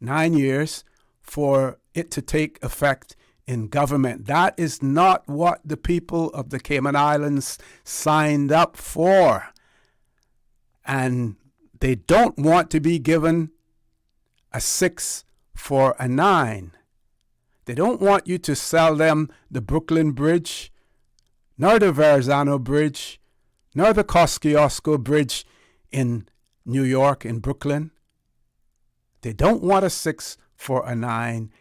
9 years, for it to take effect in government. That is not what the people of the Cayman Islands signed up for. And they don't want to be given a 6 for a 9. They don't want you to sell them the Brooklyn Bridge, nor the Verrazano Bridge, nor the Kosciuszko Bridge in New York, in Brooklyn. They don't want a 6 for a 9.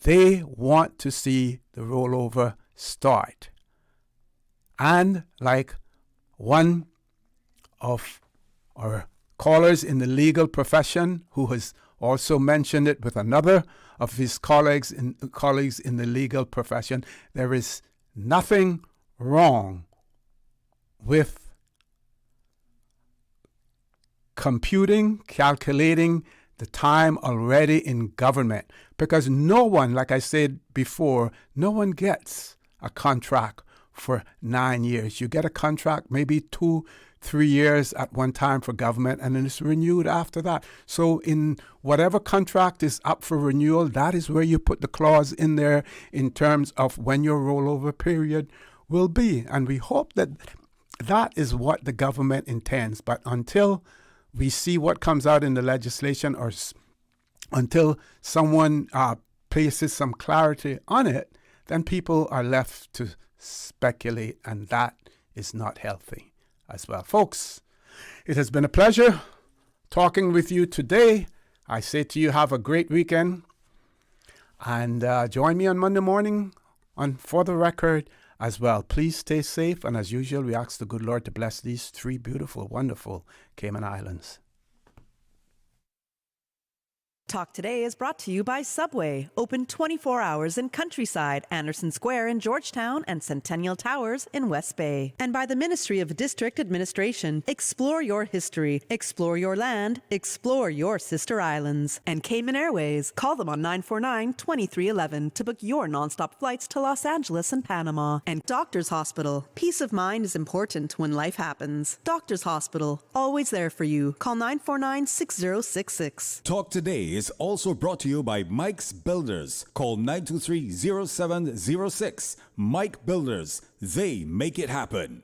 They want to see the rollover start. And like one of our callers in the legal profession, who has also mentioned it with another of his colleagues in the legal profession, there is nothing wrong with calculating the time already in government, because no one, like I said before, no one gets a contract for 9 years. You get a contract maybe 2-3 years at one time for government, and then it's renewed after that. So in whatever contract is up for renewal, that is where you put the clause in there in terms of when your rollover period will be. And we hope that that is what the government intends. But until we see what comes out in the legislation, or until someone places some clarity on it, then people are left to speculate, and that is not healthy as well. Folks, it has been a pleasure talking with you today. I say to you, have a great weekend, and join me on Monday morning on For the Record as well. Please stay safe, and as usual, we ask the good Lord to bless these 3 beautiful, wonderful Cayman Islands. Talk Today is brought to you by Subway, open 24 hours in Countryside, Anderson Square in Georgetown, and Centennial Towers in West Bay. And by the Ministry of District Administration. Explore your history, explore your land, explore your sister islands. And Cayman Airways. Call them on 949-2311 to book your nonstop flights to Los Angeles and Panama. And Doctors Hospital. Peace of mind is important when life happens. Doctors Hospital, always there for you. Call 949-6066. Talk Today is also brought to you by Mike's Builders. Call 923-0706. Mike Builders. They make it happen.